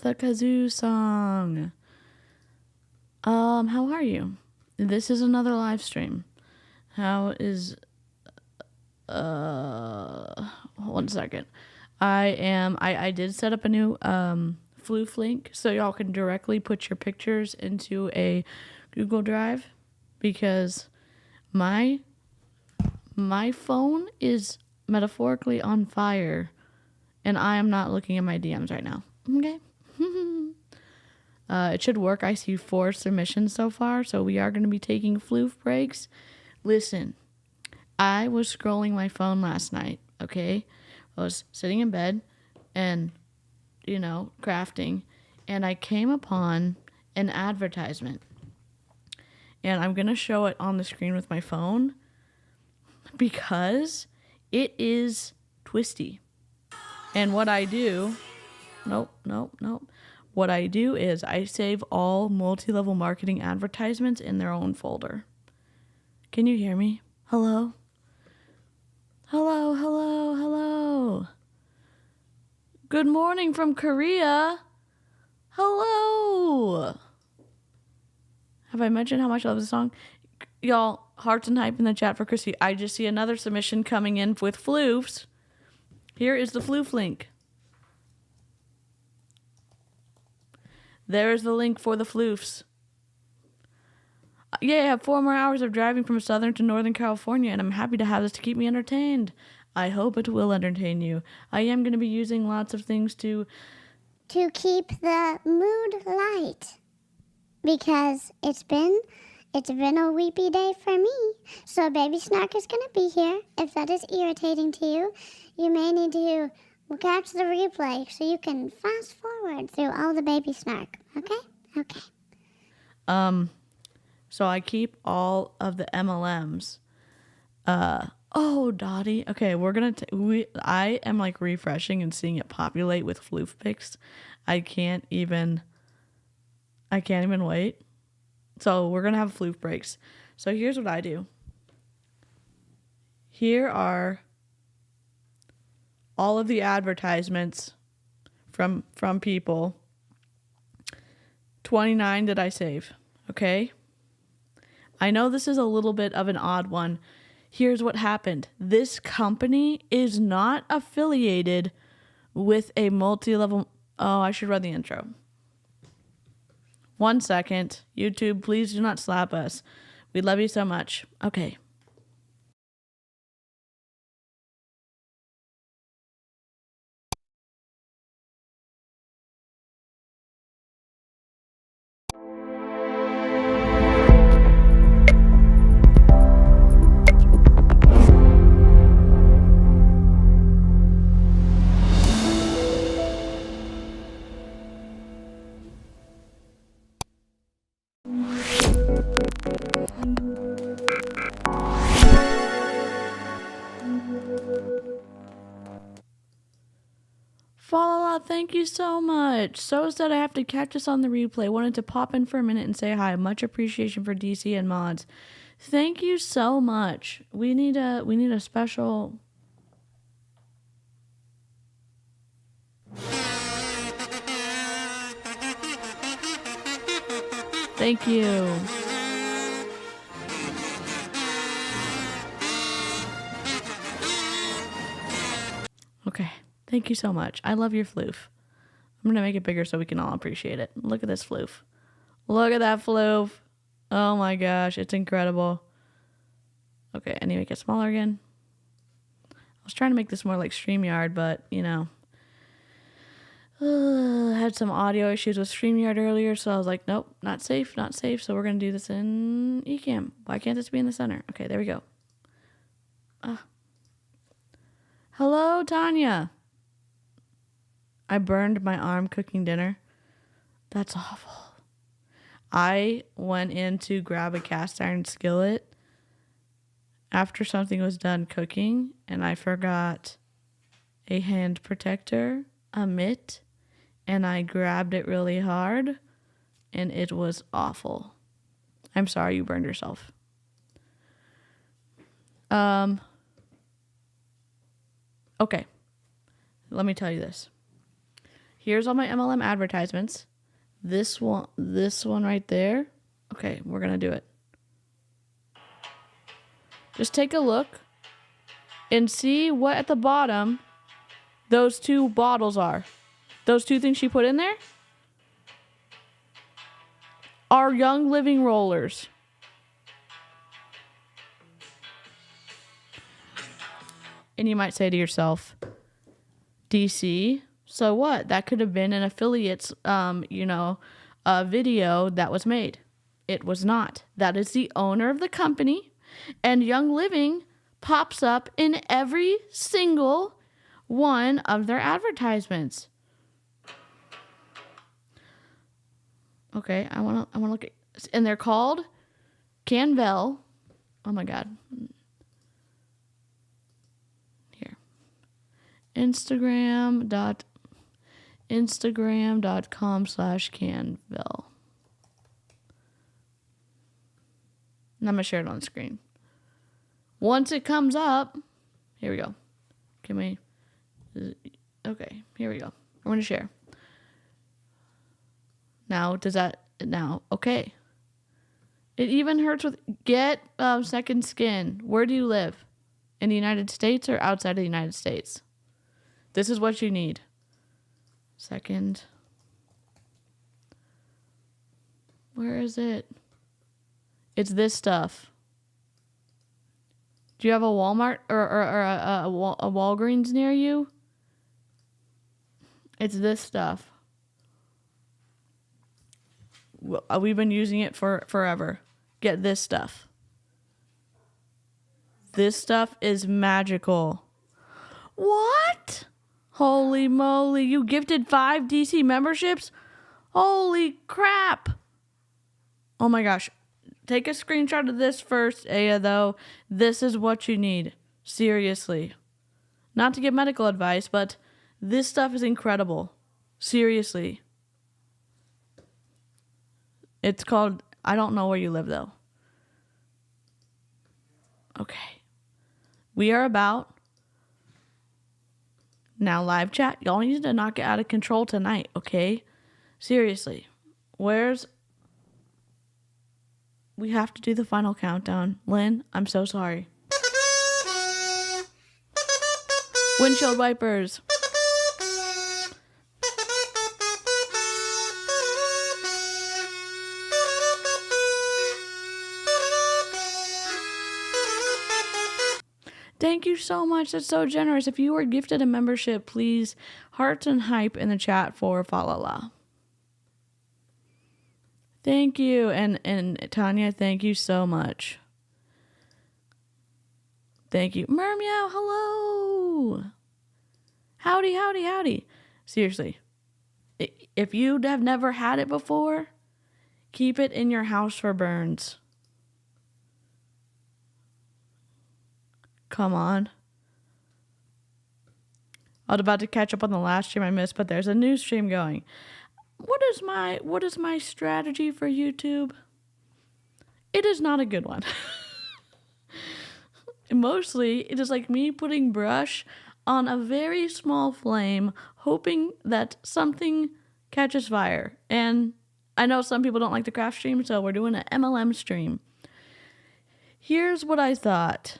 the kazoo song. How are you? This is another live stream. How is 1 second. I did set up a new Floof link so y'all can directly put your pictures into a Google Drive, because my phone is metaphorically on fire and I am not looking at my DMs right now. Okay. It should work. I see 4 submissions so far, so we are going to be taking floof breaks. Listen, I was scrolling my phone last night, okay? I was sitting in bed and, crafting, and I came upon an advertisement. And I'm going to show it on the screen with my phone because it is Twisty. And what I do... Nope. What I do is I save all multi-level marketing advertisements in their own folder. Can you hear me? Hello? Hello. Good morning from Korea. Hello. Have I mentioned how much I love this song? Y'all, hearts and hype in the chat for Chrissy. I just see another submission coming in with floofs. Here is the floof link. There's the link for the floofs. Yeah, I have 4 more hours of driving from Southern to Northern California, and I'm happy to have this to keep me entertained. I hope it will entertain you. I am going to be using lots of things to keep the mood light, because it's been a weepy day for me. So Baby Snark is going to be here. If that is irritating to you, you may need to catch the replay so you can fast forward through all the Baby Snark. Okay. So I keep all of the MLMs. Dottie. Okay, I am like refreshing and seeing it populate with floof pics. I can't even wait. So we're going to have floof breaks. So here's what I do. Here are all of the advertisements from people. 29 did I save. Okay. I know this is a little bit of an odd one. Here's what happened. This company is not affiliated with a multi-level... Oh, I should run the intro. 1 second. YouTube, please do not slap us. We love you so much. Okay. Fallout, thank you so much. So sad I have to catch us on the replay. Wanted to pop in for a minute and say hi. Much appreciation for DC and mods. Thank you so much. We need a special... Thank you. Okay. Thank you so much. I love your floof. I'm going to make it bigger so we can all appreciate it. Look at this floof. Look at that floof. Oh my gosh. It's incredible. Okay. I need to make it smaller again. I was trying to make this more like StreamYard, but I had some audio issues with StreamYard earlier, so I was like, nope, not safe. So we're going to do this in Ecamm. Why can't this be in the center? Okay, there we go. Hello, Tanya. I burned my arm cooking dinner. That's awful. I went in to grab a cast iron skillet after something was done cooking, and I forgot a hand protector, a mitt, and I grabbed it really hard, and it was awful. I'm sorry you burned yourself. Okay. Let me tell you this. Here's all my MLM advertisements. This one right there. Okay, we're going to do it. Just take a look and see what at the bottom those two bottles are. Those two things she put in there are Young Living rollers. And you might say to yourself, DC, so what? That could have been an affiliate's, video that was made. It was not. That is the owner of the company, and Young Living pops up in every single one of their advertisements. Okay, I want to look at, and they're called Canvel. Oh my God. Here. Instagram.com/Canvel. And I'm going to share it on the screen. Once it comes up, here we go. Okay, here we go. I'm going to share. Now, okay. It even hurts with get second skin. Where do you live? In the United States or outside of the United States? This is what you need. Second. Where is it? It's this stuff. Do you have a Walmart or a Walgreens near you? It's this stuff. We've been using it for forever. Get this stuff. This stuff is magical. What? Holy moly. You gifted 5 DC memberships? Holy crap. Oh my gosh. Take a screenshot of this first, Aya, though. This is what you need. Seriously. Not to give medical advice, but this stuff is incredible. Seriously. It's called, I don't know where you live, though. Okay. We are about, now live chat. Y'all need to not get out of control tonight, okay? Seriously. We have to do the final countdown. Lynn, I'm so sorry. Windshield wipers. Thank you so much. That's so generous. If you were gifted a membership, please hearts and hype in the chat for Falala. Thank you. And Tanya, thank you so much. Thank you. Mermeow, hello. Howdy, howdy, howdy. Seriously, if you have never had it before, keep it in your house for burns. Come on. I was about to catch up on the last stream I missed, but there's a new stream going. What is my strategy for YouTube? It is not a good one. Mostly, it is like me putting brush on a very small flame, hoping that something catches fire. And I know some people don't like the craft stream, so we're doing an MLM stream. Here's what I thought.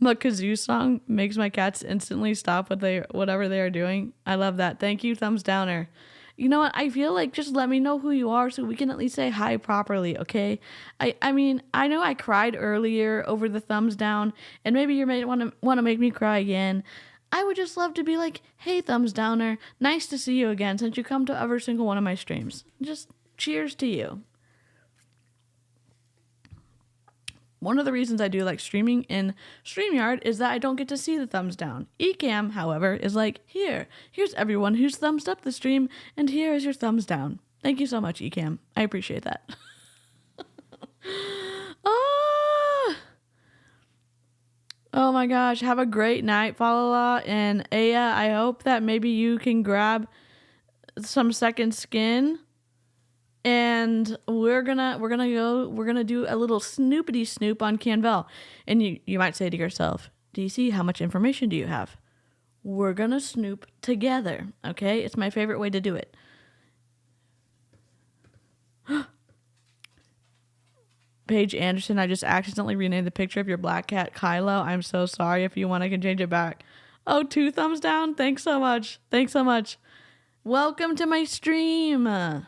My kazoo song makes my cats instantly stop whatever they are doing. I love that. Thank you, thumbs downer. You know what? I feel like just let me know who you are so we can at least say hi properly, okay? I mean, I know I cried earlier over the thumbs down, and maybe you may want to make me cry again. I would just love to be like, hey, thumbs downer, nice to see you again since you come to every single one of my streams. Just cheers to you. One of the reasons I do like streaming in StreamYard is that I don't get to see the thumbs down. Ecamm, however, is like, here's everyone who's thumbs up the stream, and here is your thumbs down. Thank you so much, Ecamm. I appreciate that. Oh my gosh. Have a great night, Falala. And Aya, I hope that maybe you can grab some second skin. And we're gonna do a little snoopity snoop on Canval. And you might say to yourself, DC, how much information do you have? we're going to snoop together, okay? It's my favorite way to do it. Paige Anderson, I just accidentally renamed the picture of your black cat, Kylo. I'm so sorry. If you want, I can change it back. Oh, 2 thumbs down? Thanks so much. Thanks so much. Welcome to my stream. Man.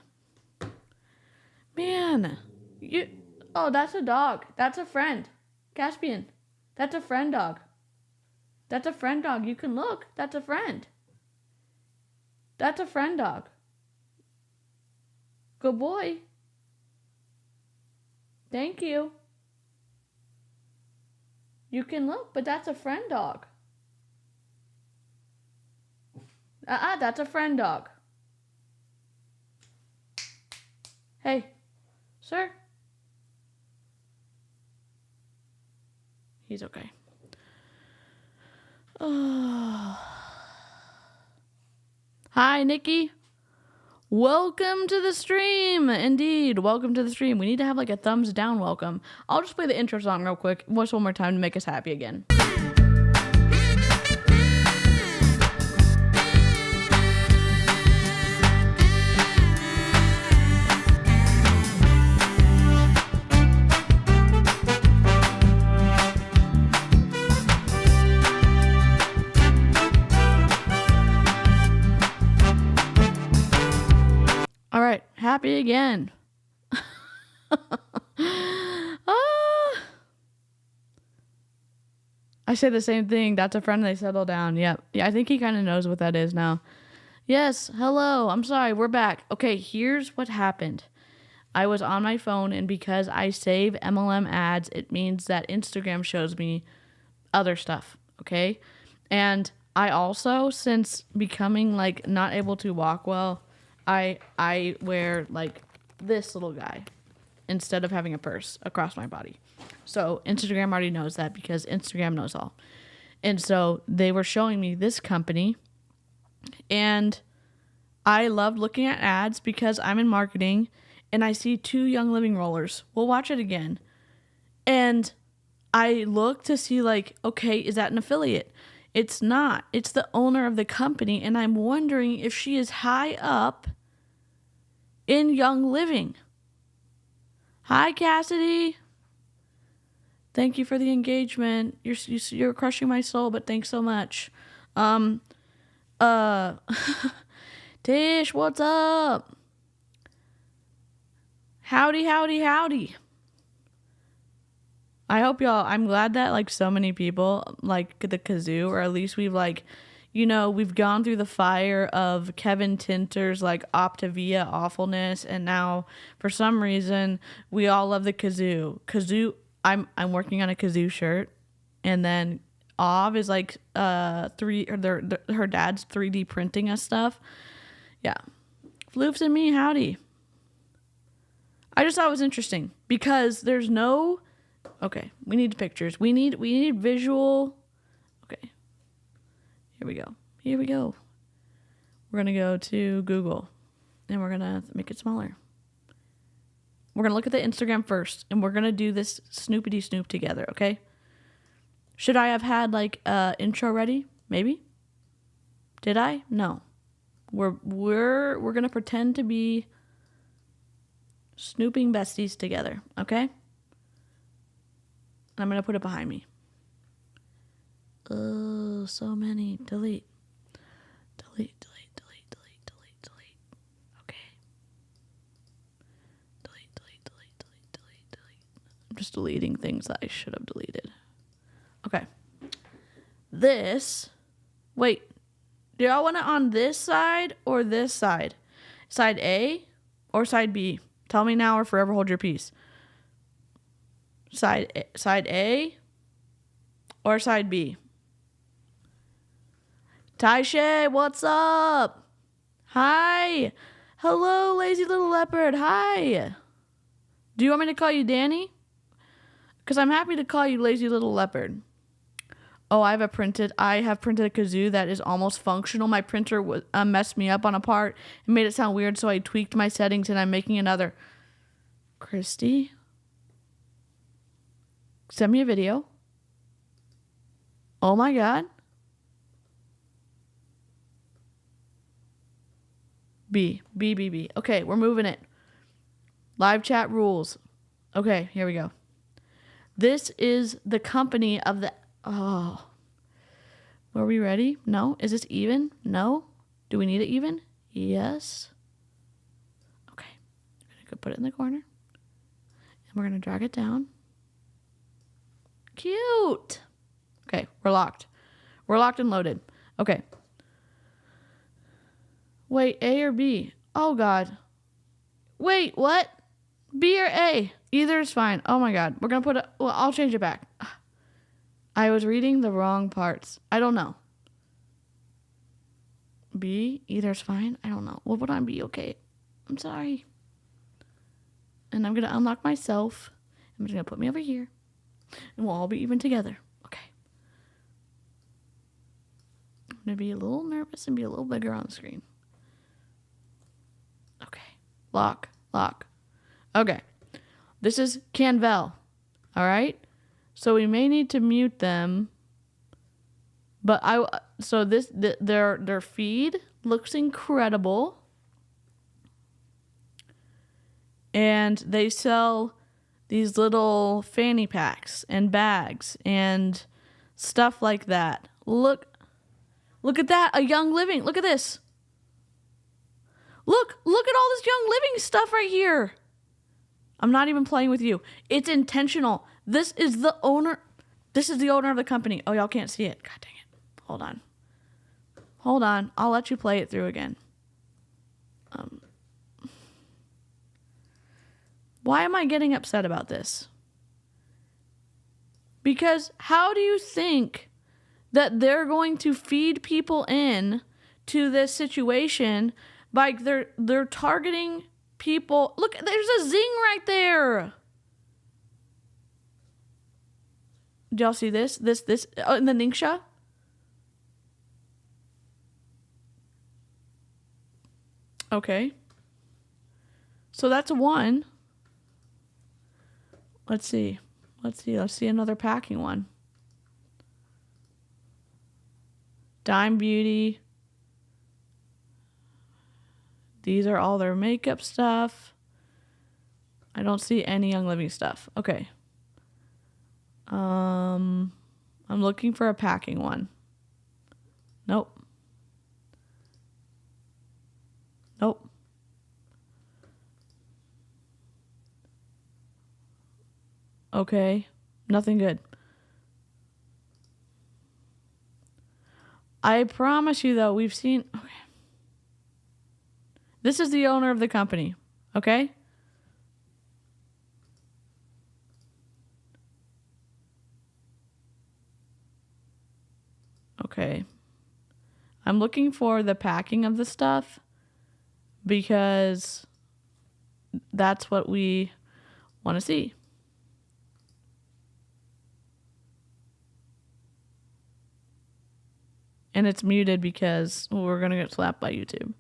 Oh, that's a dog. That's a friend. Caspian. That's a friend dog. That's a friend dog. You can look. That's a friend. That's a friend dog. Good boy. Thank you. You can look, but that's a friend dog. That's a friend dog. Hey, sir. He's okay. Oh. Hi, Nikki. Welcome to the stream. Indeed, welcome to the stream. We need to have like a thumbs down welcome. I'll just play the intro song real quick, just one more time to make us happy again. All right, happy again. I say the same thing. That's a friend. They settle down. Yep. Yeah, I think he kind of knows what that is now. Yes. Hello. I'm sorry. We're back. Okay. Here's what happened. I was on my phone, and because I save MLM ads, it means that Instagram shows me other stuff. Okay. And I also, since becoming like not able to walk well, I wear like this little guy instead of having a purse across my body. So Instagram already knows that because Instagram knows all. And so they were showing me this company, and I loved looking at ads because I'm in marketing and I see 2 Young Living rollers. We'll watch it again. And I look to see like, okay, is that an affiliate? It's not. It's the owner of the company, and I'm wondering if she is high up in Young Living. Hi, Cassidy. Thank you for the engagement. You're crushing my soul, but thanks so much. Tish, what's up? Howdy, howdy, howdy. I hope y'all, I'm glad that like so many people like the kazoo, or at least we've like, you know, we've gone through the fire of Kevin Tinter's like Optavia awfulness, and now for some reason we all love the kazoo. Kazoo, I'm working on a kazoo shirt, and then Ov is like her dad's 3D printing us stuff. Yeah, Floofs and me, howdy. I just thought it was interesting because there's no. Okay, we need pictures. We need visual. Okay. Here we go. We're going to go to Google, and we're going to make it smaller. We're going to look at the Instagram first, and we're going to do this snoopity snoop together, okay? Should I have had like intro ready? Maybe. Did I? No. We're going to pretend to be snooping besties together, okay? I'm going to put it behind me. Oh, so many. Delete. Okay. Delete. I'm just deleting things that I should have deleted. Okay. Wait. Do y'all want it on this side or this side? Side A or side B? Tell me now or forever hold your peace. Side A or side B? Taisha, what's up? Hi. Hello, lazy little leopard. Hi. Do you want me to call you Danny? Because I'm happy to call you lazy little leopard. Oh, I have printed a kazoo that is almost functional. My printer messed me up on a part and made it sound weird, so I tweaked my settings, and I'm making another. Christy? Send me a video. Oh my God. B. B, B, B. Okay, we're moving it. Live chat rules. Okay, here we go. This is the company of the... Oh. Are we ready? No? Is this even? No? Do we need it even? Yes. Okay. I'm going to put it in the corner. And we're going to drag it down. Cute. Okay, we're locked. We're locked and loaded. Okay. Wait, A or B? Oh, God. Wait, what? B or A? Either is fine. Oh, my God. We're going to put it... Well, I'll change it back. I was reading the wrong parts. I don't know. B? Either is fine. I don't know. We'll put on B. Okay. I'm sorry. And I'm going to unlock myself. I'm just going to put me over here. And we'll all be even together. Okay. I'm going to be a little nervous and be a little bigger on the screen. Okay. Lock. Lock. Okay. This is Canval. All right? So we may need to mute them. But their feed looks incredible. And they sell these little fanny packs and bags and stuff like that. Look at that. A Young Living. Look at this. Look at all this Young Living stuff right here. I'm not even playing with you. It's intentional. This is the owner of the company. Oh, y'all can't see it. God dang it. Hold on. I'll let you play it through again. Why am I getting upset about this? Because how do you think that they're going to feed people in to this situation by they're targeting people? Look, there's a zing right there. Do y'all see this? This in the Ningxia? Okay. So that's a 1. Let's see another packing one. Dime Beauty. These are all their makeup stuff. I don't see any Young Living stuff. Okay. I'm looking for a packing one. Nope. Okay. Nothing good. I promise you, though, we've seen... Okay. This is the owner of the company. Okay? Okay. I'm looking for the packing of the stuff because that's what we want to see. And it's muted because we're going to get slapped by YouTube.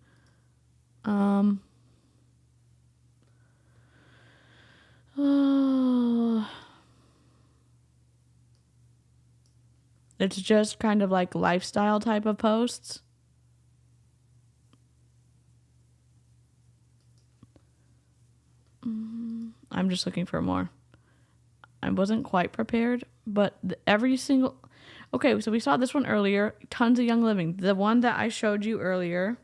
It's just kind of like lifestyle type of posts. I'm just looking for more. I wasn't quite prepared, but every single... Okay, so we saw this one earlier. Tons of Young Living. The one that I showed you earlier.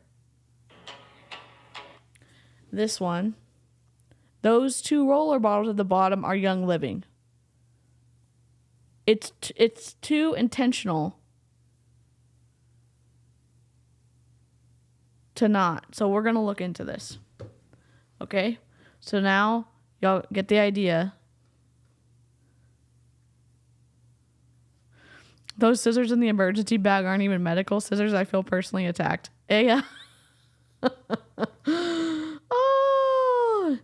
This one. Those 2 roller bottles at the bottom are Young Living. It's too intentional to not. So we're going to look into this. Okay? So now y'all get the idea. Those scissors in the emergency bag aren't even medical scissors. I feel personally attacked. Yeah. Oh.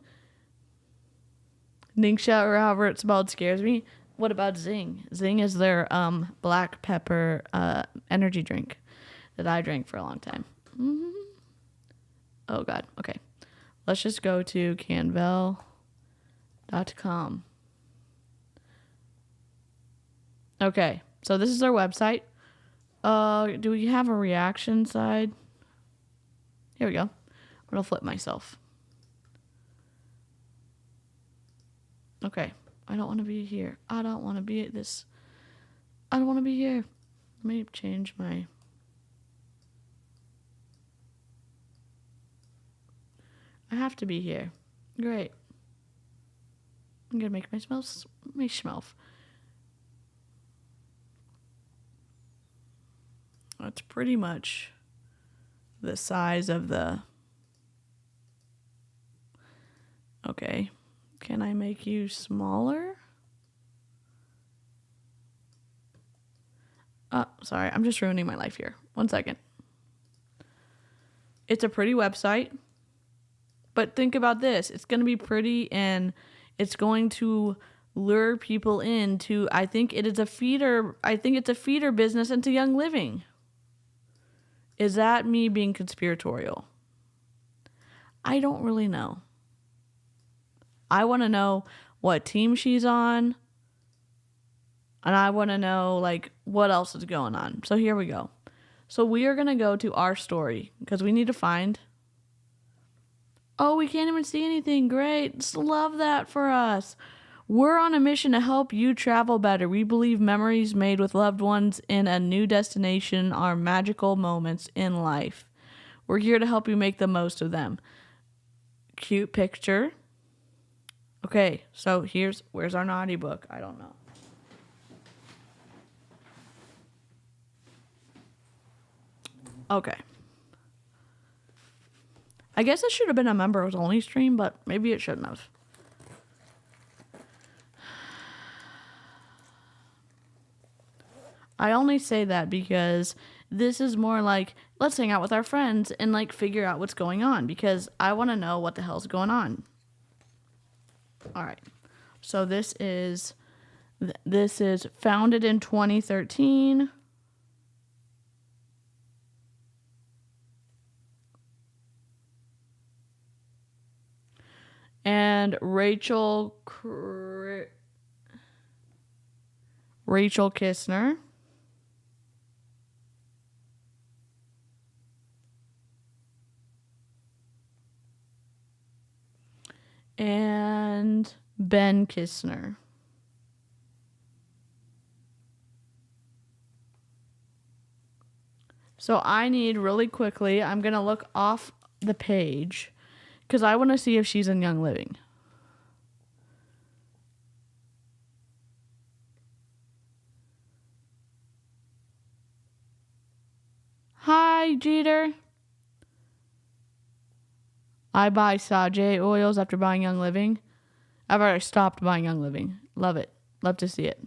Ningxia or however it's spelled scares me. What about Zing? Zing is their black pepper energy drink that I drank for a long time. Mm-hmm. Oh, God. Okay. Let's just go to Canvel.com. Okay. So this is our website. Do we have a reaction side? Here we go. gonna flip myself. Okay. I don't want to be here. I don't want to be at this. I don't want to be here. Let me change my... I have to be here. Great. I'm gonna make my schmelf. That's pretty much the size of the... Okay. Can I make you smaller? Oh, sorry. I'm just ruining my life here. 1 second. It's a pretty website. But think about this. It's going to be pretty and it's going to lure people into... I think it's a feeder business into Young Living. Is that me being conspiratorial? I don't really know. I want to know what team she's on. And I want to know, like, what else is going on. So here we go. So we are going to go to our story because we need to find... Oh, we can't even see anything. Great. Just love that for us. We're on a mission to help you travel better. We believe memories made with loved ones in a new destination are magical moments in life. We're here to help you make the most of them. Cute picture. Okay, so where's our naughty book? I don't know. Okay. I guess it should have been a members only stream, but maybe it shouldn't have. I only say that because this is more like, let's hang out with our friends and like figure out what's going on because I want to know what the hell's going on. All right. So this is founded in 2013. And Rachel Kistner. And Ben Kistner. So I need really quickly, I'm going to look off the page because I want to see if she's in Young Living. Hi, Jeter. I buy Sajay oils after buying Young Living. I've already stopped buying Young Living. Love it. Love to see it.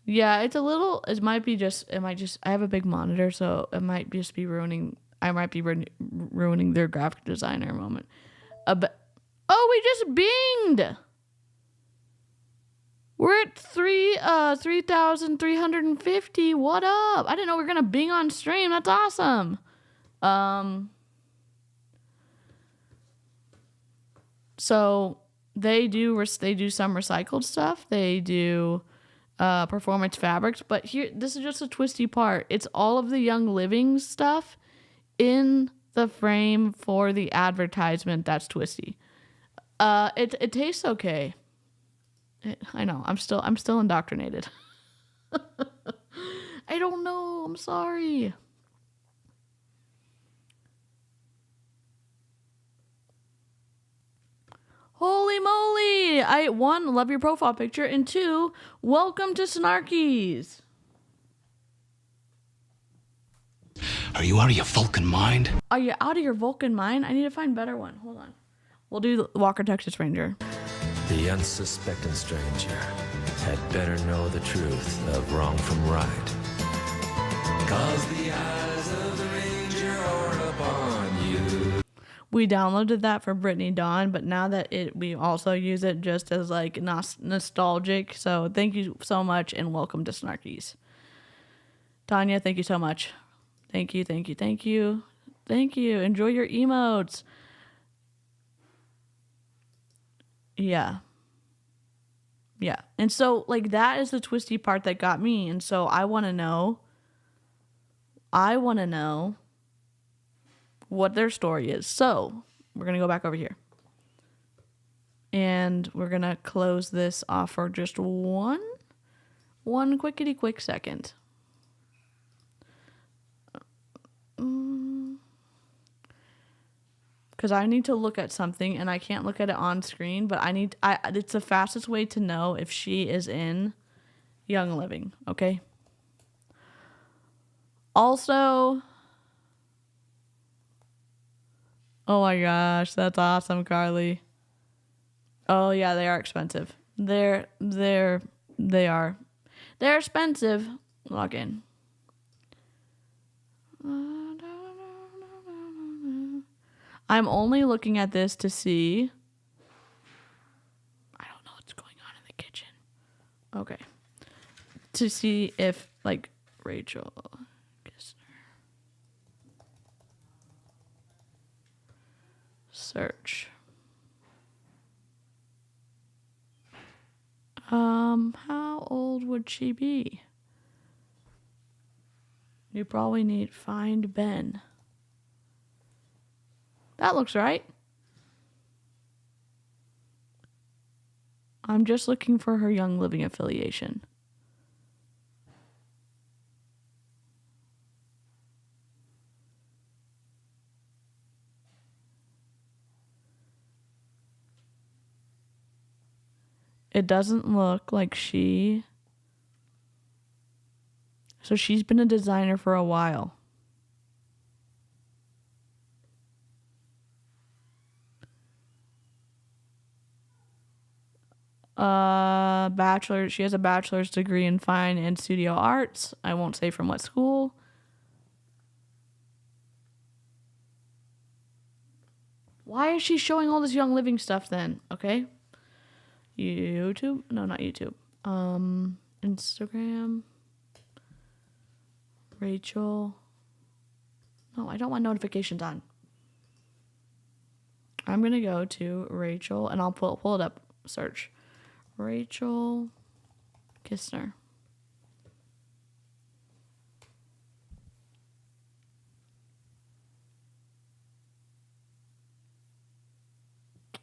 Yeah, it's a little, I have a big monitor, so it might just be ruining their graphic designer moment. Oh, we just binged! We're at 3,350. What up? I didn't know we were going to bing on stream. That's awesome. So they do some recycled stuff. They do performance fabrics, but this is just a twisty part. It's all of the Young Living stuff in the frame for the advertisement. That's twisty. It tastes okay. I know. I'm still indoctrinated. I don't know. I'm sorry. Holy moly! One, love your profile picture, and two, welcome to Snarkies. Are you out of your Vulcan mind? Are you out of your Vulcan mind? I need to find a better one. Hold on. We'll do Walker, Texas Ranger. The unsuspecting stranger had better know the truth of wrong from right. 'Cause the eyes of the ranger are upon you. We downloaded that for Brittany Dawn, but now that we also use it just as like nostalgic. So thank you so much and welcome to Snarkies. Tanya, thank you so much. Thank you, thank you, thank you. Thank you. Enjoy your emotes. Yeah. Yeah. And so like that is the twisty part that got me. And so I want to know what their story is. So we're going to go back over here. And we're going to close this off for just one quickity quick second. Because I need to look at something and I can't look at it on screen, but it's the fastest way to know if she is in Young Living, okay? Also, oh my gosh, that's awesome, Carly. Oh yeah, they are expensive. They are. They're expensive. Log in. I'm only looking at this to see. I don't know what's going on in the kitchen. Okay. To see if, like, Rachel Kistner. Search. How old would she be? You probably need find Ben. That looks right. I'm just looking for her Young Living affiliation. It doesn't look like she... So she's been a designer for a while. She has a bachelor's degree in fine and studio arts. I won't say from what school. Why is she showing all this Young Living stuff then? Okay. YouTube? No, not YouTube. Instagram. Rachel. No, I don't want notifications on. I'm going to go to Rachel and I'll pull it up. Search. Rachel Kistner.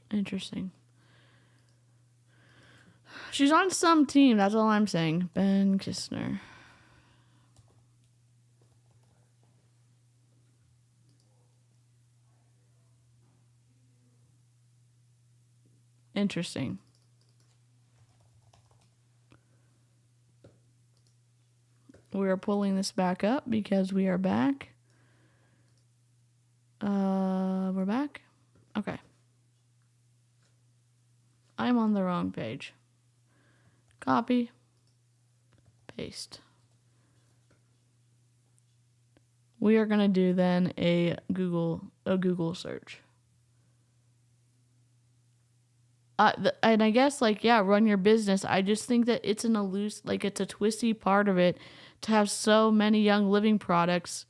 Interesting. She's on some team. That's all I'm saying. Ben Kistner. Interesting. We are pulling this back up because we are back. We're back. Okay. I'm on the wrong page. Copy. Paste. We are going to do then a Google search. And I guess, like, yeah, run your business. I just think that it's it's a twisty part of it to have so many Young Living products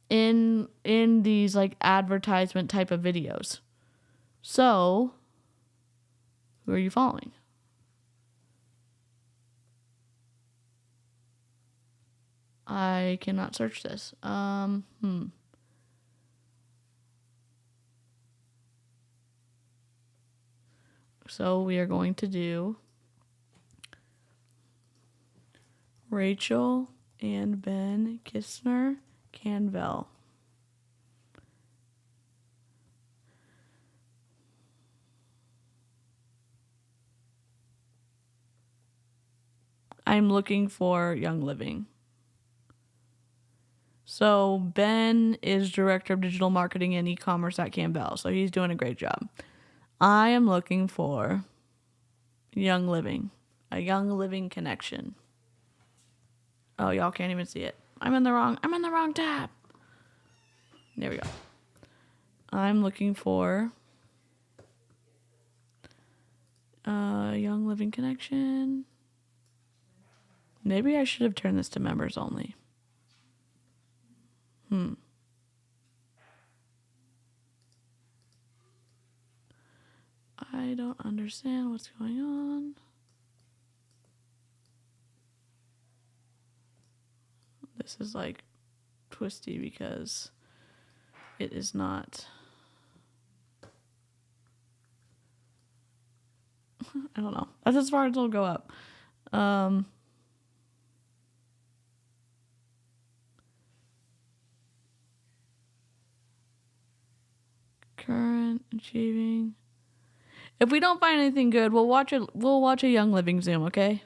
in these, like, advertisement type of videos. So, who are you following? I cannot search this. So we are going to do Rachel and Ben Kistner, Canval. I'm looking for Young Living. So Ben is Director of Digital Marketing and E-Commerce at Canval. So he's doing a great job. I am looking for Young Living. A Young Living connection. Oh, y'all can't even see it. I'm in the wrong tab. There we go. I'm looking for Young Living connection. Maybe I should have turned this to members only. I don't understand what's going on. This is like twisty because It is not. I don't know. That's as far as it'll go up. Current achieving. If we don't find anything good, we'll watch a Young Living Zoom, okay?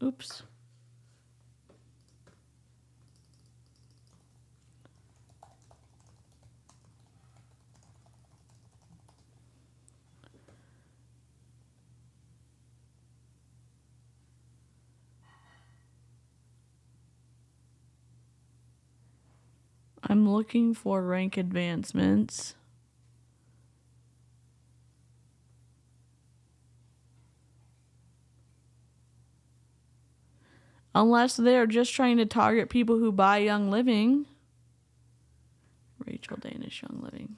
Oops. I'm looking for rank advancements. Unless they're just trying to target people who buy Young Living. Rachel Danish Young Living.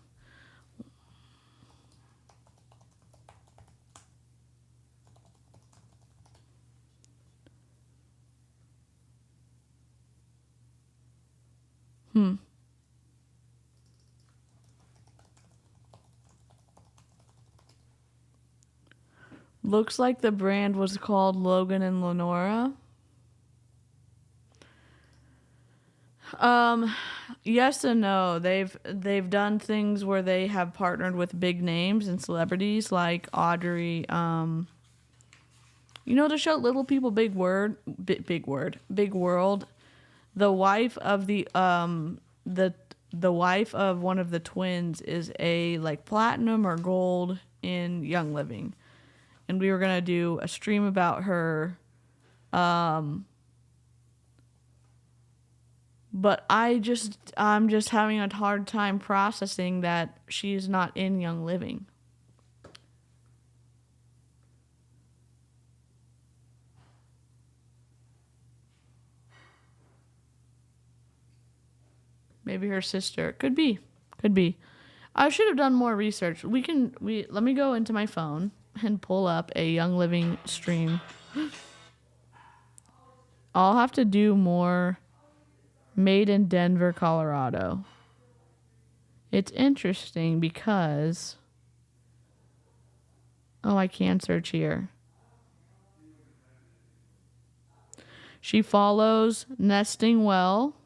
Looks like the brand was called Logan and Lenora. Yes and no. They've done things where they have partnered with big names and celebrities like Audrey. You know the show Little People Big World. The wife of the wife of one of the twins is a like platinum or gold in Young Living, and we were gonna do a stream about her. But I'm just having a hard time processing that she's not in Young Living. Maybe her sister. Could be. I should have done more research. Let me go into my phone and pull up a Young Living stream. I'll have to do more. Made in Denver, Colorado. It's interesting because... Oh, I can search here. She follows Nesting Well.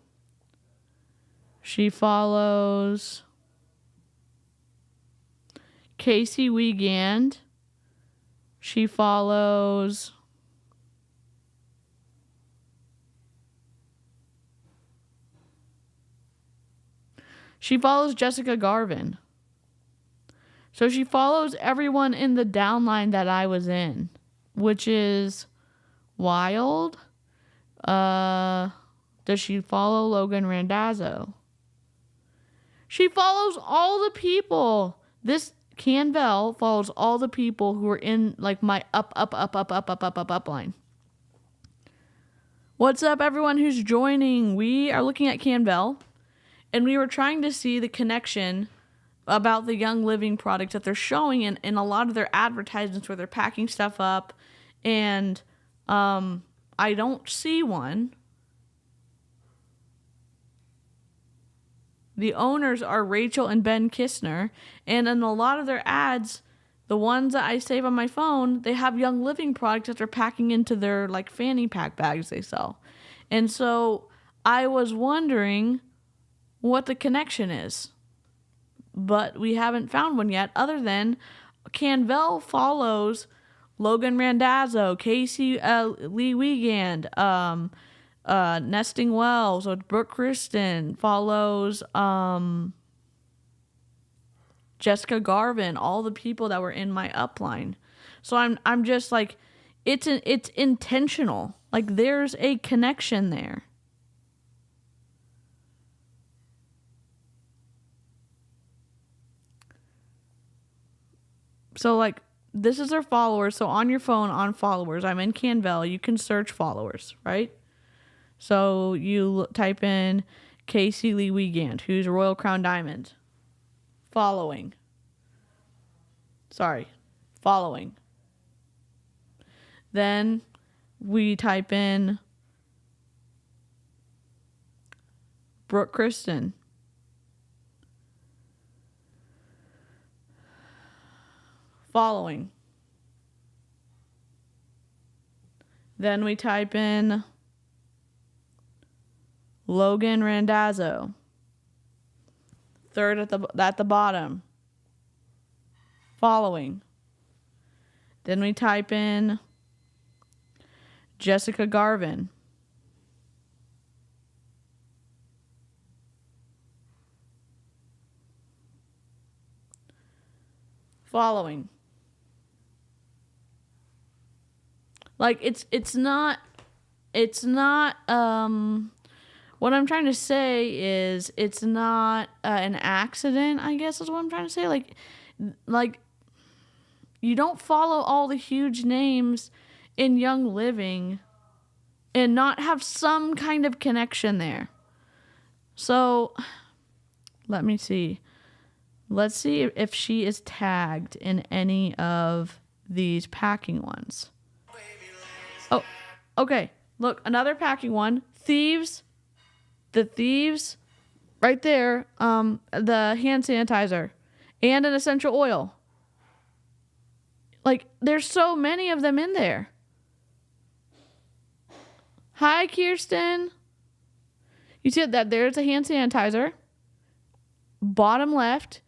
She follows Casey Wiegand. She follows... She follows Jessica Garvin. So she follows everyone in the downline that I was in, which is wild. Does she follow Logan Randazzo? She follows all the people. This Canval follows all the people who are in like my up line. What's up, everyone who's joining? We are looking at Canval. And we were trying to see the connection about the Young Living product that they're showing in a lot of their advertisements where they're packing stuff up. And I don't see one. The owners are Rachel and Ben Kistner. And in a lot of their ads, the ones that I save on my phone, they have Young Living products that they're packing into their like fanny pack bags they sell. And so I was wondering what the connection is, but we haven't found one yet, other than Canvel follows Logan Randazzo, Casey Lee Wiegand, Nesting Well, so Brooke Kristen follows Jessica Garvin, all the people that were in my upline. So I'm just like, it's intentional. Like there's a connection there. So, like, this is their followers. So, on your phone, on followers, I'm in Canvel. You can search followers, right? So, you type in Casey Lee Wiegand, who's Royal Crown Diamond. Following. Then we type in Brooke Kristen. Following. Then we type in Logan Randazzo. Third at the bottom. Following. Then we type in Jessica Garvin. Following. Like it's not what I'm trying to say is it's not an accident, I guess is what I'm trying to say. Like you don't follow all the huge names in Young Living and not have some kind of connection there. So let me see. Let's see if she is tagged in any of these packing ones. Oh, okay. Look, another packing one. Thieves. The Thieves. Right there. The hand sanitizer. And an essential oil. Like, there's so many of them in there. Hi, Kirsten. You see that there's a hand sanitizer. Bottom left.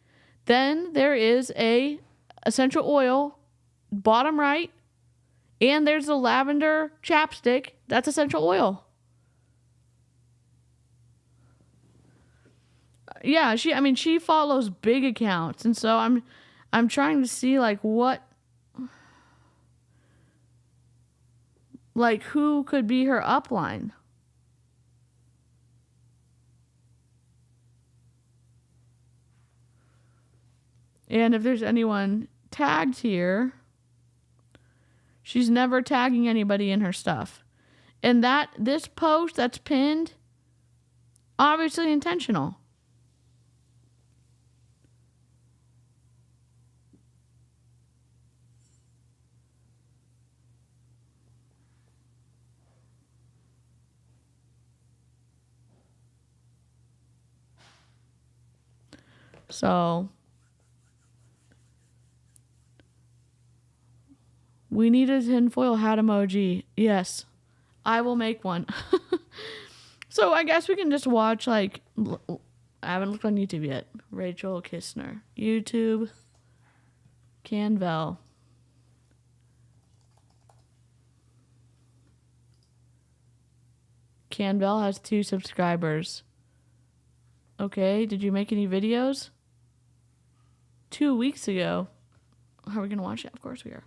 Then there is a essential oil. Bottom right. And there's the lavender chapstick. That's essential oil. Yeah, she follows big accounts. And so I'm trying to see who could be her upline. And if there's anyone tagged here, she's never tagging anybody in her stuff. And this post that's pinned, obviously intentional. So we need a tinfoil hat emoji. Yes, I will make one. So I guess we can just watch I haven't looked on YouTube yet. Rachel Kistner. YouTube. Canvel. Canvel has 2 subscribers. Okay, did you make any videos? 2 weeks ago. Are we going to watch it? Of course we are.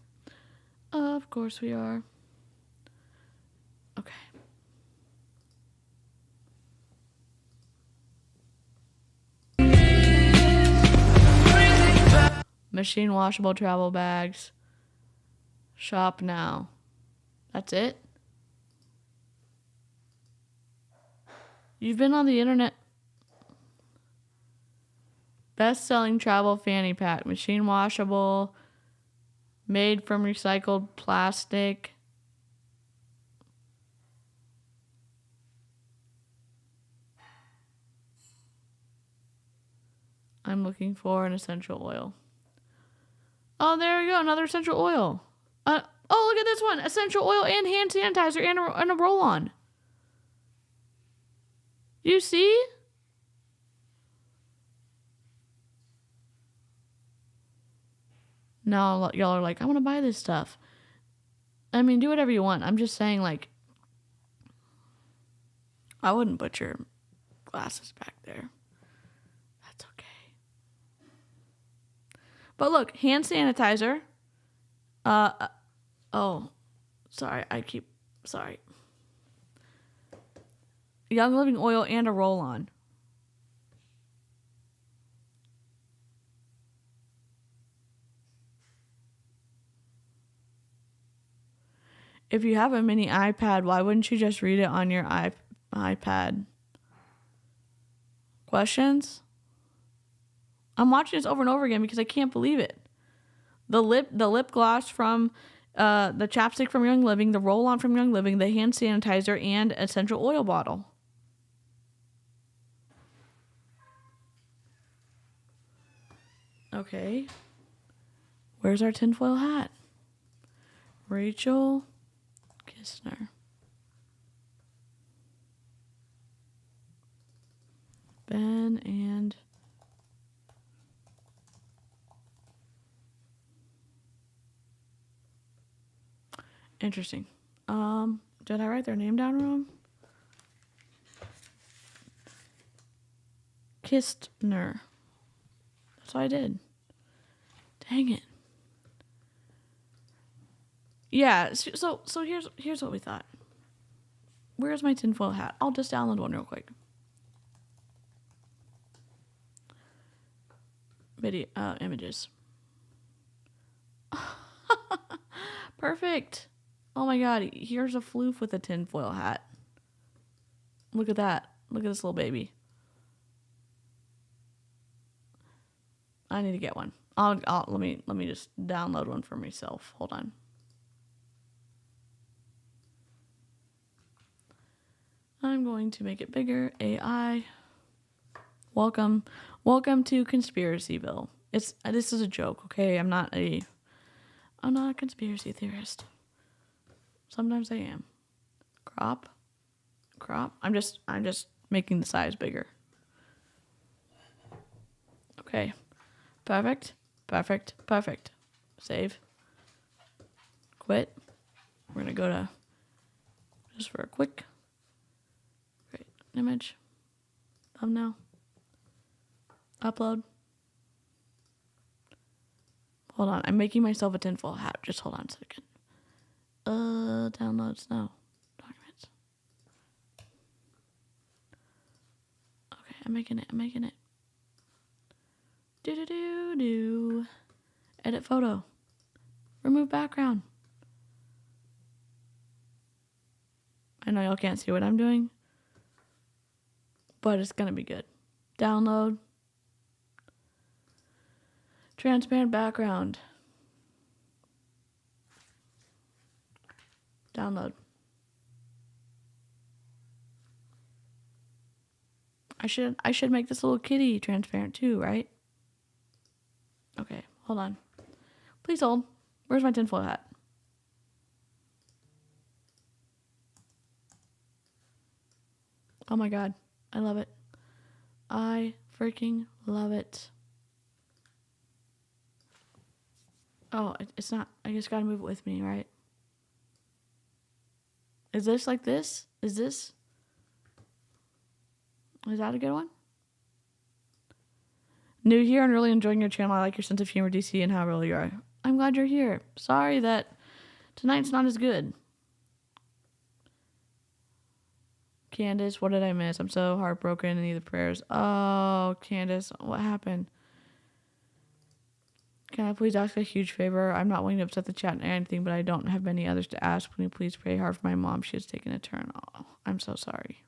Of course we are. Okay. Machine washable travel bags. Shop now. That's it? You've been on the internet. Best-selling travel fanny pack. Machine washable. Made from recycled plastic. I'm looking for an essential oil. Oh, there we go. Another essential oil. Oh, look at this one. Essential oil and hand sanitizer and a roll-on. You see? Now y'all are like, I want to buy this stuff. I mean, do whatever you want. I'm just saying, I wouldn't put your glasses back there. That's okay. But look, hand sanitizer. Oh, sorry. Sorry. Young Living oil and a roll-on. If you have a mini iPad, why wouldn't you just read it on your iPad? Questions? I'm watching this over and over again because I can't believe it. The lip gloss from the chapstick from Young Living, the roll-on from Young Living, the hand sanitizer, and essential oil bottle. Okay. Where's our tinfoil hat? Rachel Kistner. Ben and interesting. Did I write their name down wrong? Kistner. That's what I did. Dang it. Yeah, so here's what we thought. Where's my tinfoil hat? I'll just download one real quick. Video images. Perfect. Oh my god, here's a floof with a tinfoil hat. Look at that. Look at this little baby. I need to get one. Let me just download one for myself. Hold on. I'm going to make it bigger. AI. Welcome to Conspiracyville. This is a joke, okay? I'm not a conspiracy theorist. Sometimes I am. Crop. I'm just making the size bigger. Okay. Perfect. Save. Quit. We're gonna go to just for a quick image. Thumbnail. Upload. Hold on. I'm making myself a tinfoil hat. Just hold on a second. Downloads. No. Documents. Okay. I'm making it. Do. Edit photo. Remove background. I know y'all can't see what I'm doing, but it's gonna be good. Download. Transparent background. Download. I should make this little kitty transparent too, right? Okay, hold on. Please hold. Where's my tinfoil hat? Oh my god. I love it. I freaking love it. Oh, it's not. I just gotta move it with me, right? Is this like this? Is that a good one? New here and really enjoying your channel. I like your sense of humor, DC, and how real you are. I'm glad you're here. Sorry that tonight's not as good. Candace, what did I miss? I'm so heartbroken and need the prayers. Oh, Candace, what happened? Can I please ask a huge favor? I'm not wanting to upset the chat or anything, but I don't have many others to ask. Can you please pray hard for my mom? She has taken a turn. Oh, I'm so sorry.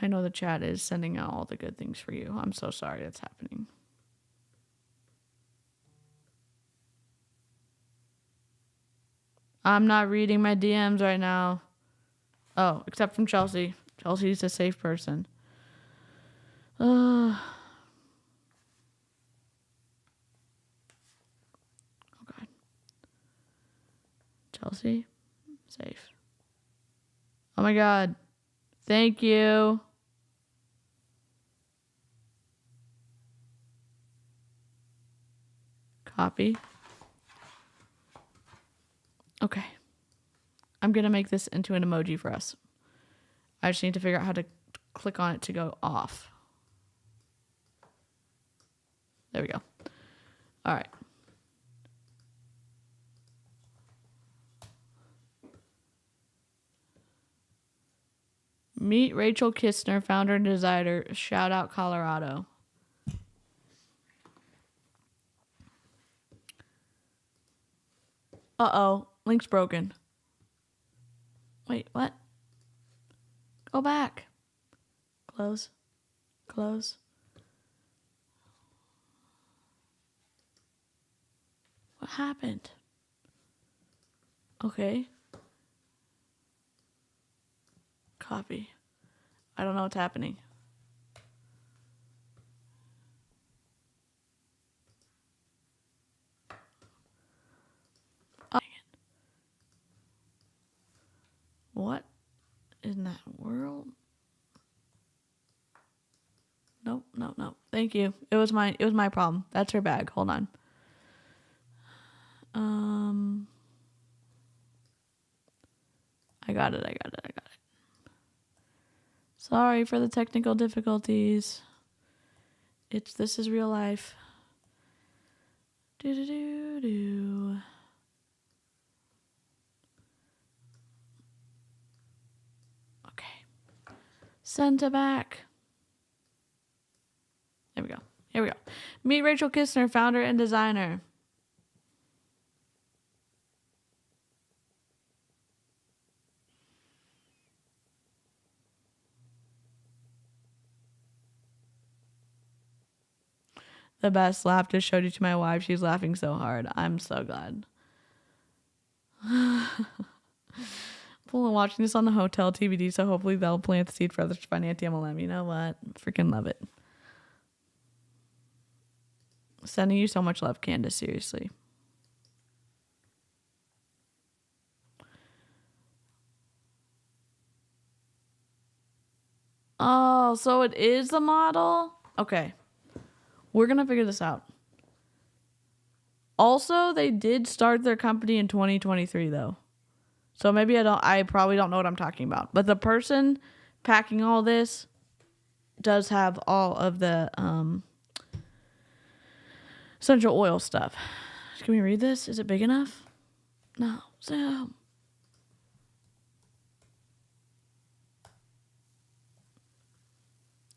I know the chat is sending out all the good things for you. I'm so sorry that's happening. I'm not reading my DMs right now. Oh, except from Chelsea. Chelsea's a safe person. Oh, God. Chelsea, safe. Oh, my God. Thank you. Copy. Okay. I'm going to make this into an emoji for us. I just need to figure out how to click on it to go off. There we go. All right. Meet Rachel Kistner, founder and designer. Shout out Colorado. Uh-oh. Link's broken. Wait, what? Go back. Close. Close. happened? Okay. Copy. I don't know what's happening. Oh, dang it. What in that world? Nope, nope, nope. Thank you. It was my problem. That's her bag. Hold on. I got it. Sorry for the technical difficulties. This is real life. Do. Okay. Send to back. There we go. Here we go. Meet Rachel Kistner, founder and designer. The best laugh. Just showed you to my wife. She's laughing so hard. I'm so glad. Watching this on the hotel TVD, so hopefully they'll plant the seed for others to find Anti-MLM. You know what? Freaking love it. Sending you so much love, Candace. Seriously. Oh, so it is the model? Okay. We're going to figure this out. Also, they did start their company in 2023, though. So maybe I probably don't know what I'm talking about. But the person packing all this does have all of the essential oil stuff. Can we read this? Is it big enough? No. Zoom.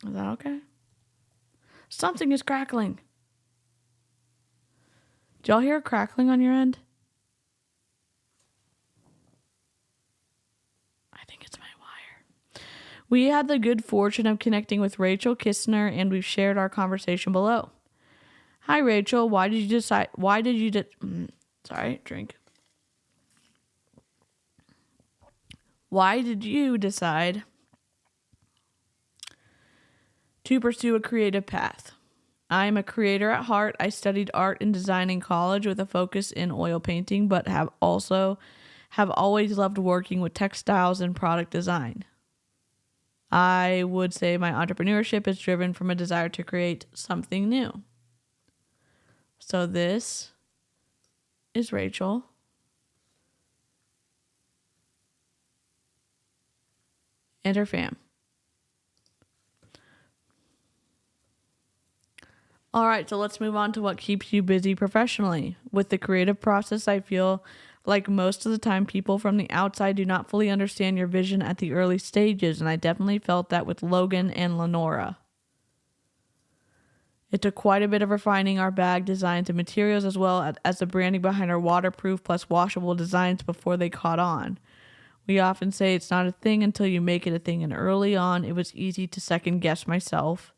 Is that okay? Something is crackling. Did y'all hear a crackling on your end? I think it's my wire. We had the good fortune of connecting with Rachel Kistner, and we've shared our conversation below. Hi, Rachel. Why did you decide to pursue a creative path? I'm a creator at heart. I studied art and design in college with a focus in oil painting, but have always loved working with textiles and product design. I would say my entrepreneurship is driven from a desire to create something new. So this is Rachel. And her fam. All right, so let's move on to what keeps you busy professionally. With the creative process, I feel like most of the time people from the outside do not fully understand your vision at the early stages, and I definitely felt that with Logan and Lenora. It took quite a bit of refining our bag designs and materials, as well as the branding behind our waterproof plus washable designs before they caught on. We often say it's not a thing until you make it a thing, and early on it was easy to second guess myself.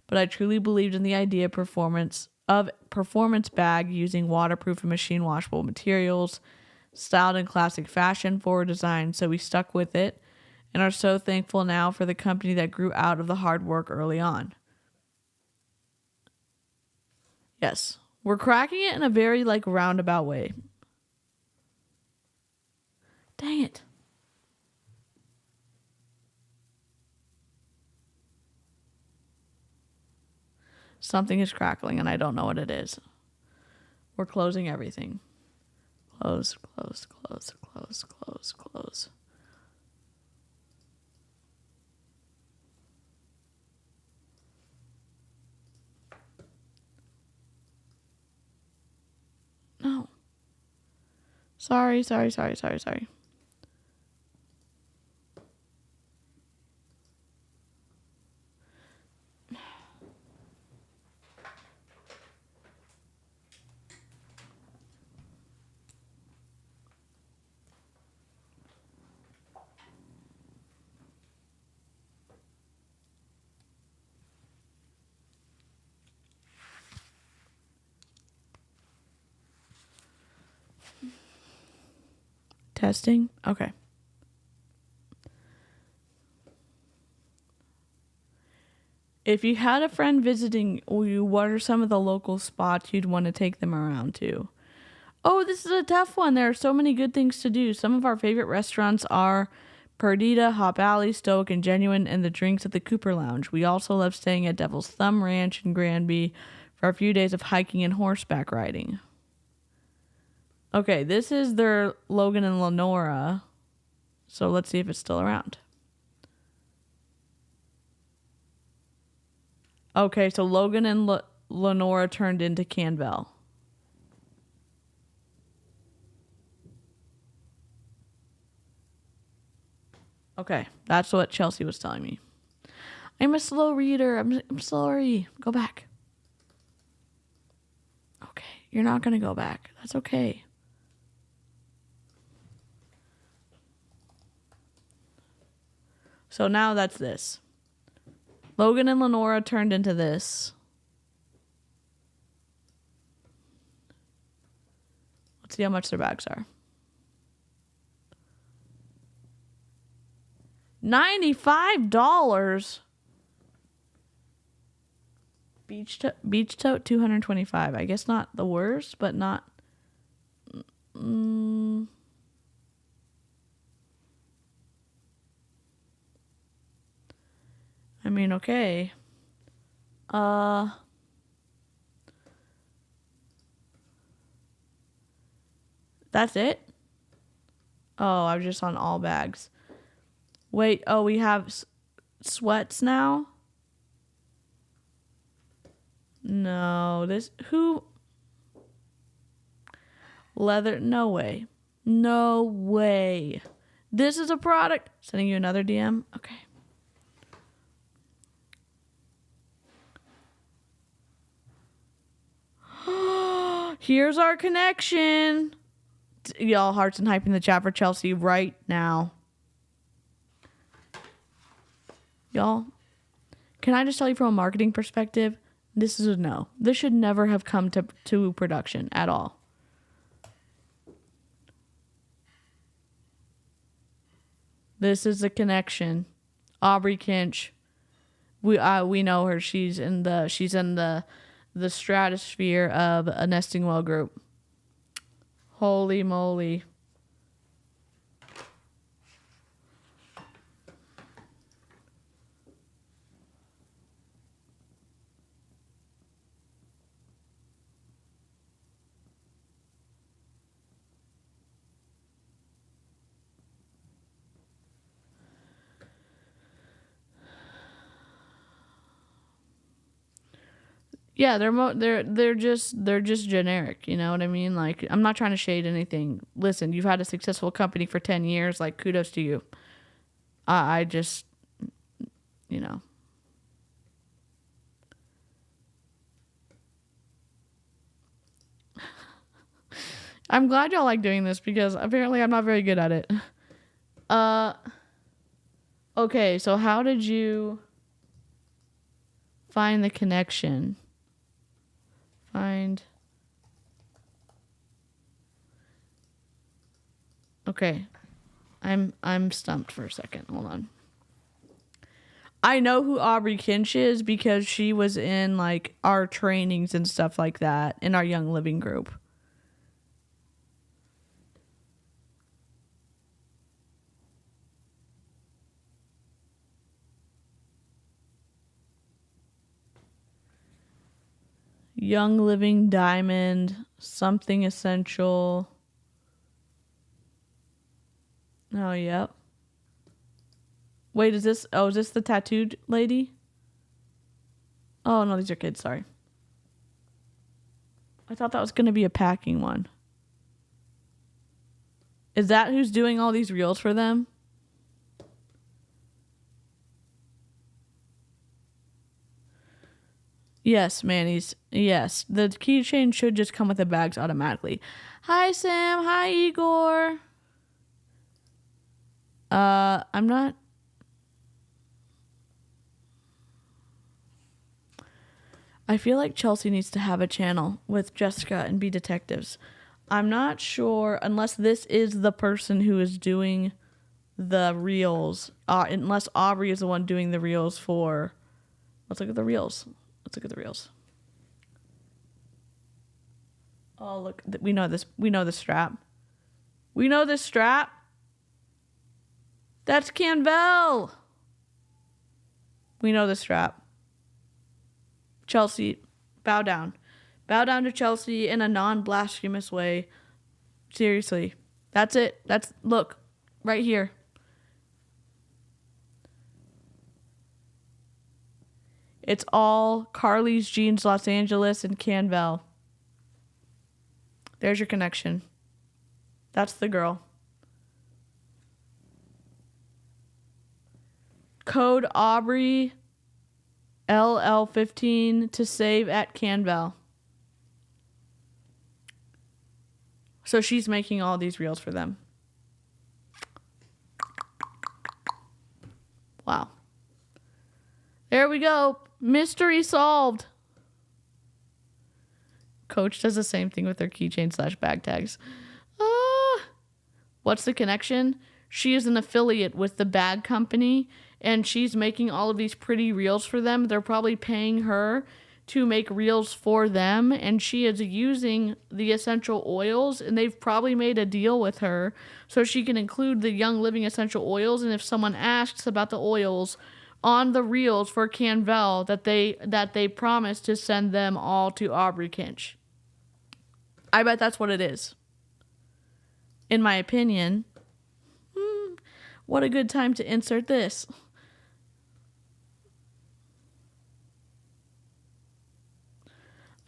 But I truly believed in the idea of performance bag using waterproof and machine washable materials, styled in classic fashion forward design, so we stuck with it and are so thankful now for the company that grew out of the hard work early on. Yes, we're cracking it in a very roundabout way. Dang it. Something is crackling and I don't know what it is. We're closing everything. Close. No. Sorry. Testing? Okay. If you had a friend visiting you, what are some of the local spots you'd want to take them around to? Oh, this is a tough one. There are so many good things to do. Some of our favorite restaurants are Perdita, Hop Alley, Stoic, and Genuine, and the drinks at the Cooper Lounge. We also love staying at Devil's Thumb Ranch in Granby for a few days of hiking and horseback riding. Okay, this is their Logan and Lenora. So let's see if it's still around. Okay, so Logan and Lenora turned into Canval. Okay, that's what Chelsea was telling me. I'm a slow reader. I'm sorry. Go back. Okay, you're not going to go back. That's okay. So now that's this. Logan and Lenora turned into this. Let's see how much their bags are. $95. Beach tote $225. I guess not the worst, but not. I mean, okay. That's it? Oh, I was just on all bags. Wait, oh, we have sweats now? No, leather, no way. No way. This is a product. Sending you another DM? Okay. Here's our connection. Y'all, hearts and hype in the chat for Chelsea right now. Y'all, can I just tell you from a marketing perspective, this is a no. This should never have come to production at all. This is the connection. Aubrey Kinch. We know her. She's in the stratosphere of a Nesting Well group. Holy moly. Yeah, they're just generic, you know what I mean? Like, I'm not trying to shade anything. Listen, you've had a successful company for 10 years, like, kudos to you. I just, you know. I'm glad y'all like doing this because apparently I'm not very good at it. Okay, so how did you find the connection? Okay. I'm stumped for a second. Hold on. I know who Aubrey Kinch is because she was in like our trainings and stuff like that in our Young Living group. Young Living Diamond, Something Essential. Oh, yep. Wait, is this the tattooed lady? Oh, no, these are kids, sorry. I thought that was going to be a packing one. Is that who's doing all these reels for them? Yes, Manny's. Yes. The keychain should just come with the bags automatically. Hi, Sam. Hi, Igor. I'm not. I feel like Chelsea needs to have a channel with Jessica and be detectives. I'm not sure unless this is the person who is doing the reels. Unless Aubrey is the one doing the reels for. Let's look at the reels. Oh, look. We know this. We know this strap. That's Canval. We know this strap. Chelsea, bow down. Bow down to Chelsea in a non-blasphemous way. Seriously. That's it. Look, right here. It's all Carly's Jeans Los Angeles and Canval. There's your connection. That's the girl. Code Aubrey LL15 to save at Canval. So she's making all these reels for them. Wow. There we go. Mystery solved. Coach does the same thing with their keychain / bag tags. What's the connection? She is an affiliate with the bag company, and she's making all of these pretty reels for them. They're probably paying her to make reels for them, and she is using the essential oils, and they've probably made a deal with her so she can include the Young Living essential oils, and if someone asks about the oils on the reels for Canval, that they promise to send them all to Aubrey Kinch. I bet that's what it is. In my opinion. What a good time to insert this.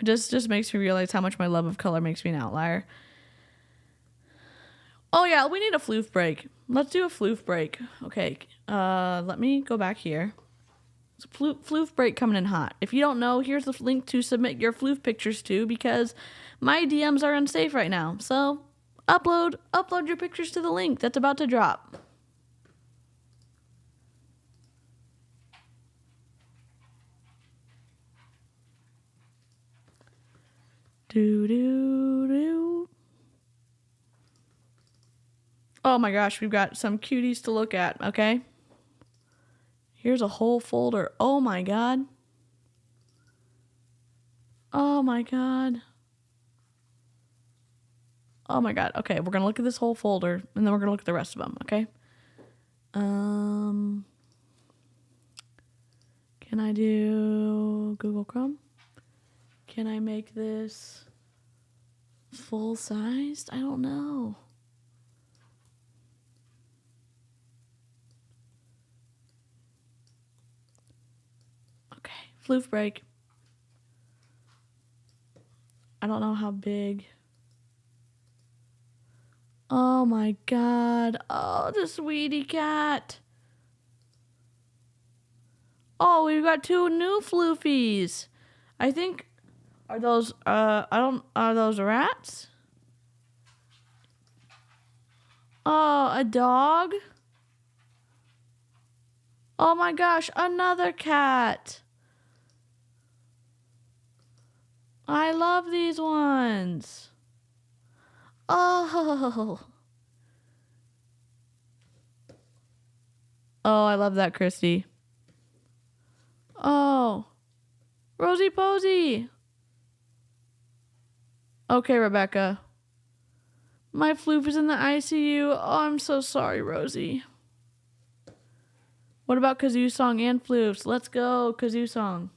It just makes me realize how much my love of color makes me an outlier. Oh yeah, we need a floof break. Let's do a floof break. Okay, let me go back here. It's a floof break coming in hot. If you don't know, here's the link to submit your floof pictures to, because my DMs are unsafe right now. So upload your pictures to the link that's about to drop. Oh my gosh, we've got some cuties to look at, okay? Here's a whole folder. Oh my god. Oh my god. Oh my god. Okay, we're going to look at this whole folder, and then we're going to look at the rest of them, okay? Can I do Google Chrome? Can I make this full-sized? I don't know. Okay, floof break. I don't know how big. Oh my god. Oh, the sweetie cat. Oh, we've got 2 new floofies. I think, are those rats? Oh, a dog? Oh my gosh, another cat. I love these ones. Oh. Oh, I love that, Christy. Oh. Rosie Posey. Okay, Rebecca. My floof is in the ICU. Oh, I'm so sorry, Rosie. What about Kazoo Song and floofs? Let's go, Kazoo Song.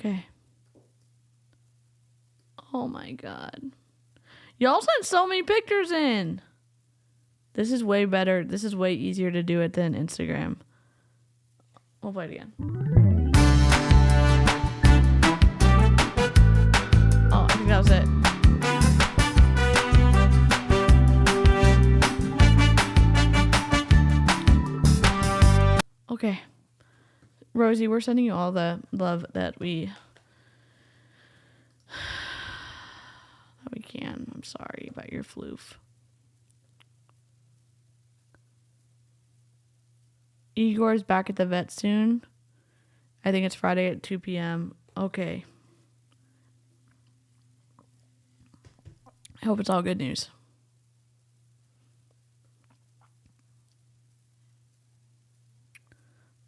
Okay. Oh my God. Y'all sent so many pictures in. This is way better. This is way easier to do it than Instagram. We'll play it again. Oh, I think that was it. Okay. Rosie, we're sending you all the love that we can. I'm sorry about your floof. Igor's back at the vet soon. I think it's Friday at 2 p.m. Okay. I hope it's all good news.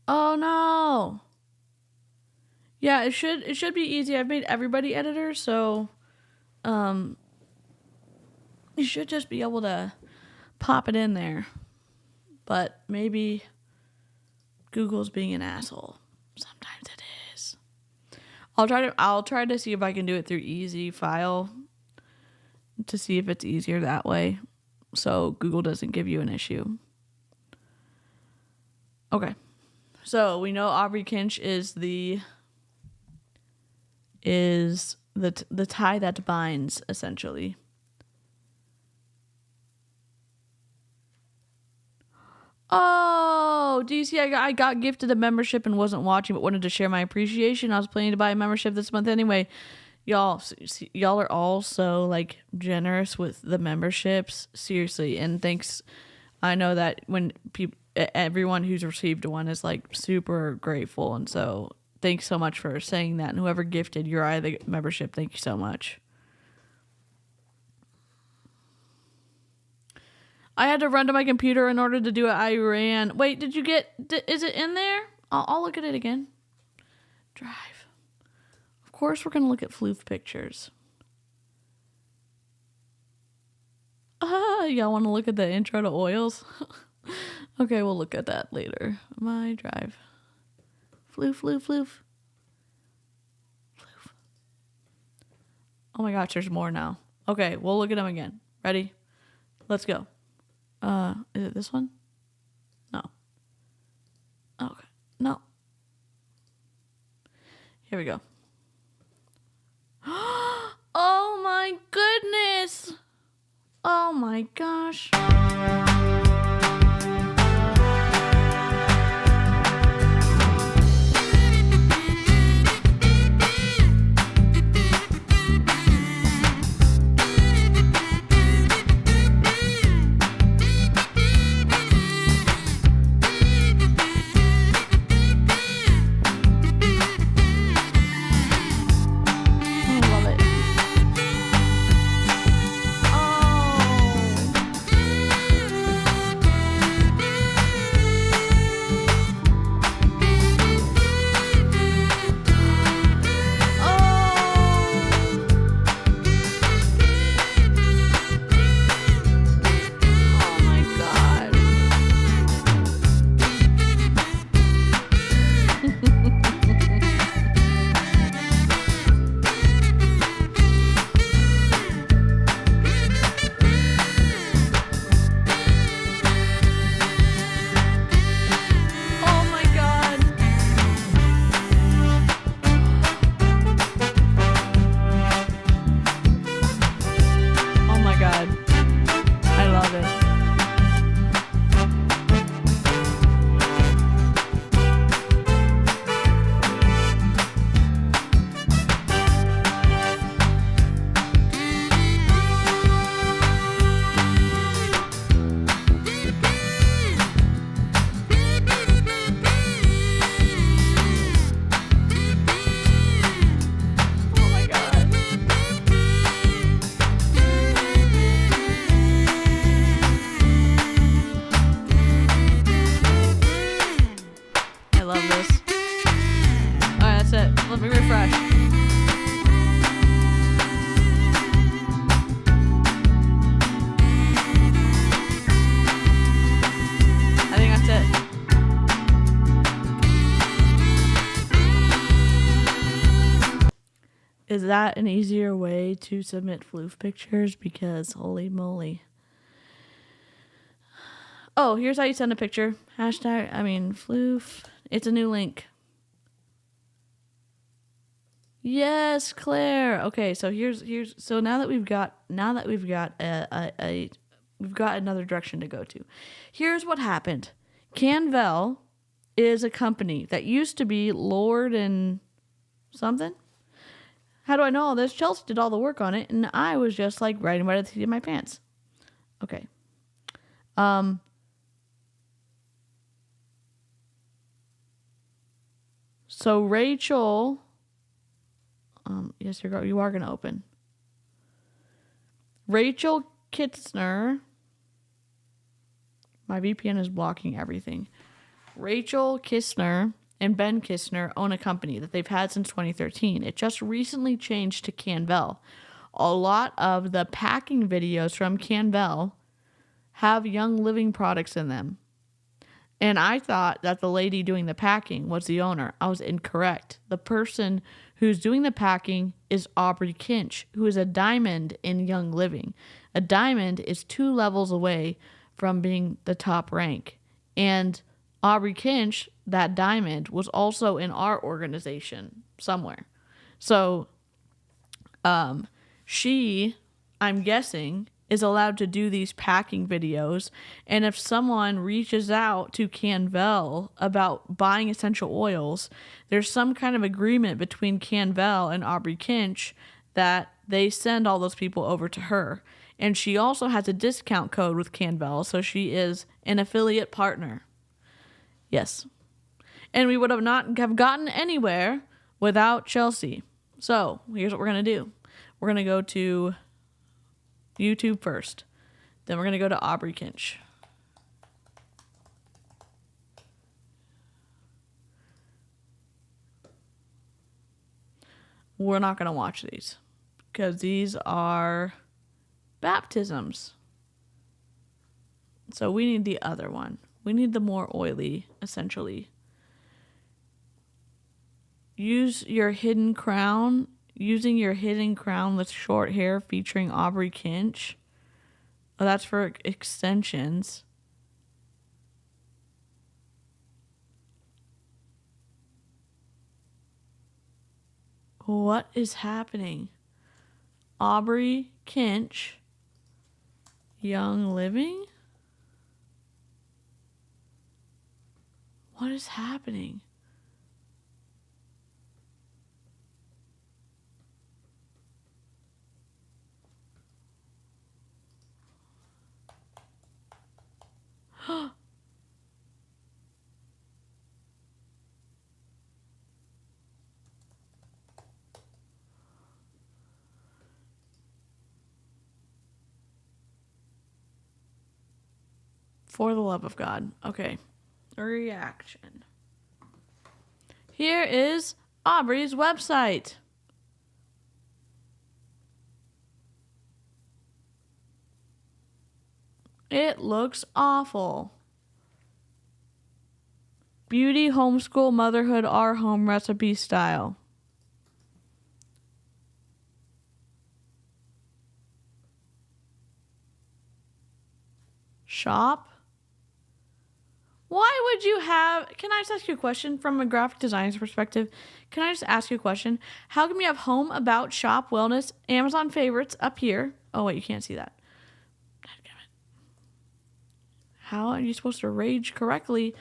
Oh no. Yeah, it should be easy. I've made everybody editors, so you should just be able to pop it in there. But maybe Google's being an asshole. Sometimes it is. I'll try to see if I can do it through Easy File to see if it's easier that way, so Google doesn't give you an issue. Okay. So we know Aubrey Kinch is the tie that binds, essentially. Oh, do you see? I got gifted a membership and wasn't watching, but wanted to share my appreciation. I was planning to buy a membership this month anyway. Y'all are all so like generous with the memberships, seriously. And thanks. I know that when everyone who's received one is like super grateful, and so thanks so much for saying that. And whoever gifted your eye the membership, thank you so much. I had to run to my computer in order to do it. I ran. Wait, did you get? Is it in there? I'll look at it again. Drive. Of course, we're gonna look at floof pictures. Y'all want to look at the intro to oils? Okay, we'll look at that later. My drive. Floof, floof, floof. Floof. Oh my gosh, there's more now. Okay, we'll look at them again. Ready? Let's go. Is it this one? No. Okay. No. Here we go. Oh my goodness. Oh my gosh. Is that an easier way to submit floof pictures? Because holy moly. Oh, here's how you send a picture. Floof. It's a new link. Yes, Claire. Okay, so so now that we've got we've got another direction to go to. Here's what happened. Canval is a company that used to be Lord and something. How do I know all this? Chelsea did all the work on it, and I was just like riding by the seat of my pants. Okay. So Rachel, yes, you are gonna open. Rachel Kitzner. My VPN is blocking everything. Rachel Kistner and Ben Kistner own a company that they've had since 2013. It just recently changed to Canvel. A lot of the packing videos from Canvel have Young Living products in them. And I thought that the lady doing the packing was the owner. I was incorrect. The person who's doing the packing is Aubrey Kinch, who is a diamond in Young Living. A diamond is 2 levels away from being the top rank. And Aubrey Kinch, that diamond, was also in our organization somewhere. So she, I'm guessing, is allowed to do these packing videos. And if someone reaches out to Canvel about buying essential oils, there's some kind of agreement between Canvel and Aubrey Kinch that they send all those people over to her. And she also has a discount code with Canvel, so she is an affiliate partner. Yes. And we would have not have gotten anywhere without Chelsea. So here's what we're going to do. We're going to go to YouTube first. Then we're going to go to Aubrey Kinch. We're not going to watch these because these are baptisms. So we need the other one. We need the more oily, essentially. Using your hidden crown with short hair featuring Aubrey Kinch. Oh, that's for extensions. What is happening? Aubrey Kinch. Young Living? What is happening? For the love of God. Okay. Reaction. Here is Aubrey's website. It looks awful. Beauty, homeschool, motherhood, our home recipe style. Shop. Why would you have... Can I just ask you a question from a graphic designer's perspective? Can I just ask you a question? How come you have home, about, shop, wellness, Amazon favorites up here? Oh, wait, you can't see that. How are you supposed to rage correctly?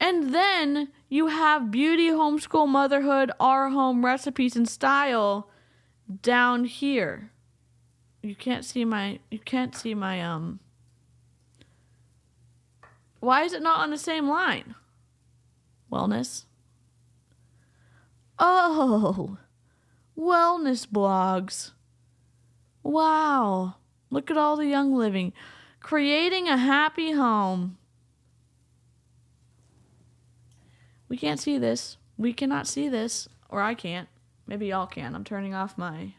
And then you have beauty, homeschool, motherhood, our home recipes and style down here. You can't see my Why is it not on the same line? Wellness. Oh, wellness blogs. Wow. Look at all the Young Living. Creating a happy home. We can't see this. We cannot see this. Or I can't. Maybe y'all can. I'm turning off my...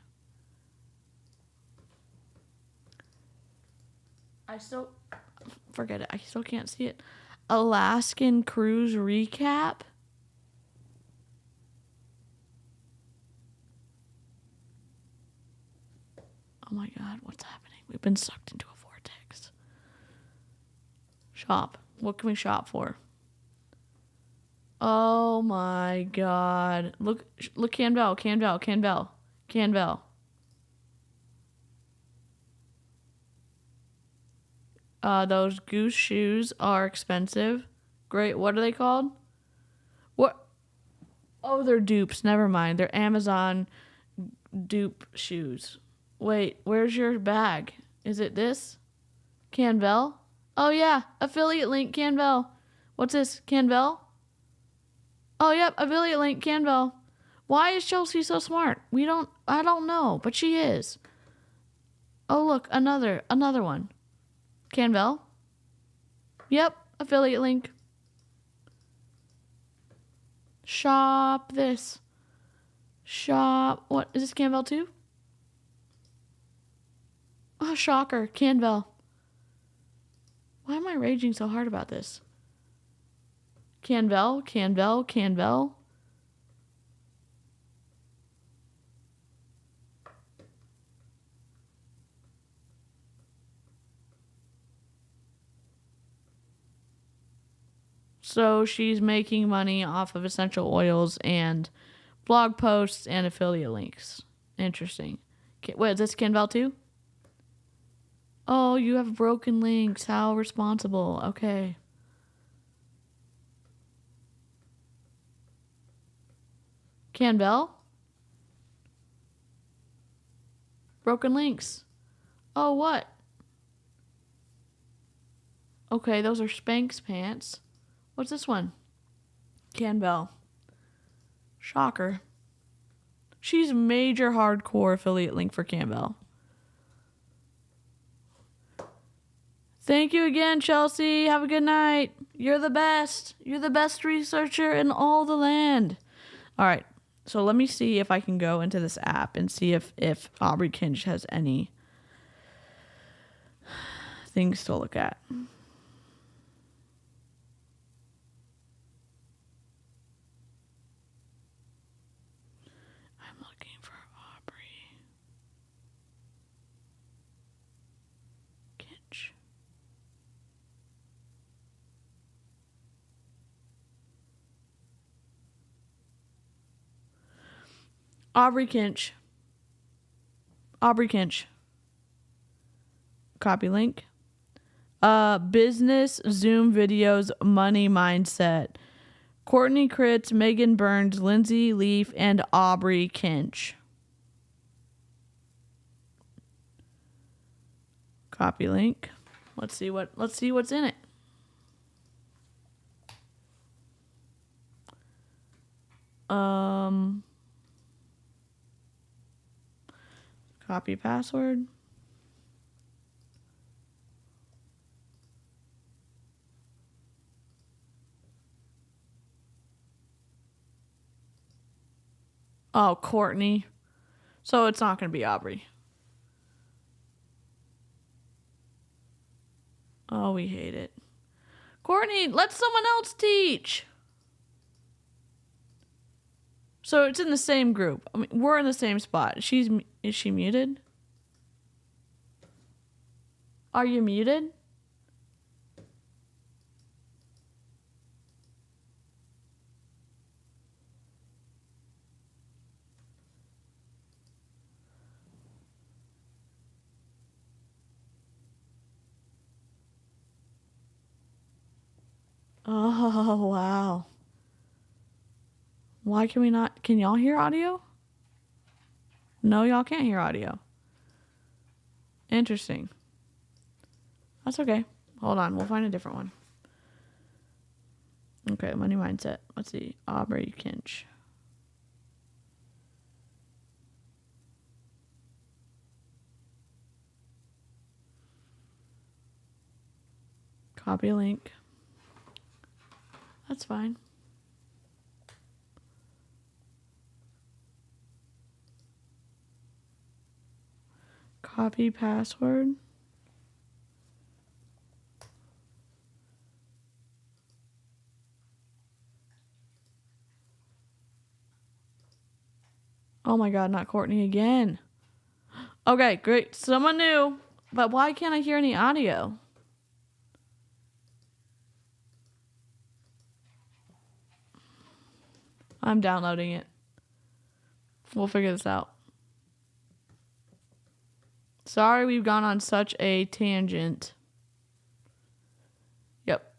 Forget it. I still can't see it. Alaskan cruise recap. Oh my God, what's happening? We've been sucked into a vortex. Shop. What can we shop for? Oh my God. Look, Canval, Canval, Canval, Canval. Those goose shoes are expensive. Great. What are they called? What? Oh, they're dupes. Never mind. They're Amazon dupe shoes. Wait, where's your bag? Is it this? Canvel? Oh yeah, affiliate link Canvel. What's this? Canvel? Oh yep, affiliate link Canvel. Why is Chelsea so smart? I don't know, but she is. Oh look, another one. Canvel? Yep, affiliate link. Shop this. Shop. What? Is this Canvel too? Oh, shocker. Canvel. Why am I raging so hard about this? Canvel, Canvel, Canvel. So she's making money off of essential oils and blog posts and affiliate links. Interesting. Wait, is this Canval too? Oh, you have broken links. How responsible. Okay. Canvel? Broken links. Oh, what? Okay, those are Spanx pants. What's this one? Canvel. Shocker. She's major hardcore affiliate link for Canvel. Thank you again, Chelsea. Have a good night. You're the best. You're the best researcher in all the land. All right. So let me see if I can go into this app and see if Aubrey Kinch has any things to look at. I'm looking for Aubrey Kinch. Aubrey Kinch. Aubrey Kinch. Copy link. Business Zoom videos, money mindset. Courtney Critz, Megan Burns, Lindsay Leaf, and Aubrey Kinch. Copy link. Let's see what's in it. Copy password. Oh, Courtney. So it's not going to be Aubrey. Oh, we hate it. Courtney, let someone else teach. So it's in the same group. I mean, we're in the same spot. Is she muted? Are you muted? Oh, wow. Why can we not? Can y'all hear audio? No, y'all can't hear audio. Interesting. That's okay. Hold on. We'll find a different one. Okay, money mindset. Let's see. Aubrey Kinch. Copy link. That's fine. Copy password. Oh my God, not Courtney again. Okay, great. Someone new. But why can't I hear any audio? I'm downloading it. We'll figure this out. Sorry we've gone on such a tangent. Yep.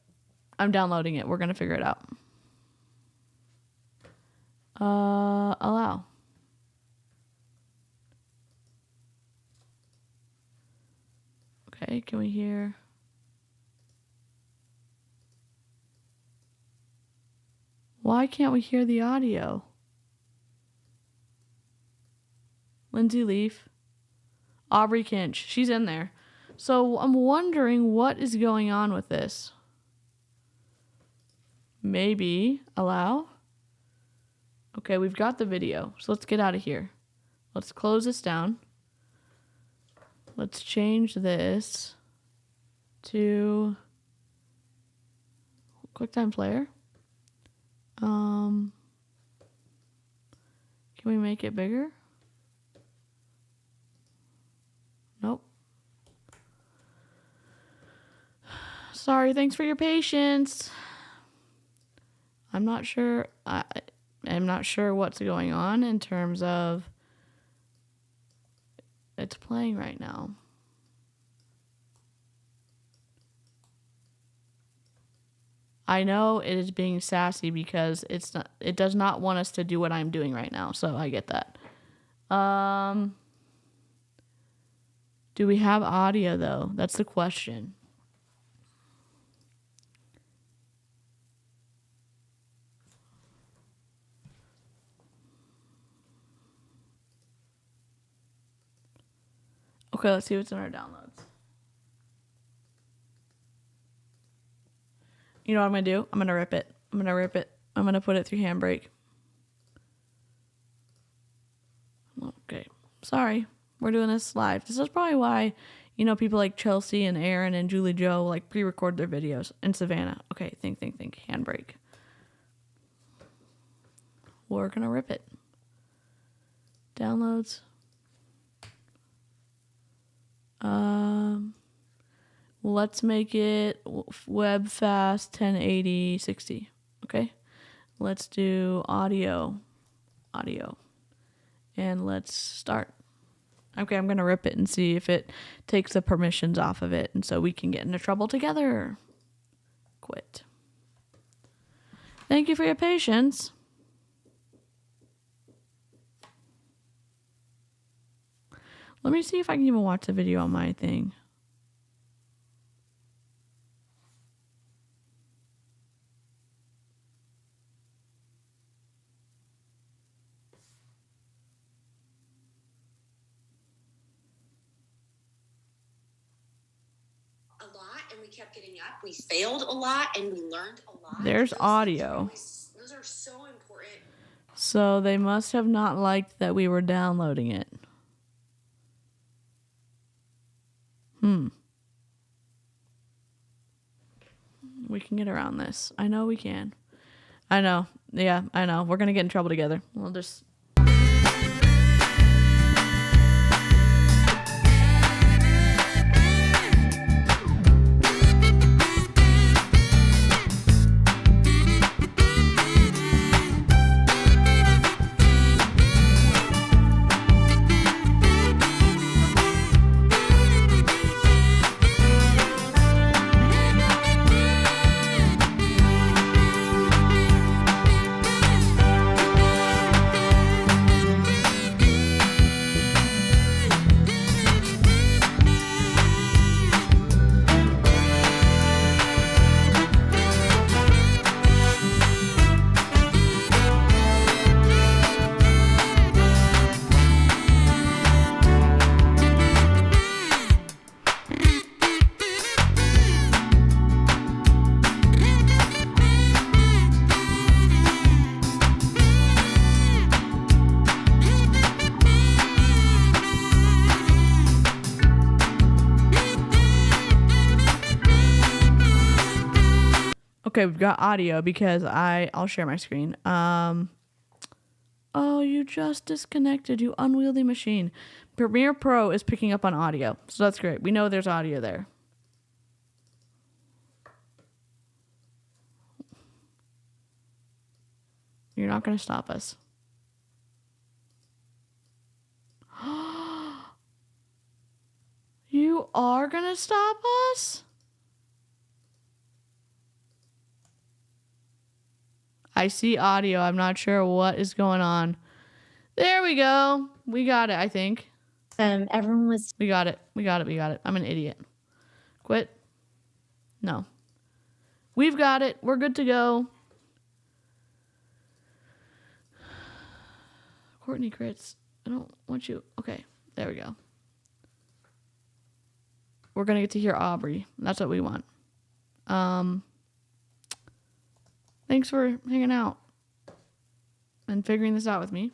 I'm downloading it. We're going to figure it out. Allow. Okay, can we hear? Why can't we hear the audio? Lindsay Leaf. Aubrey Kinch. She's in there. So I'm wondering what is going on with this. Maybe allow. Okay, we've got the video. So let's get out of here. Let's close this down. Let's change this to QuickTime Player. Can we make it bigger? Nope. Sorry, thanks for your patience. I'm not sure. I'm not sure what's going on in terms of it's playing right now. I know it is being sassy because it does not want us to do what I'm doing right now, so I get that. Do we have audio though? That's the question. Okay, let's see what's in our downloads. You know what I'm going to do? I'm going to rip it. I'm going to put it through Handbrake. Okay. Sorry. We're doing this live. This is probably why, people like Chelsea and Aaron and Julie Joe like pre-record their videos. And Savannah. Okay, think. Handbrake. We're going to rip it. Downloads. Let's make it web fast 1080 60. Okay. Let's do audio. And let's start. Okay, I'm going to rip it and see if it takes the permissions off of it. And so we can get into trouble together. Quit. Thank you for your patience. Let me see if I can even watch the video on my thing. A lot, and we kept getting up. We failed a lot, and we learned a lot. There's audio. Those are so important. So they must have not liked that we were downloading it. We can get around this. I know we can. I know. Yeah, I know. We're going to get in trouble together. We'll just... Okay, we've got audio because I'll share my screen. Oh, Oh, you just disconnected, you unwieldy machine. Premiere Pro is picking up on audio, so that's great. We know there's audio there. You're not going to stop us. You are going to stop us? I see audio. I'm not sure what is going on. There we go. We got it, I think. Everyone was... We got it. I'm an idiot. Quit. No. We've got it. We're good to go. Courtney crits. I don't want you. Okay. There we go. We're going to get to hear Aubrey. That's what we want. Thanks for hanging out and figuring this out with me.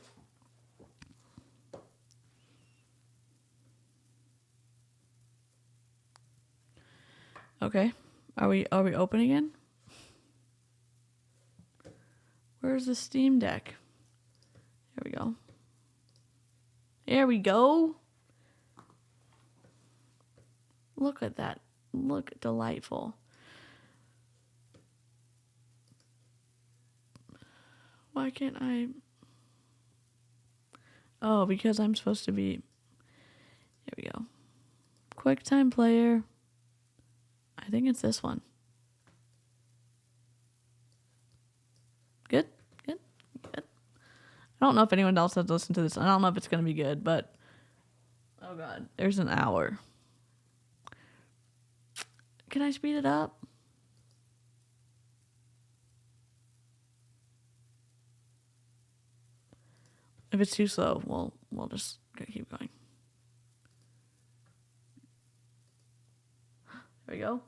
Okay. Are we open again? Where's the Steam Deck? There we go. There we go. Look at that. Look, delightful. Why can't I? Oh, because I'm supposed to be. There we go. QuickTime Player. I think it's this one. Good. I don't know if anyone else has listened to this. I don't know if it's going to be good, but oh God, there's an hour. Can I speed it up? If it's too slow, we'll just keep going. There we go.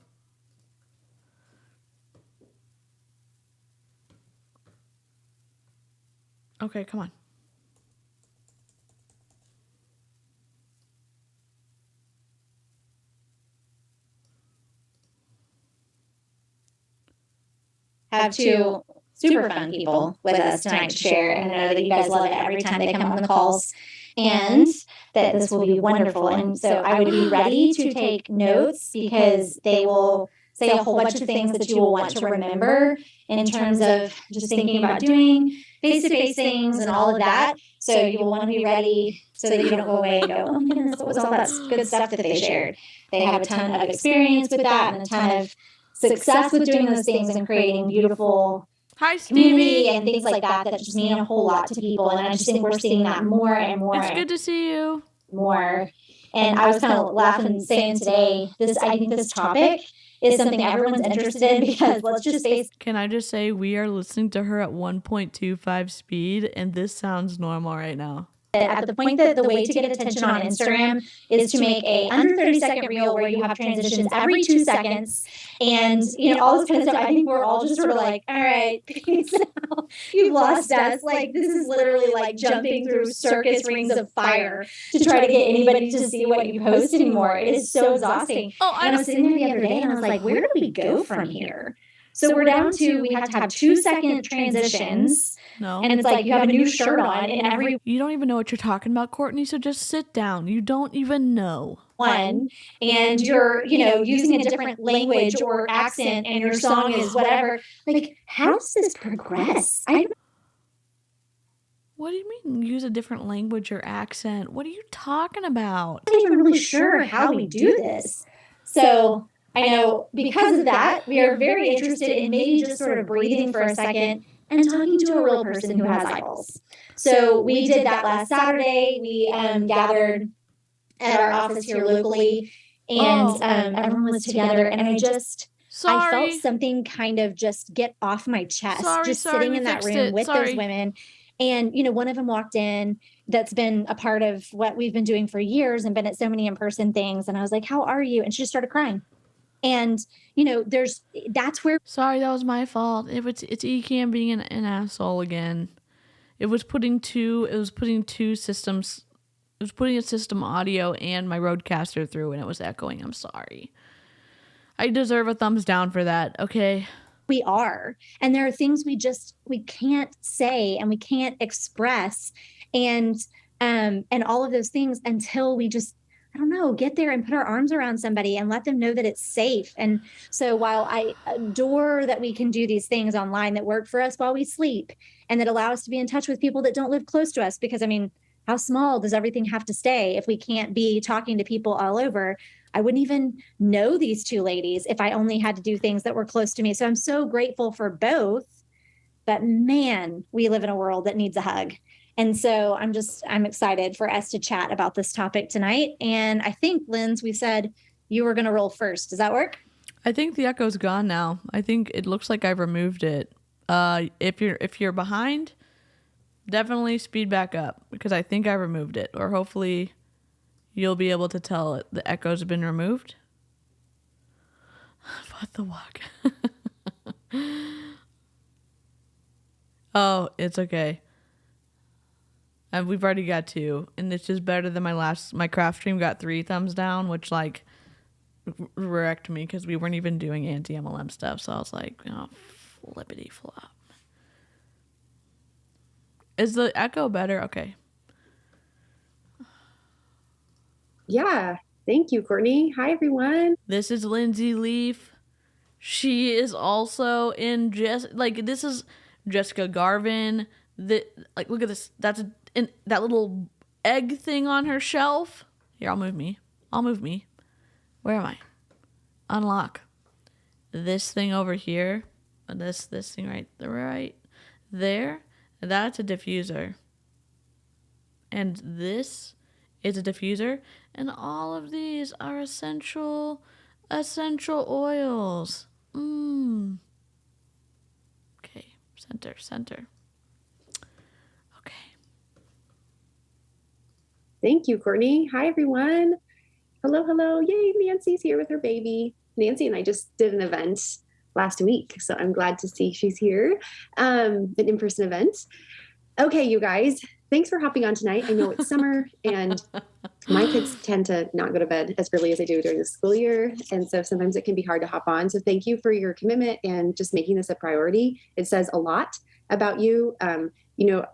Okay, come on. Have two super fun people with us tonight to share, and I know that you guys love it every time they come on the calls, and that this will be wonderful. And so I would be ready to take notes because they will say a whole bunch of things that you will want to remember in terms of just thinking about doing face-to-face things and all of that. So you will want to be ready so that you don't go away and go, oh my goodness, what was all that good stuff that they shared? They have a ton of experience with that and a ton of success with doing those things and creating beautiful community and things like that that just mean a whole lot to people. And I just think we're seeing that more and more. It's good to see you. More. And I was kind of laughing and saying today, I think this topic is something everyone's interested in because let's just face. Can I just say we are listening to her at 1.25 speed and this sounds normal right now. At the point that the way to get attention on Instagram is to make a under 30-second reel where you have transitions every 2 seconds and, you know, all this kind of stuff. I think we're all just sort of like, all right, peace out. You've lost us. Like, this is literally like jumping through circus rings of fire to try to get anybody to see what you post anymore. It is so exhausting. And I was sitting there the other day and I was like, where do we go from here? So we're down to, we have to have 2-second transitions. No. And it's like you have a new shirt on in every You don't even know what you're talking about, Courtney, so just sit down. You don't even know. one. And you're, you know, using a different language or accent and your song is whatever. Like, how does this progress? What do you mean use a different language or accent? What are you talking about? I'm not even really sure how we do this. So I know because of that, we are very interested in maybe just sort of breathing for a second and talking to a real person who has eyeballs. So we did that last Saturday. We gathered at our office here locally, and everyone was together. And I felt something kind of just get off my chest, sitting in that room with those women. And, you know, one of them walked in that's been a part of what we've been doing for years and been at so many in-person things. And I was like, how are you? And she just started crying. And, you know, that's where. Sorry, that was my fault. It's Ecamm being an asshole again. It was putting two systems. It was putting a system audio and my Rodecaster through and it was echoing. I'm sorry. I deserve a thumbs down for that. Okay. we are. And there are things we can't say and we can't express and all of those things until we just, I don't know, get there and put our arms around somebody and let them know that it's safe. And so while I adore that we can do these things online that work for us while we sleep and that allow us to be in touch with people that don't live close to us, because I mean, how small does everything have to stay if we can't be talking to people all over? I wouldn't even know these two ladies if I only had to do things that were close to me. So I'm so grateful for both. But man, we live in a world that needs a hug. And so I'm excited for us to chat about this topic tonight. And I think, Linz, we said you were going to roll first. Does that work? I think the echo's gone now. I think it looks like I've removed it. If you're behind, definitely speed back up because I think I removed it. Or hopefully you'll be able to tell it the echo's been removed. What the walk? Oh, it's okay. And we've already got 2, and it's just better than my craft stream got 3 thumbs down, which like wrecked me because we weren't even doing anti-MLM stuff. So I was like, oh, flippity flop. Is the echo better? Okay. Yeah. Thank you, Courtney. Hi, everyone. This is Lindsay Leaf. She is also in this is Jessica Garvin. Look at this. That's that little egg thing on her shelf. Here, I'll move me. Where am I? Unlock. This thing over here. This thing right there. That's a diffuser. And this is a diffuser. And all of these are essential oils. Okay, center. Okay. Thank you, Courtney. Hi, everyone. Hello. Yay, Nancy's here with her baby. Nancy and I just did an event last week, so I'm glad to see she's here. An in-person event. Okay, you guys, thanks for hopping on tonight. I know it's summer and my kids tend to not go to bed as early as they do during the school year. And so sometimes it can be hard to hop on. So thank you for your commitment and just making this a priority. It says a lot about you.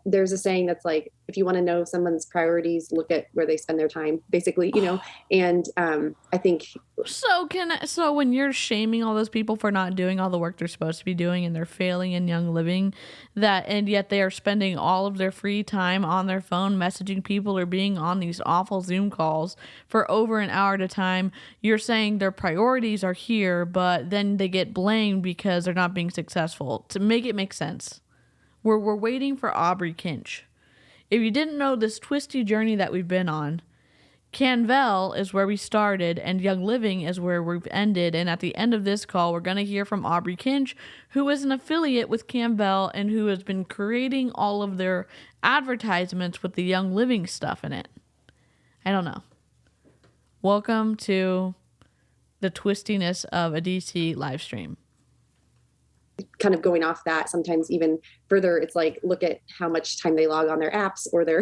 There's a saying that's like, if you want to know someone's priorities, look at where they spend their time, basically, and I think. So when you're shaming all those people for not doing all the work they're supposed to be doing and they're failing in Young Living, and yet they are spending all of their free time on their phone messaging people or being on these awful Zoom calls for over an hour at a time, you're saying their priorities are here, but then they get blamed because they're not being successful. To make it make sense. We're waiting for Aubrey Kinch. If you didn't know this twisty journey that we've been on, Canval is where we started and Young Living is where we've ended. And at the end of this call, we're going to hear from Aubrey Kinch, who is an affiliate with Canval and who has been creating all of their advertisements with the Young Living stuff in it. I don't know. Welcome to the twistiness of a DC live stream. Kind of going off that, sometimes even further, it's like, look at how much time they log on their apps or their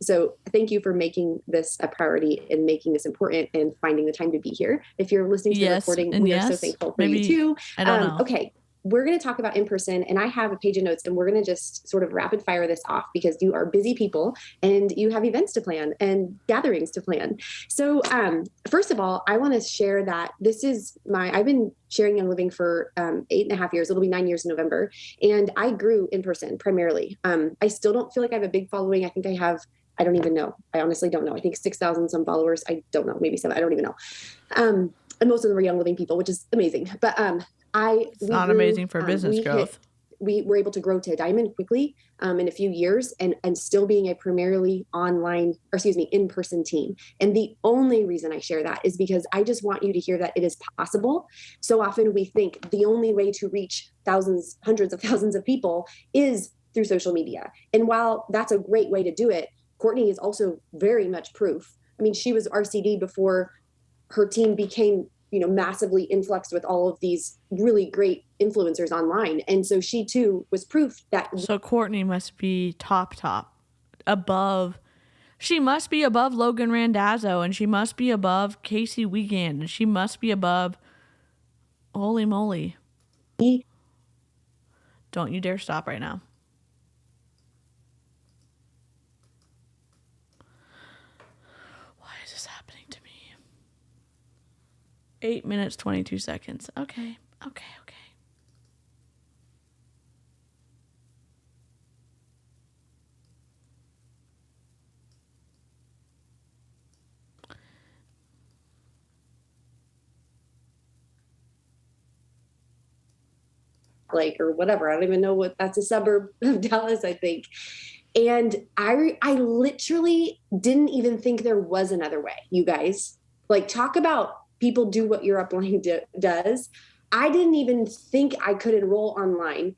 so thank you for making this a priority and making this important and finding the time to be here. If you're listening to the recording, we are so thankful for you too. I don't know. Okay. We're going to talk about in person, and I have a page of notes, and we're going to just sort of rapid fire this off because you are busy people and you have events to plan and gatherings to plan. So first of all, I want to share that I've been sharing Young Living for 8.5 years. It'll be 9 years in November. And I grew in person primarily. I still don't feel like I have a big following. I think I don't even know. I honestly don't know. I think 6,000 some followers. I don't know, maybe 7. I don't even know. And most of them are Young Living people, which is amazing. But it's not amazing for business growth. We were able to grow to a diamond quickly in a few years and still being a primarily in-person team. And the only reason I share that is because I just want you to hear that it is possible. So often we think the only way to reach thousands, hundreds of thousands of people is through social media. And while that's a great way to do it, Courtney is also very much proof. I mean, she was RCD before her team became massively influxed with all of these really great influencers online. And so she too was proof that. So Courtney must be top above. She must be above Logan Randazzo, and she must be above Casey Wiegand, and she must be above, holy moly, Don't you dare stop right now. Why is this happening to me? 8 minutes, 22 seconds. Okay. Like, or whatever. I don't even know what, that's a suburb of Dallas, I think. And I literally didn't even think there was another way, you guys. Like, talk about people do what your upline does. I didn't even think I could enroll online.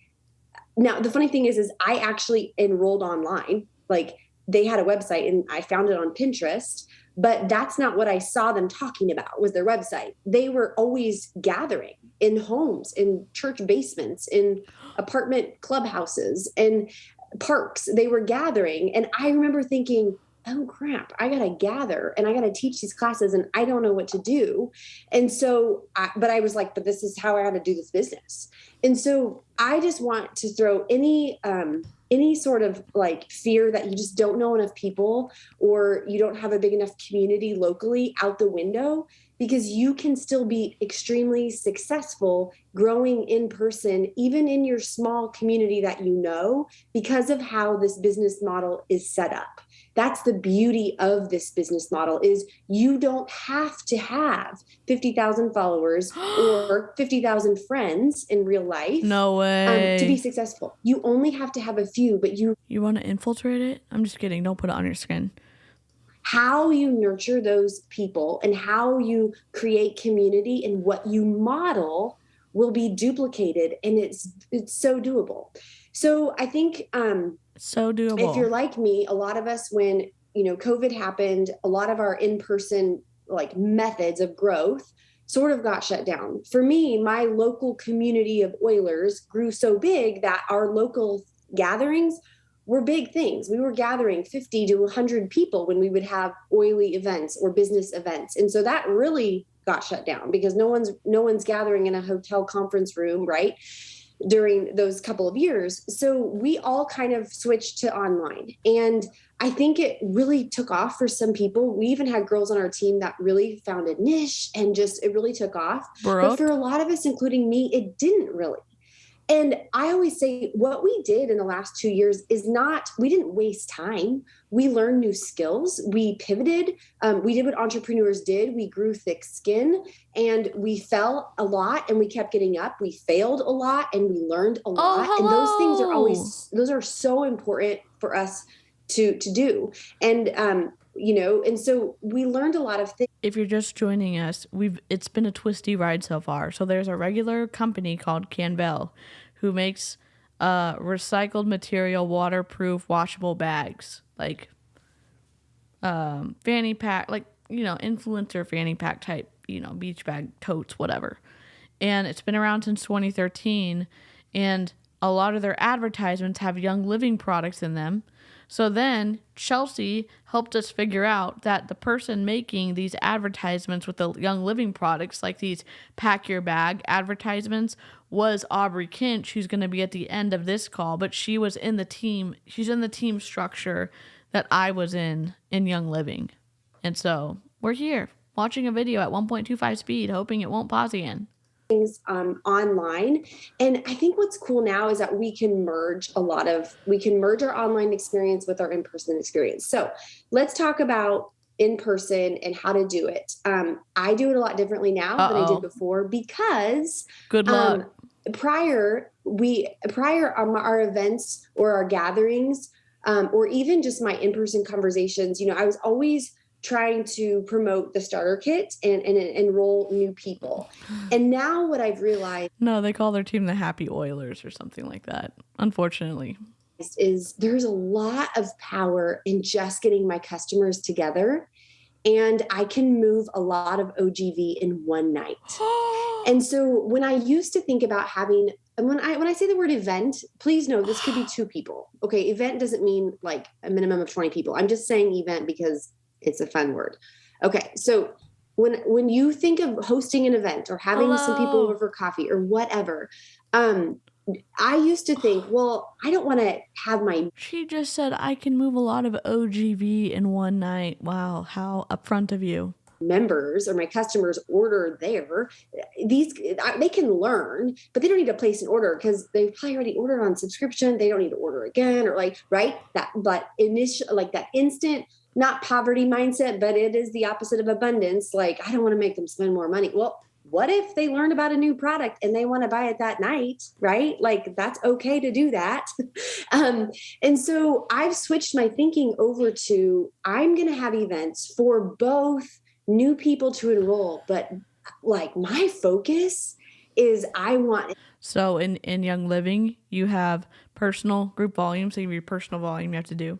Now, the funny thing is I actually enrolled online. Like, they had a website and I found it on Pinterest, but that's not what I saw them talking about was their website. They were always gathering in homes, in church basements, in apartment clubhouses, and parks. They were gathering. And I remember thinking, oh crap, I got to gather and I got to teach these classes and I don't know what to do. And so, but I was like, but this is how I got to do this business. And so I just want to throw any sort of like fear that you just don't know enough people or you don't have a big enough community locally out the window, because you can still be extremely successful growing in person, even in your small community that you know, because of how this business model is set up. That's the beauty of this business model is you don't have to have 50,000 followers or 50,000 friends in real life. No way. To be successful. You only have to have a few, but you want to infiltrate it? I'm just kidding. Don't put it on your skin. How you nurture those people and how you create community and what you model will be duplicated, and it's so doable. So I think so doable. If you're like me, a lot of us, when COVID happened, a lot of our in-person like methods of growth sort of got shut down. For me, my local community of Oilers grew so big that our local gatherings were big things. We were gathering 50 to 100 people when we would have oily events or business events. And so that really got shut down because no one's gathering in a hotel conference room, right? During those couple of years. So we all kind of switched to online. And I think it really took off for some people. We even had girls on our team that really found a niche and just, it really took off. But for a lot of us, including me, it didn't really. And I always say what we did in the last 2 years is we didn't waste time. We learned new skills. We pivoted. We did what entrepreneurs did. We grew thick skin and we fell a lot and we kept getting up. We failed a lot and we learned a lot. And those things those are so important for us to do. And, and so we learned a lot of things. If you're just joining us, it's been a twisty ride so far. So there's a regular company called Canval who makes recycled material, waterproof, washable bags, like fanny pack, like, influencer fanny pack type, beach bag, totes, whatever. And it's been around since 2013. And a lot of their advertisements have Young Living products in them. So then Chelsea helped us figure out that the person making these advertisements with the Young Living products, like these pack your bag advertisements, was Aubrey Kinch, who's going to be at the end of this call. But she was in the team. She's in the team structure that I was in Young Living. And so we're here watching a video at 1.25 speed, hoping it won't pause again. Things online. And I think what's cool now is that we can merge our online experience with our in-person experience. So let's talk about in-person and how to do it. I do it a lot differently now than I did before because good luck. Prior our events or our gatherings, or even just my in-person conversations, I was always trying to promote the starter kit and enroll new people. And now what I've realized... No, they call their team the Happy Oilers or something like that, unfortunately. ...is there's a lot of power in just getting my customers together. And I can move a lot of OGV in one night. And so when I used to think about having... When I say the word event, please know this could be 2 people. Okay, event doesn't mean like a minimum of 20 people. I'm just saying event because it's a fun word. Okay. So when you think of hosting an event or having some people over for coffee or whatever, I used to think, well, I don't want to have my She just said I can move a lot of OGV in one night. Wow, how upfront of you. members or my customers order there. They can learn, but they don't need to place an order because they've probably already ordered on subscription. They don't need to order again, or like, right, that, but initial, like that instant, not poverty mindset, but it is the opposite of abundance. Like, I don't want to make them spend more money. Well, what if they learn about a new product and they want to buy it that night, right? Like, that's okay to do that. And so I've switched my thinking over to, I'm going to have events for both new people to enroll, but like my focus is So in Young Living, you have personal group volume. So you have your personal volume you have to do.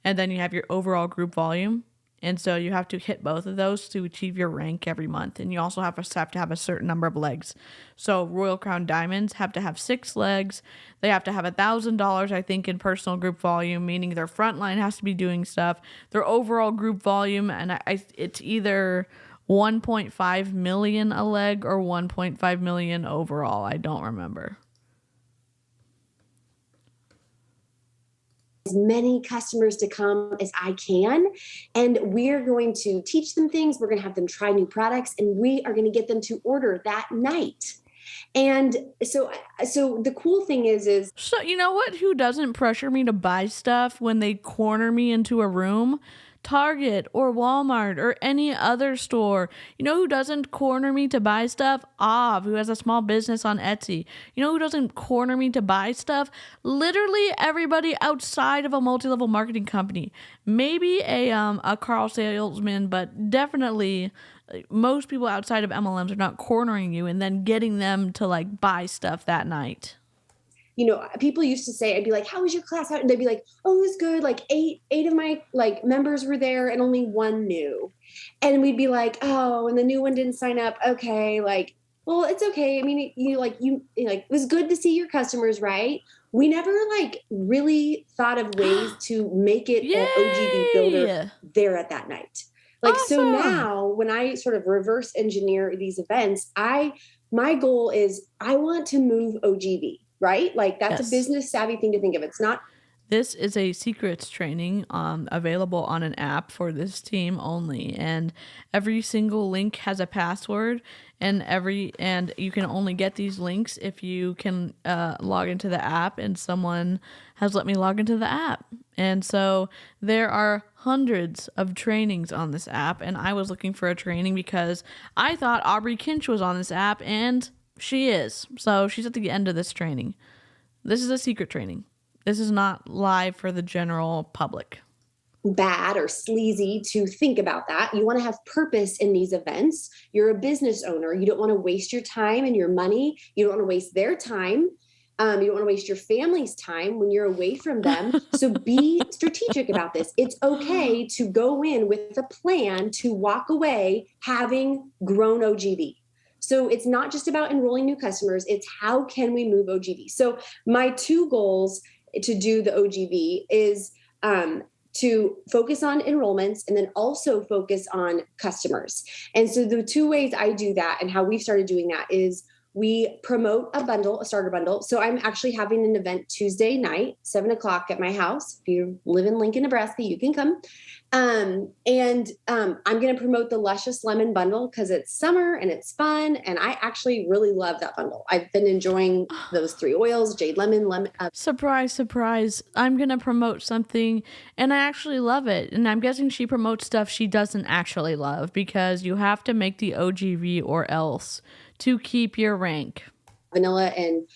And then you have your overall group volume. And so you have to hit both of those to achieve your rank every month. And you also have to have a certain number of legs. So Royal Crown Diamonds have to have 6 legs. They have to have $1,000, I think, in personal group volume, meaning their front line has to be doing stuff. Their overall group volume, and it's either 1.5 million a leg or 1.5 million overall. I don't remember. as many customers to come as I can. And we're going to teach them things. We're going to have them try new products, and we are going to get them to order that night. And so the cool thing is so you know what? Who doesn't pressure me to buy stuff when they corner me into a room? Target or Walmart or any other store. You know who doesn't corner me to buy stuff? Who has a small business on Etsy. You know who doesn't corner me to buy stuff? Literally everybody outside of a multi-level marketing company. Maybe a Carl salesman, but definitely most people outside of MLMs are not cornering you and then getting them to like buy stuff that night. You know, people used to say, I'd be like, how was your class? And they'd be like, oh, it was good. Like eight of my like members were there and only one new. And we'd be like, oh, and the new one didn't sign up. Okay. Like, well, it's okay. I mean, it was good to see your customers, right? We never like really thought of ways to make it an OGV builder there at that night. Like, awesome. So now when I sort of reverse engineer these events, my goal is I want to move OGV. Right? Like that's a business savvy thing to think of. It's not. This is a secrets training available on an app for this team only. And every single link has a password, and you can only get these links if you can log into the app, and someone has let me log into the app. And so there are hundreds of trainings on this app, and I was looking for a training because I thought Aubrey Kinch was on this app, and she is. So she's at the end of this training. This is a secret training. This is not live for the general public. Bad or sleazy to think about that. You want to have purpose in these events. You're a business owner. You don't want to waste your time and your money. You don't want to waste their time. You don't want to waste your family's time when you're away from them. So be strategic about this. It's okay to go in with a plan to walk away having grown OGV. So it's not just about enrolling new customers. It's how can we move OGV? So my 2 goals to do the OGV is to focus on enrollments and then also focus on customers. And so the 2 ways I do that and how we've started doing that is we promote a starter bundle. So I'm actually having an event Tuesday night, 7:00 at my house. If you live in Lincoln, Nebraska, you can come. I'm going to promote the Luscious Lemon bundle because it's summer and it's fun. And I actually really love that bundle. I've been enjoying those 3 oils, jade lemon. Surprise, surprise. I'm going to promote something and I actually love it. And I'm guessing she promotes stuff she doesn't actually love because you have to make the OGV or else to keep your rank. Vanilla and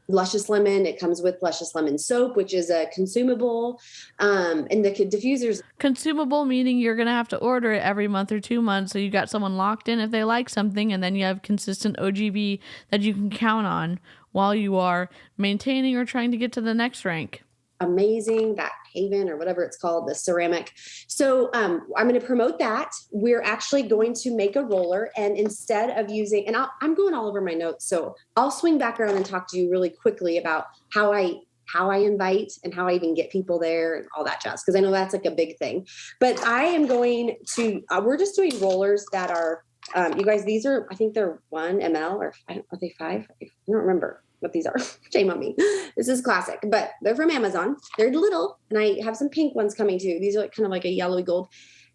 Luscious Lemon. It comes with Luscious Lemon soap, which is a consumable, and the diffusers. Consumable meaning you're going to have to order it every month or 2 months. So you got someone locked in if they like something, and then you have consistent OGV that you can count on while you are maintaining or trying to get to the next rank. Amazing, that Haven or whatever it's called, the ceramic. So I'm going to promote that. We're actually going to make a roller, and instead of using, and I'm going all over my notes, so I'll swing back around and talk to you really quickly about how I invite and how I even get people there and all that jazz, because I know that's like a big thing. But I am going to, we're just doing rollers that are You guys, these are, I think they're 1 ml or are they 5? I don't remember what these are. Shame on me. This is classic, but they're from Amazon. They're little, and I have some pink ones coming too. These are like kind of like a yellowy gold.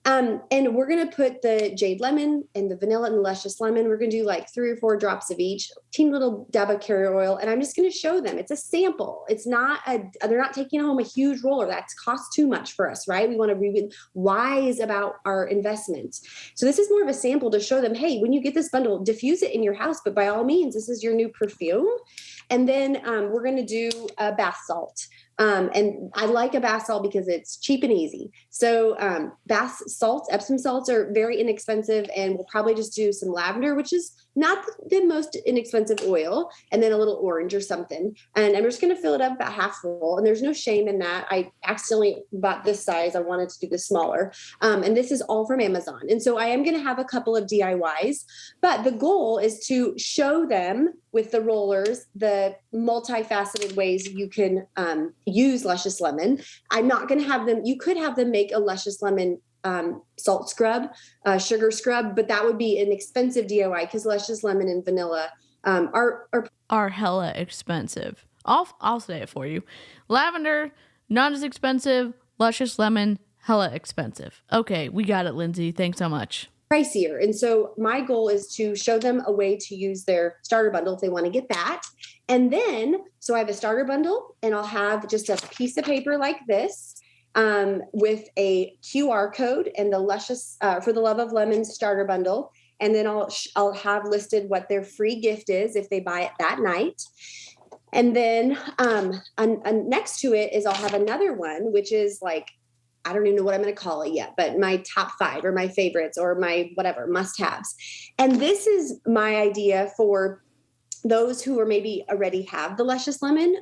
And we're going to put the jade lemon and the vanilla and the luscious lemon. We're going to do like 3 or 4 drops of each, teeny little dab of carrier oil. And I'm just going to show them. It's a sample. It's not they're not taking home a huge roller. That costs too much for us, right? We want to be wise about our investments. So this is more of a sample to show them, hey, when you get this bundle, diffuse it in your house, but by all means, this is your new perfume. And then we're going to do a bath salt. And I like a bath salt because it's cheap and easy. So bath salts, Epsom salts are very inexpensive, and we'll probably just do some lavender, which is not the most inexpensive oil, and then a little orange or something. And I'm just going to fill it up about half full. And there's no shame in that. I accidentally bought this size. I wanted to do this smaller. And this is all from Amazon. And so I am going to have a couple of DIYs, but the goal is to show them with the rollers the multifaceted ways you can use luscious lemon. I'm not going to have them, you could have them make a luscious lemon salt scrub, sugar scrub, but that would be an expensive DIY because luscious lemon and vanilla are hella expensive. I'll say it for you. Lavender, not as expensive. Luscious lemon, hella expensive. Okay, we got it, Lindsay. Thanks so much. Pricier. And so my goal is to show them a way to use their starter bundle if they want to get that. And then, so I have a starter bundle, and I'll have just a piece of paper like this with a QR code and the luscious for the Love of Lemon starter bundle. And then I'll have listed what their free gift is if they buy it that night. And then next to it is I'll have another one, which is like, I don't even know what I'm going to call it yet, but my top 5 or my favorites or my whatever must-haves. And this is my idea for those who are maybe already have the luscious lemon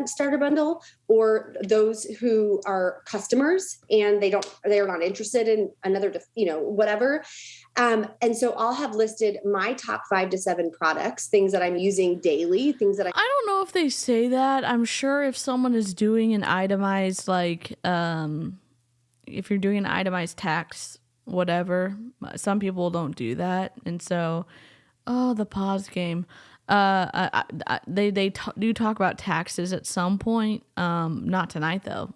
starter bundle, or those who are customers and they're not interested in another, whatever. And so I'll have listed my top 5 to 7 products, things that I'm using daily, things that I don't know if they say that. I'm sure if someone is doing an itemized, like, if you're doing an itemized tax, whatever, some people don't do that. And so, the pause game. They do talk about taxes at some point. Not tonight though.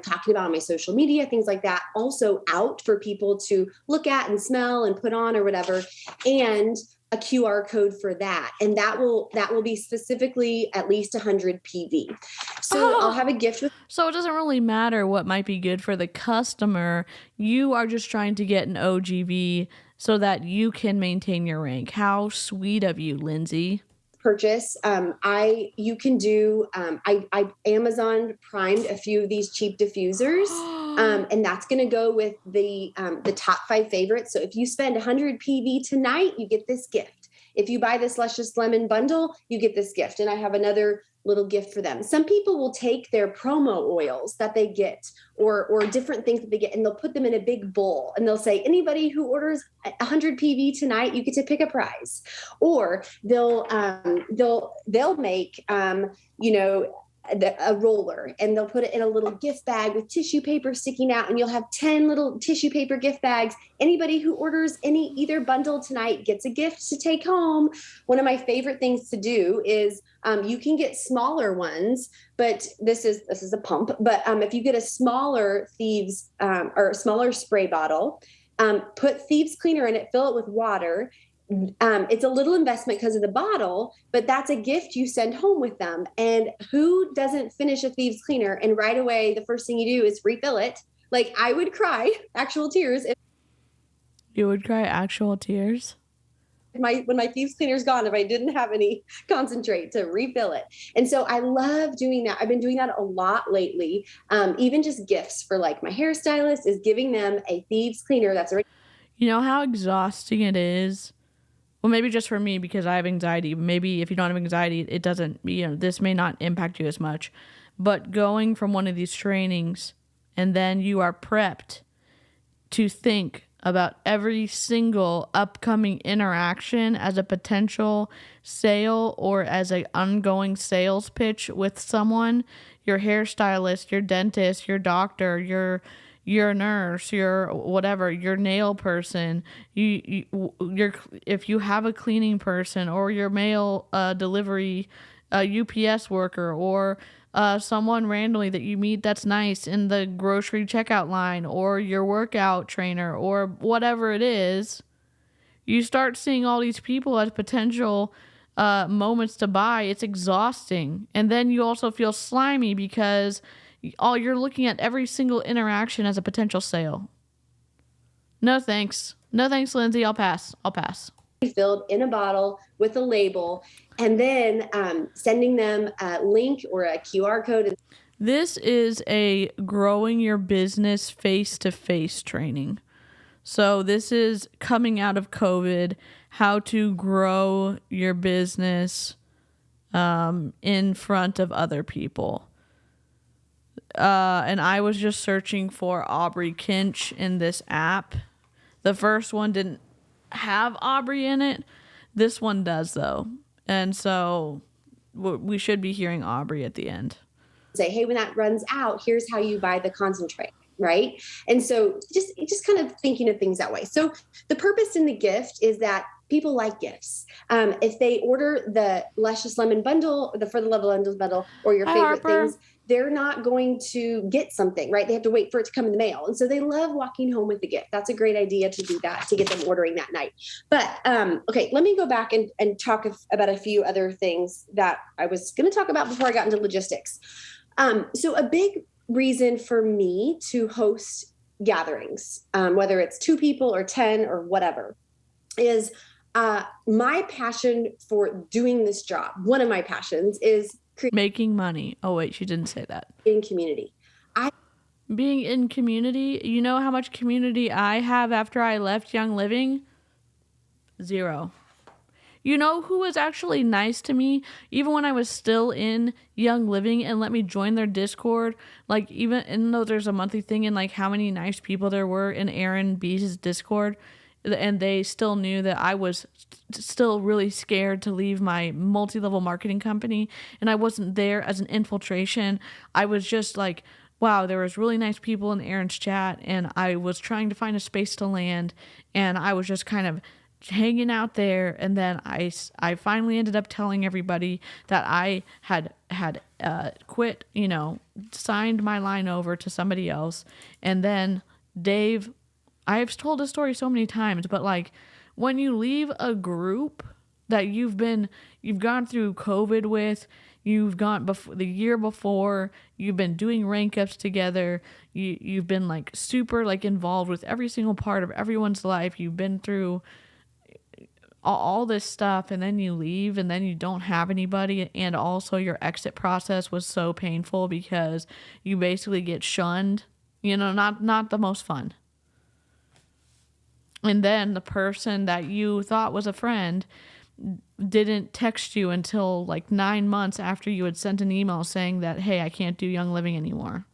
Talking about on my social media, things like that, also out for people to look at and smell and put on or whatever, and a QR code for that. And that will be specifically at least 100 PV. So I'll have a gift with. So it doesn't really matter what might be good for the customer. You are just trying to get an OGV so that you can maintain your rank. How sweet of you, Lindsay. Purchase. You can do, I Amazon primed a few of these cheap diffusers. And that's going to go with the top 5 favorites. So if you spend 100 PV tonight, you get this gift. If you buy this luscious lemon bundle, you get this gift. And I have another little gift for them. Some people will take their promo oils that they get or different things that they get, and they'll put them in a big bowl, and they'll say, anybody who orders 100 PV tonight, you get to pick a prize. Or they'll make, a roller, and they'll put it in a little gift bag with tissue paper sticking out, and you'll have 10 little tissue paper gift bags. Anybody who orders either bundle tonight gets a gift to take home. One of my favorite things to do is you can get smaller ones, but this is a pump. But if you get a smaller Thieves or a smaller spray bottle, put Thieves cleaner in it, fill it with water. It's a little investment because of the bottle, but that's a gift you send home with them. And who doesn't finish a Thieves cleaner and right away the first thing you do is refill it? Like, I would cry actual tears. You would cry actual tears? When my Thieves cleaner is gone, if I didn't have any concentrate to refill it. And so I love doing that. I've been doing that a lot lately. Even just gifts for like my hairstylist is giving them a Thieves cleaner that's already. You know how exhausting it is? Well, maybe just for me because I have anxiety. Maybe if you don't have anxiety, it doesn't, this may not impact you as much. But going from one of these trainings and then you are prepped to think about every single upcoming interaction as a potential sale or as an ongoing sales pitch with someone, your hairstylist, your dentist, your doctor, your your nurse, your whatever, your nail person, if you have a cleaning person, or your mail delivery UPS worker, or someone randomly that you meet that's nice in the grocery checkout line, or your workout trainer, or whatever it is, you start seeing all these people as potential moments to buy. It's exhausting. And then you also feel slimy because you're looking at every single interaction as a potential sale. No thanks. No thanks, Lindsay. I'll pass. Filled in a bottle with a label, and then sending them a link or a QR code. This is a growing your business face-to-face training. So this is coming out of COVID, how to grow your business in front of other people. And I was just searching for Aubrey Kinch in this app. The first one didn't have Aubrey in it. This one does, though. And so we should be hearing Aubrey at the end. Say, hey, when that runs out, here's how you buy the concentrate, right? And so just kind of thinking of things that way. So the purpose in the gift is that people like gifts. If they order the Luscious Lemon bundle, the For the Love of Lemons bundle, or your favorite things, they're not going to get something, right? They have to wait for it to come in the mail. And so they love walking home with the gift. That's a great idea to do that, to get them ordering that night. But okay, let me go back and talk about a few other things that I was going to talk about before I got into logistics. So a big reason for me to host gatherings, whether it's 2 people or 10 or whatever, is my passion for doing this job. One of my passions is making money. Oh, wait, she didn't say that. In community. Being in community, you know how much community I have after I left Young Living? 0. You know who was actually nice to me, even when I was still in Young Living, and let me join their Discord? Like, even though there's a monthly thing, and like how many nice people there were in Aaron B's Discord, and they still knew that I was still really scared to leave my multi-level marketing company, and I wasn't there as an infiltration. I was just like, wow, there was really nice people in Aaron's chat, and I was trying to find a space to land, and I was just kind of hanging out there. And then I finally ended up telling everybody that I had quit, signed my line over to somebody else. And then Dave, I've told this story so many times, but like when you leave a group that you've gone through COVID with, you've gone the year before, you've been doing rank ups together, you've been like super like involved with every single part of everyone's life, you've been through all this stuff, and then you leave, and then you don't have anybody, and also your exit process was so painful because you basically get shunned, not the most fun. And then the person that you thought was a friend didn't text you until like 9 months after you had sent an email saying that, hey, I can't do Young Living anymore.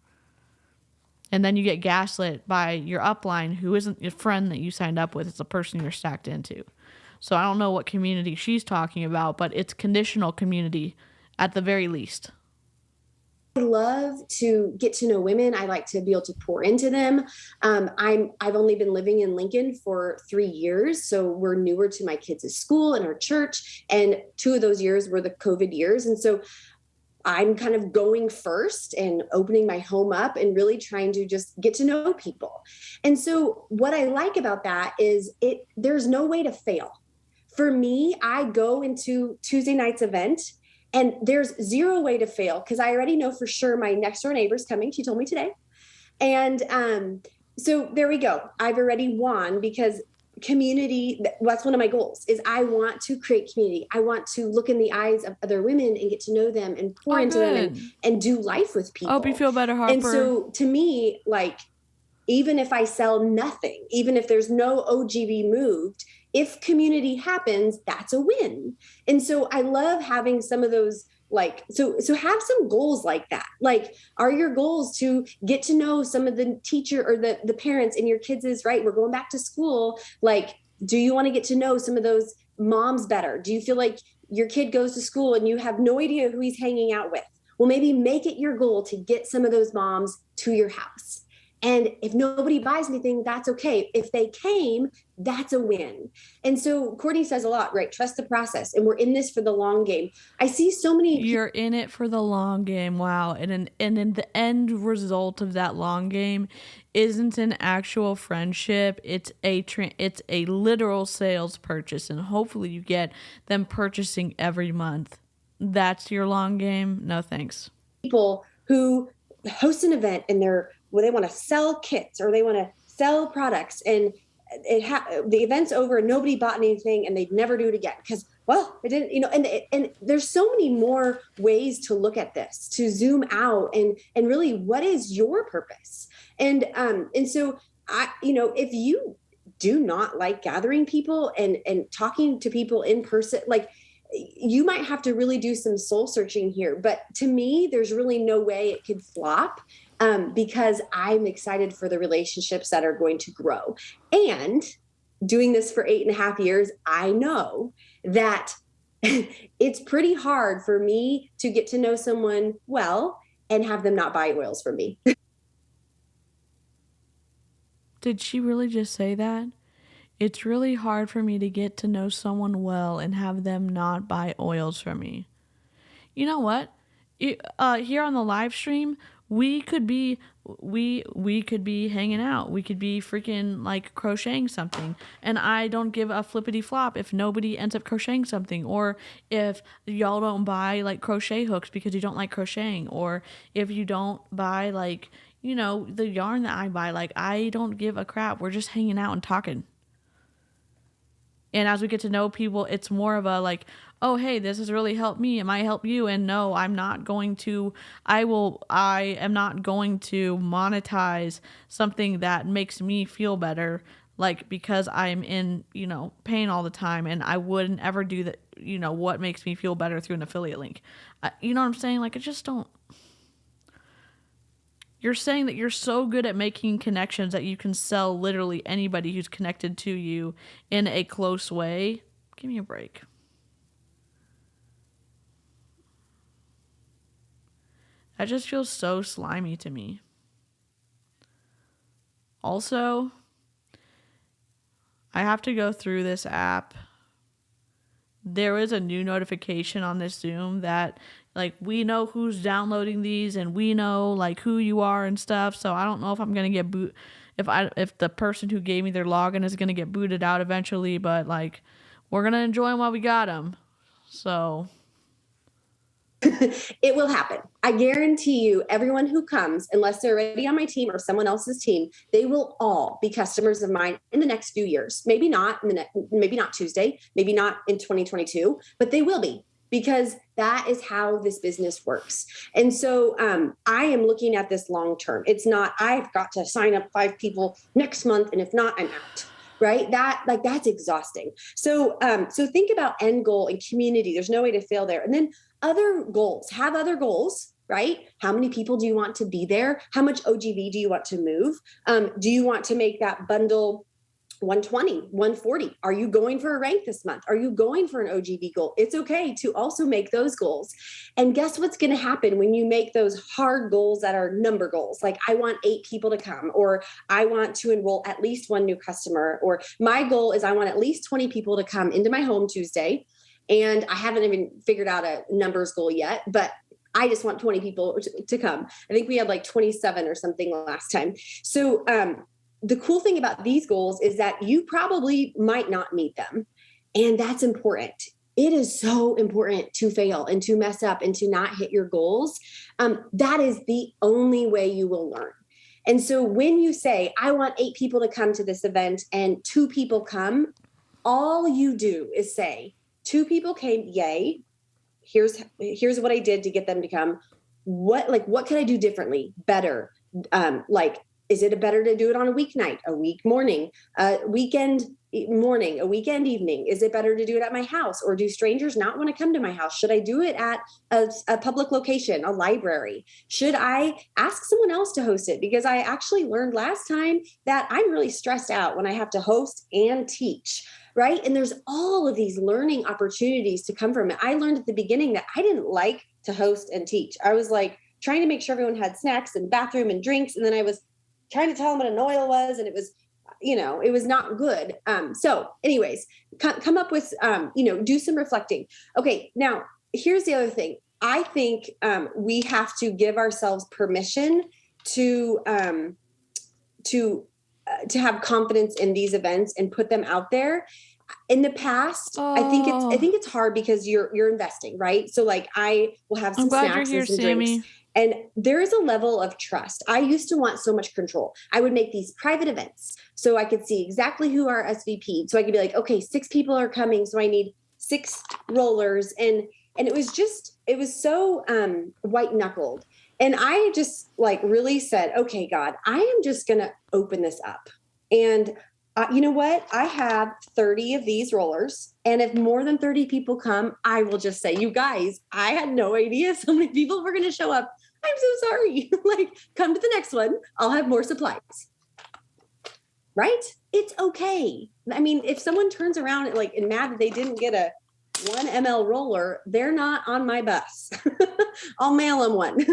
And then you get gaslit by your upline, who isn't your friend that you signed up with. It's the person you're stacked into. So I don't know what community she's talking about, but it's conditional community at the very least. I love to get to know women. I like to be able to pour into them. I've only been living in Lincoln for 3 years, so we're newer to my kids' school and our church, and 2 of those years were the COVID years. And so I'm kind of going first and opening my home up and really trying to just get to know people. And so what I like about that is there's no way to fail. For me, I go into Tuesday night's event and there's 0 way to fail because I already know for sure my next door neighbor's coming. She told me today. And so there we go. I've already won because community, that's one of my goals, is I want to create community. I want to look in the eyes of other women and get to know them and pour into them and do life with people. Hope you feel better, Harper. And so to me, like, even if I sell nothing, even if there's no OGB moved, if community happens, that's a win. And so I love having some of those, like, so have some goals like that. Like, are your goals to get to know some of the teacher or the parents in your kids' right? We're going back to school. Like, do you want to get to know some of those moms better? Do you feel like your kid goes to school and you have no idea who he's hanging out with? Well, maybe make it your goal to get some of those moms to your house And if nobody buys anything, that's okay. If they came, that's a win. And so Courtney says a lot, right? Trust the process. And we're in this for the long game. I see so many. You're in it for the long game. Wow. And then the end result of that long game isn't an actual friendship. It's a literal sales purchase. And hopefully you get them purchasing every month. That's your long game. No thanks. People who host an event and they want to sell kits or they want to sell products, and the event's over and nobody bought anything, and they'd never do it again because, well, it didn't, and there's so many more ways to look at this, to zoom out and really, what is your purpose? And so if you do not like gathering people and talking to people in person, like, you might have to really do some soul searching here. But to me, there's really no way it could flop, because I'm excited for the relationships that are going to grow. And doing this for 8.5 years, I know that it's pretty hard for me to get to know someone well and have them not buy oils from me. Did she really just say that? It's really hard for me to get to know someone well and have them not buy oils from me. You know what? Here on the live stream, we could be hanging out. We could be freaking like crocheting something, and I don't give a flippity flop if nobody ends up crocheting something, or if y'all don't buy like crochet hooks because you don't like crocheting, or if you don't buy like, the yarn that I buy. Like, I don't give a crap. We're just hanging out and talking. And as we get to know people, it's more of a like, oh, hey, this has really helped me. It might help you. And no, I am not going to monetize something that makes me feel better, like, because I'm in, pain all the time. And I wouldn't ever do that, what makes me feel better through an affiliate link. You know what I'm saying? Like, I just don't. You're saying that you're so good at making connections that you can sell literally anybody who's connected to you in a close way. Give me a break. That just feels so slimy to me. Also, I have to go through this app. There is a new notification on this Zoom that, like, we know who's downloading these and we know like who you are and stuff. So I don't know if I'm gonna get if the person who gave me their login is gonna get booted out eventually. But like, we're gonna enjoy them while we got them. So it will happen. I guarantee you, everyone who comes, unless they're already on my team or someone else's team, they will all be customers of mine in the next few years. Maybe not maybe not Tuesday, maybe not in 2022, but they will be, because that is how this business works. And so I am looking at this long term. It's not, I've got to sign up 5 people next month, and if not, I'm out. Right? That's exhausting. So think about end goal and community. There's no way to fail there. And then other goals, have other goals, right? How many people do you want to be there? How much OGV do you want to move? Do you want to make that bundle 120, 140? Are you going for a rank this month? Are you going for an OGV goal? It's okay to also make those goals. And guess what's going to happen when you make those hard goals that are number goals? Like, I want 8 people to come, or I want to enroll at least 1 new customer, or my goal is I want at least 20 people to come into my home Tuesday. And I haven't even figured out a numbers goal yet, but I just want 20 people to come. I think we had like 27 or something last time. So, the cool thing about these goals is that you probably might not meet them. And that's important. It is so important to fail and to mess up and to not hit your goals. That is the only way you will learn. And so when you say, I want 8 people to come to this event and 2 people come, all you do is say, 2 people came, yay. Here's what I did to get them to come. What can I do differently, better? Is it better to do it on a weeknight, a week morning, a weekend morning, a weekend evening? Is it better to do it at my house, or do strangers not want to come to my house? Should I do it at a public location, a library? Should I ask someone else to host it? Because I actually learned last time that I'm really stressed out when I have to host and teach, right? And there's all of these learning opportunities to come from it. I learned at the beginning that I didn't like to host and teach. I was like trying to make sure everyone had snacks and bathroom and drinks. And then I was trying to tell them what an oil was, and it was, it was not good. So anyways, come up with, do some reflecting. Okay. Now here's the other thing. I think we have to give ourselves permission to have confidence in these events and put them out there. In the past, I think it's hard because you're investing, right? So like I will have some snacks and some drinks, and there is a level of trust. I used to want so much control. I would make these private events so I could see exactly who our SVP. So I could be like, okay, 6 people are coming, so I need 6 rollers, and it was so white knuckled. And I just like really said, okay, God, I am just going to open this up. And you know what? I have 30 of these rollers. And if more than 30 people come, I will just say, you guys, I had no idea so many people were going to show up. I'm so sorry. Like, come to the next one. I'll have more supplies. Right? It's okay. I mean, if someone turns around and mad that they didn't get a 1 ml roller, they're not on my bus. I'll mail them one.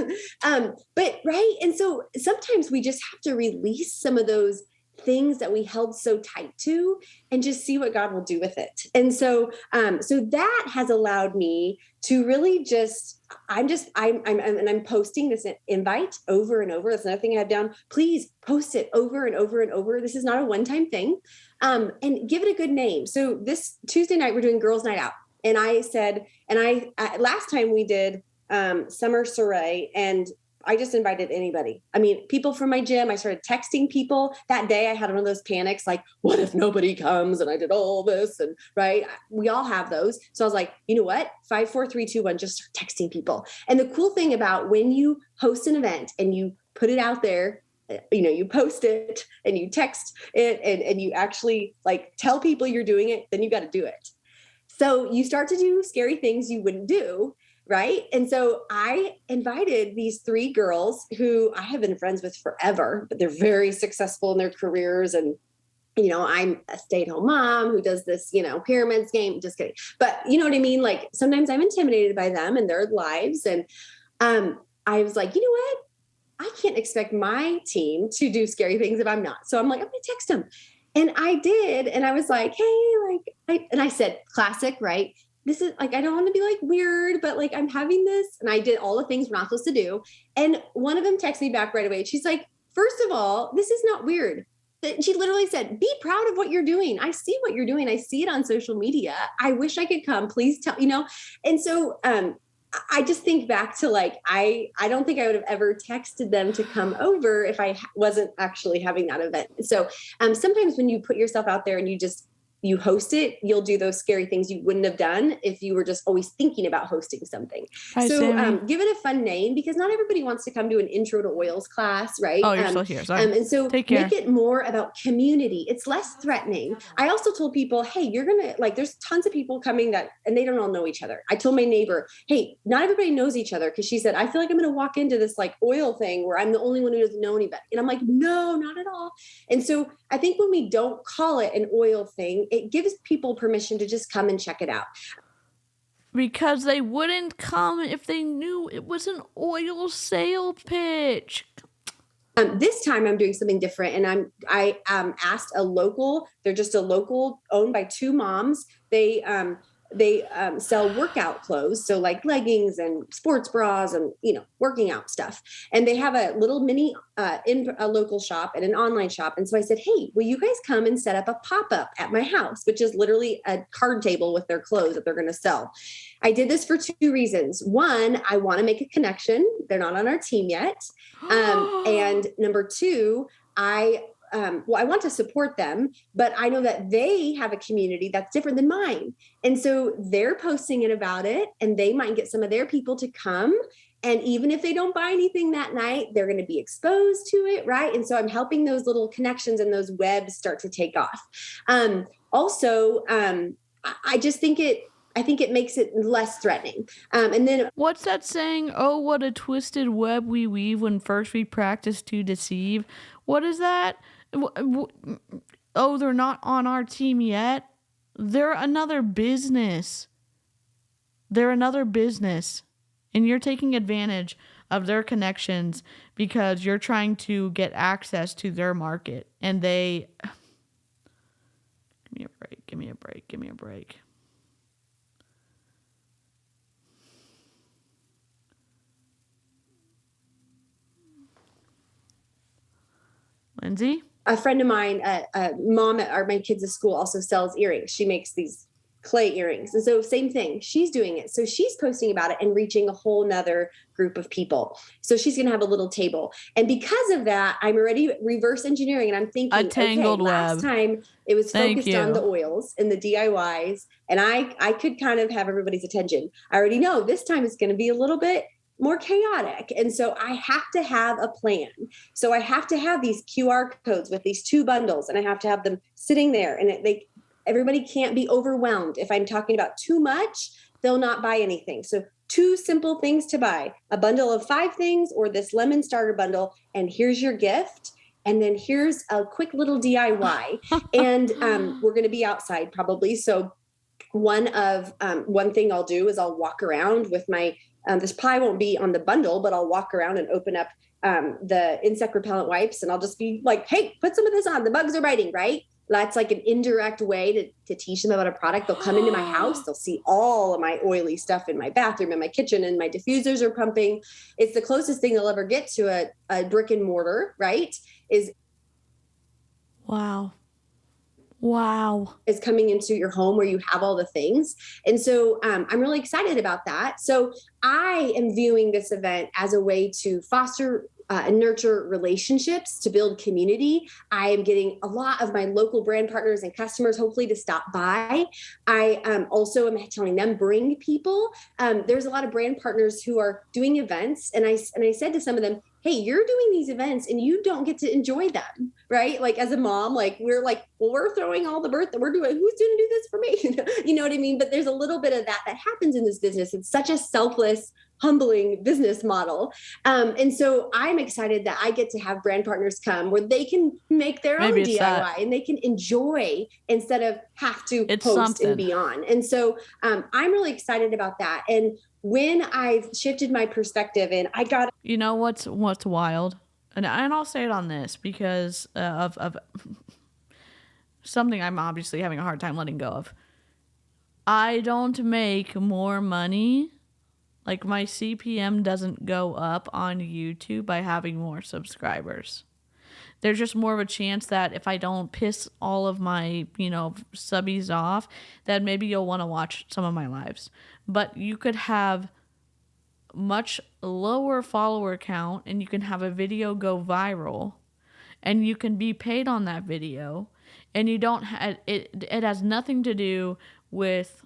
But right. And so sometimes we just have to release some of those things that we held so tight to and just see what God will do with it. And so that has allowed me to really I'm posting this invite over and over. That's another thing I have down. Please post it over and over and over. This is not a one-time thing. And give it a good name. So this Tuesday night, we're doing girls' night out. And I said, last time we did summer soiree, and I just invited anybody. I mean, people from my gym. I started texting people. That day I had one of those panics, like, what if nobody comes? And I did all this, and right. We all have those. So I was like, you know what? 5, 4, 3, 2, 1, just start texting people. And the cool thing about when you host an event and you put it out there, you post it and you text it and you actually like tell people you're doing it, then you got to do it. So you start to do scary things you wouldn't do. Right. And so I invited these 3 girls who I have been friends with forever, but they're very successful in their careers. And, I'm a stay-at-home mom who does this, pyramid scheme. Just kidding. But you know what I mean? Like sometimes I'm intimidated by them and their lives. And I was like, you know what? I can't expect my team to do scary things if I'm not. So I'm like, I'm going to text them. And I did. And I was like, hey, I said, classic, right? This is like, I don't want to be like weird, but like, I'm having this. And I did all the things we're not supposed to do. And one of them texted me back right away. She's like, first of all, this is not weird. She literally said, be proud of what you're doing. I see what you're doing. I see it on social media. I wish I could come. Please tell, And so I just think back to like, I don't think I would have ever texted them to come over if I wasn't actually having that event. So sometimes when you put yourself out there and you host it, you'll do those scary things you wouldn't have done if you were just always thinking about hosting something. So give it a fun name, because not everybody wants to come to an intro to oils class, right? Oh, you're still here. Sorry. And so make it more about community. It's less threatening. I also told people, hey, you're going to there's tons of people coming and they don't all know each other. I told my neighbor, hey, not everybody knows each other. Cause she said, I feel like I'm going to walk into this like oil thing where I'm the only one who doesn't know anybody. And I'm like, no, not at all. And so I think when we don't call it an oil thing, it gives people permission to just come and check it out. Because they wouldn't come if they knew it was an oil sale pitch. This time I'm doing something different, and I asked a local. They're just a local owned by 2 moms. They sell workout clothes, so like leggings and sports bras and working out stuff. And they have a little mini in a local shop and an online shop. And so I said, hey, will you guys come and set up a pop-up at my house, which is literally a card table with their clothes that they're going to sell. I did this for 2 reasons. One, I want to make a connection. They're not on our team yet. And number 2, I want to support them, but I know that they have a community that's different than mine. And so they're posting it about it, and they might get some of their people to come. And even if they don't buy anything that night, they're going to be exposed to it. Right. And so I'm helping those little connections and those webs start to take off. I just think it makes it less threatening. And then what's that saying? Oh, what a twisted web we weave when first we practice to deceive. What is that? Oh, they're not on our team yet. They're another business. And you're taking advantage of their connections because you're trying to get access to their market, and they give me a break. Lindsay? A friend of mine, a mom at my kids' school, also sells earrings. She makes these clay earrings. And so same thing, she's doing it. So she's posting about it and reaching a whole nother group of people. So she's going to have a little table. And because of that, I'm already reverse engineering, and I'm thinking, A tangled last web. time it was Thank focused you. on the oils and the DIYs, and I could kind of have everybody's attention. I already know this time it's going to be a little bit more chaotic. And so I have to have a plan. So I have to have these QR codes with these 2 bundles, and I have to have them sitting there, and everybody can't be overwhelmed. If I'm talking about too much, they'll not buy anything. So 2 simple things to buy: a bundle of 5 things or this lemon starter bundle. And here's your gift. And then here's a quick little DIY. And we're going to be outside probably. So one thing I'll do is I'll walk around with my, this pie won't be on the bundle, but I'll walk around and open up the insect repellent wipes. And I'll just be like, hey, put some of this on. The bugs are biting, right? That's like an indirect way to teach them about a product. They'll come into my house. They'll see all of my oily stuff in my bathroom and my kitchen, and my diffusers are pumping. It's the closest thing they'll ever get to a brick and mortar, right? Wow. Is coming into your home where you have all the things. And so I'm really excited about that. So I am viewing this event as a way to foster and nurture relationships, to build community. I am getting a lot of my local brand partners and customers, hopefully, to stop by. I also am telling them, bring people. There's a lot of brand partners who are doing events. And I said to some of them, hey, you're doing these events and you don't get to enjoy them, right? Like as a mom, like we're like, well, we're throwing all the birthday, we're doing, who's going to do this for me? You know what I mean? But there's a little bit of that happens in this business. It's such a selfless, humbling business model. And so I'm excited that I get to have brand partners come where they can make their own DIY and they can enjoy instead of have to post and be on. And so I'm really excited about that. And when I've shifted my perspective and I got, you know, what's wild, and I'll say it on this because of something I'm obviously having a hard time letting go of. I don't make more money. Like my CPM doesn't go up on YouTube by having more subscribers. There's just more of a chance that if I don't piss all of my, subbies off, that maybe you'll want to watch some of my lives. But you could have much lower follower count and you can have a video go viral and you can be paid on that video, and you don't have it has nothing to do with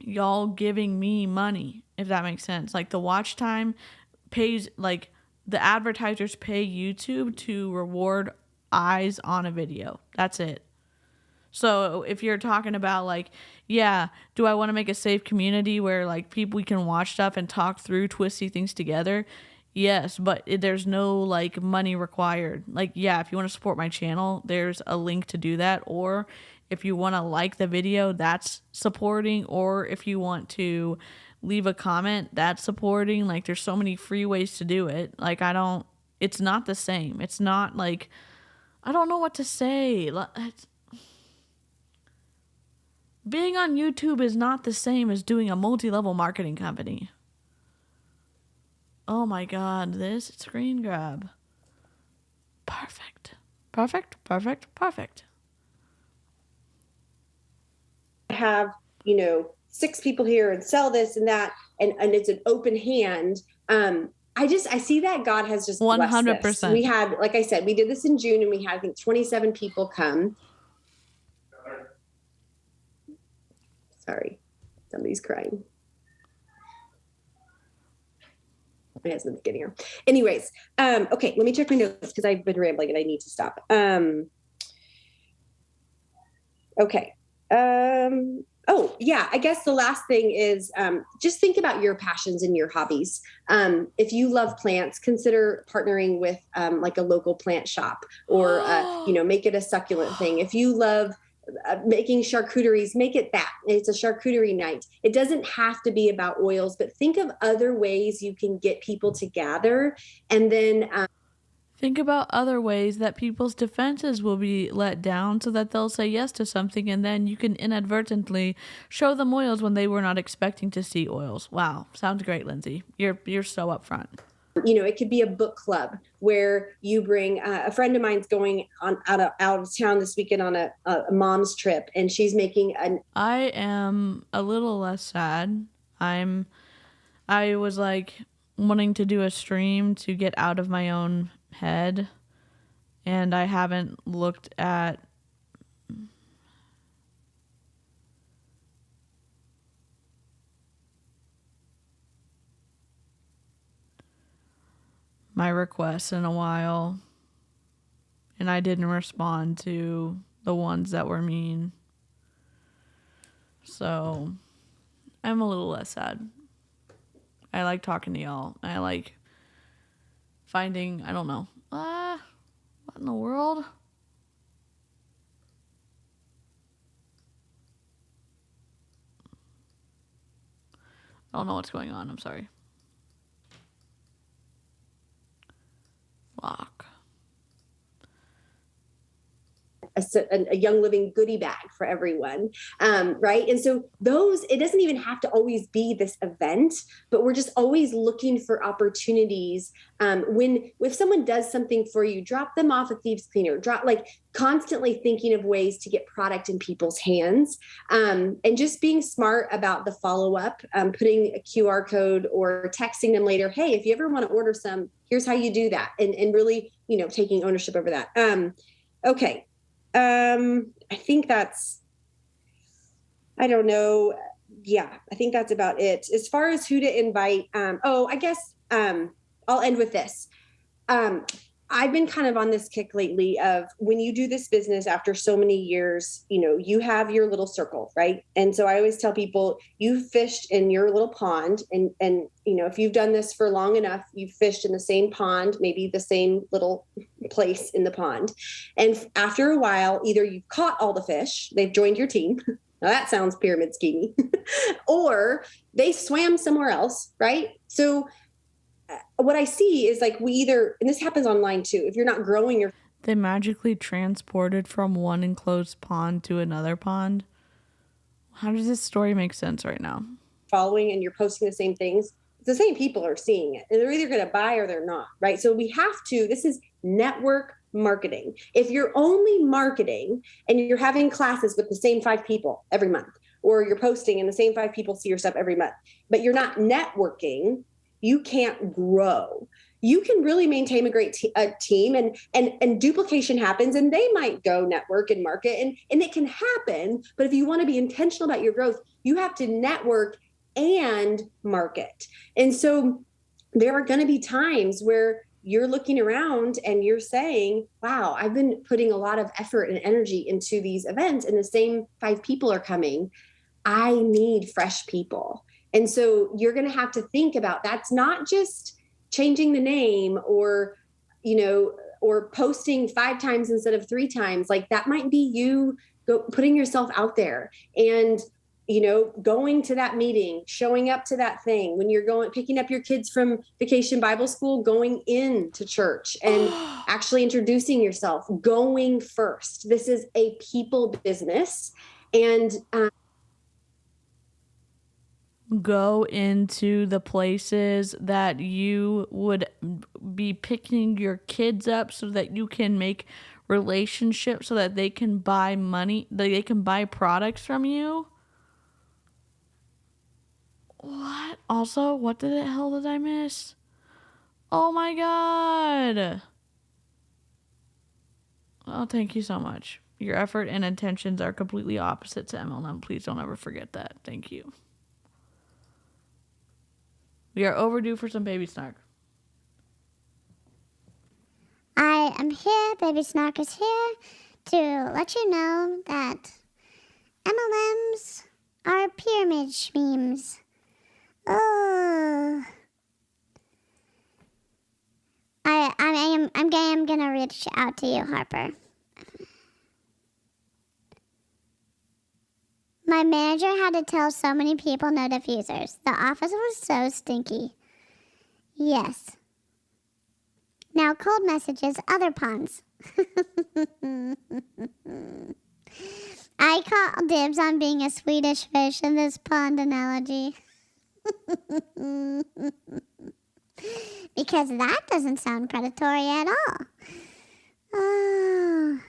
y'all giving me money, if that makes sense. Like the watch time pays, like the advertisers pay YouTube to reward eyes on a video. That's it. So if you're talking about like, yeah, do I want to make a safe community where like we can watch stuff and talk through twisty things together? Yes, but there's no like money required. Like, yeah, if you want to support my channel, there's a link to do that. Or if you want to like the video, that's supporting. Or if you want to leave a comment, that's supporting. Like there's so many free ways to do it. Like it's not the same. It's not like, I don't know what to say. Being on YouTube is not the same as doing a multi-level marketing company. Oh my God, this screen grab. Perfect. Have, 6 people here and sell this and that, and it's an open hand. I see that God has just 100%. We had, like I said, we did this in June and we had, I think, 27 people come. Sorry, somebody's crying. My husband's getting here. Anyways, okay, let me check my notes because I've been rambling and I need to stop. Okay. Oh, yeah, I guess the last thing is just think about your passions and your hobbies. If you love plants, consider partnering with like a local plant shop or, make it a succulent thing. If you love making charcuteries, make it that. It's a charcuterie night. It doesn't have to be about oils, but think of other ways you can get people to gather. And then think about other ways that people's defenses will be let down so that they'll say yes to something, and then you can inadvertently show them oils when they were not expecting to see oils. Wow. Sounds great, Lindsay. You're so upfront. It could be a book club where you bring a friend of mine's going on out of town this weekend on a mom's trip, and she's making I am a little less sad. I was like wanting to do a stream to get out of my own head, and I haven't looked at my requests in a while, and I didn't respond to the ones that were mean. So I'm a little less sad. I like talking to y'all. I like finding, I don't know, what in the world? I don't know what's going on. I'm sorry. Lock. a Young Living goodie bag for everyone, right? And so it doesn't even have to always be this event, but we're just always looking for opportunities. If someone does something for you, drop them off a thieves cleaner, constantly thinking of ways to get product in people's hands, and just being smart about the follow-up, putting a QR code or texting them later, hey, if you ever want to order some, here's how you do that. And really, taking ownership over that. Okay. I think that's, I don't know. Yeah, I think that's about it. As far as who to invite, I guess I'll end with this. I've been kind of on this kick lately of when you do this business after so many years, you have your little circle, right? And so I always tell people, you fished in your little pond, and if you've done this for long enough, you've fished in the same pond, maybe the same little place in the pond. And after a while, either you've caught all the fish, they've joined your team. Now that sounds pyramid scheming, or they swam somewhere else, right? So what I see is and this happens online too, if you're not growing they magically transported from one enclosed pond to another pond. How does this story make sense right now? Following and you're posting the same things, the same people are seeing it, and they're either going to buy or they're not, right? So this is network marketing. If you're only marketing and you're having classes with the same 5 people every month, or you're posting and the same 5 people see your stuff every month, but you're not networking, you can't grow. You can really maintain a great team, and duplication happens, and they might go network and market, and it can happen. But if you want to be intentional about your growth, you have to network and market. And so there are going to be times where you're looking around and you're saying, wow, I've been putting a lot of effort and energy into these events, and the same 5 people are coming. I need fresh people. And so you're going to have to think about, that's not just changing the name or posting 5 times instead of 3 times. That might be you putting yourself out there and, going to that meeting, showing up to that thing when you're picking up your kids from Vacation Bible School, going into church and actually introducing yourself, going first. This is a people business. And, go into the places that you would be picking your kids up so that you can make relationships so that they can buy they can buy products from you. What? Also, what the hell did I miss? Oh my God. Oh, thank you so much. Your effort and intentions are completely opposite to MLM. Please don't ever forget that. Thank you. We are overdue for some baby snark. I am here, Baby Snark is here, to let you know that MLMs are pyramid schemes. Oh. I'm gonna reach out to you, Harper. My manager had to tell so many people no diffusers. The office was so stinky. Yes. Now cold messages, other puns. I call dibs on being a Swedish fish in this pond analogy. Because that doesn't sound predatory at all. Oh,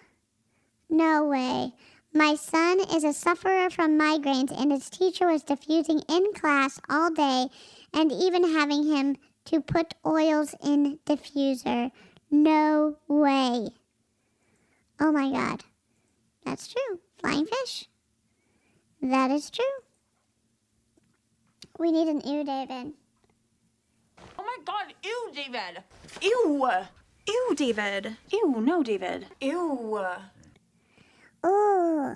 no way. My son is a sufferer from migraines, and his teacher was diffusing in class all day and even having him to put oils in diffuser. No way. Oh my God. That's true. Flying fish. That is true. We need an ew, David. Oh my God, ew, David. Ew. Ew, David. Ew, no, David. Ew. Ooh.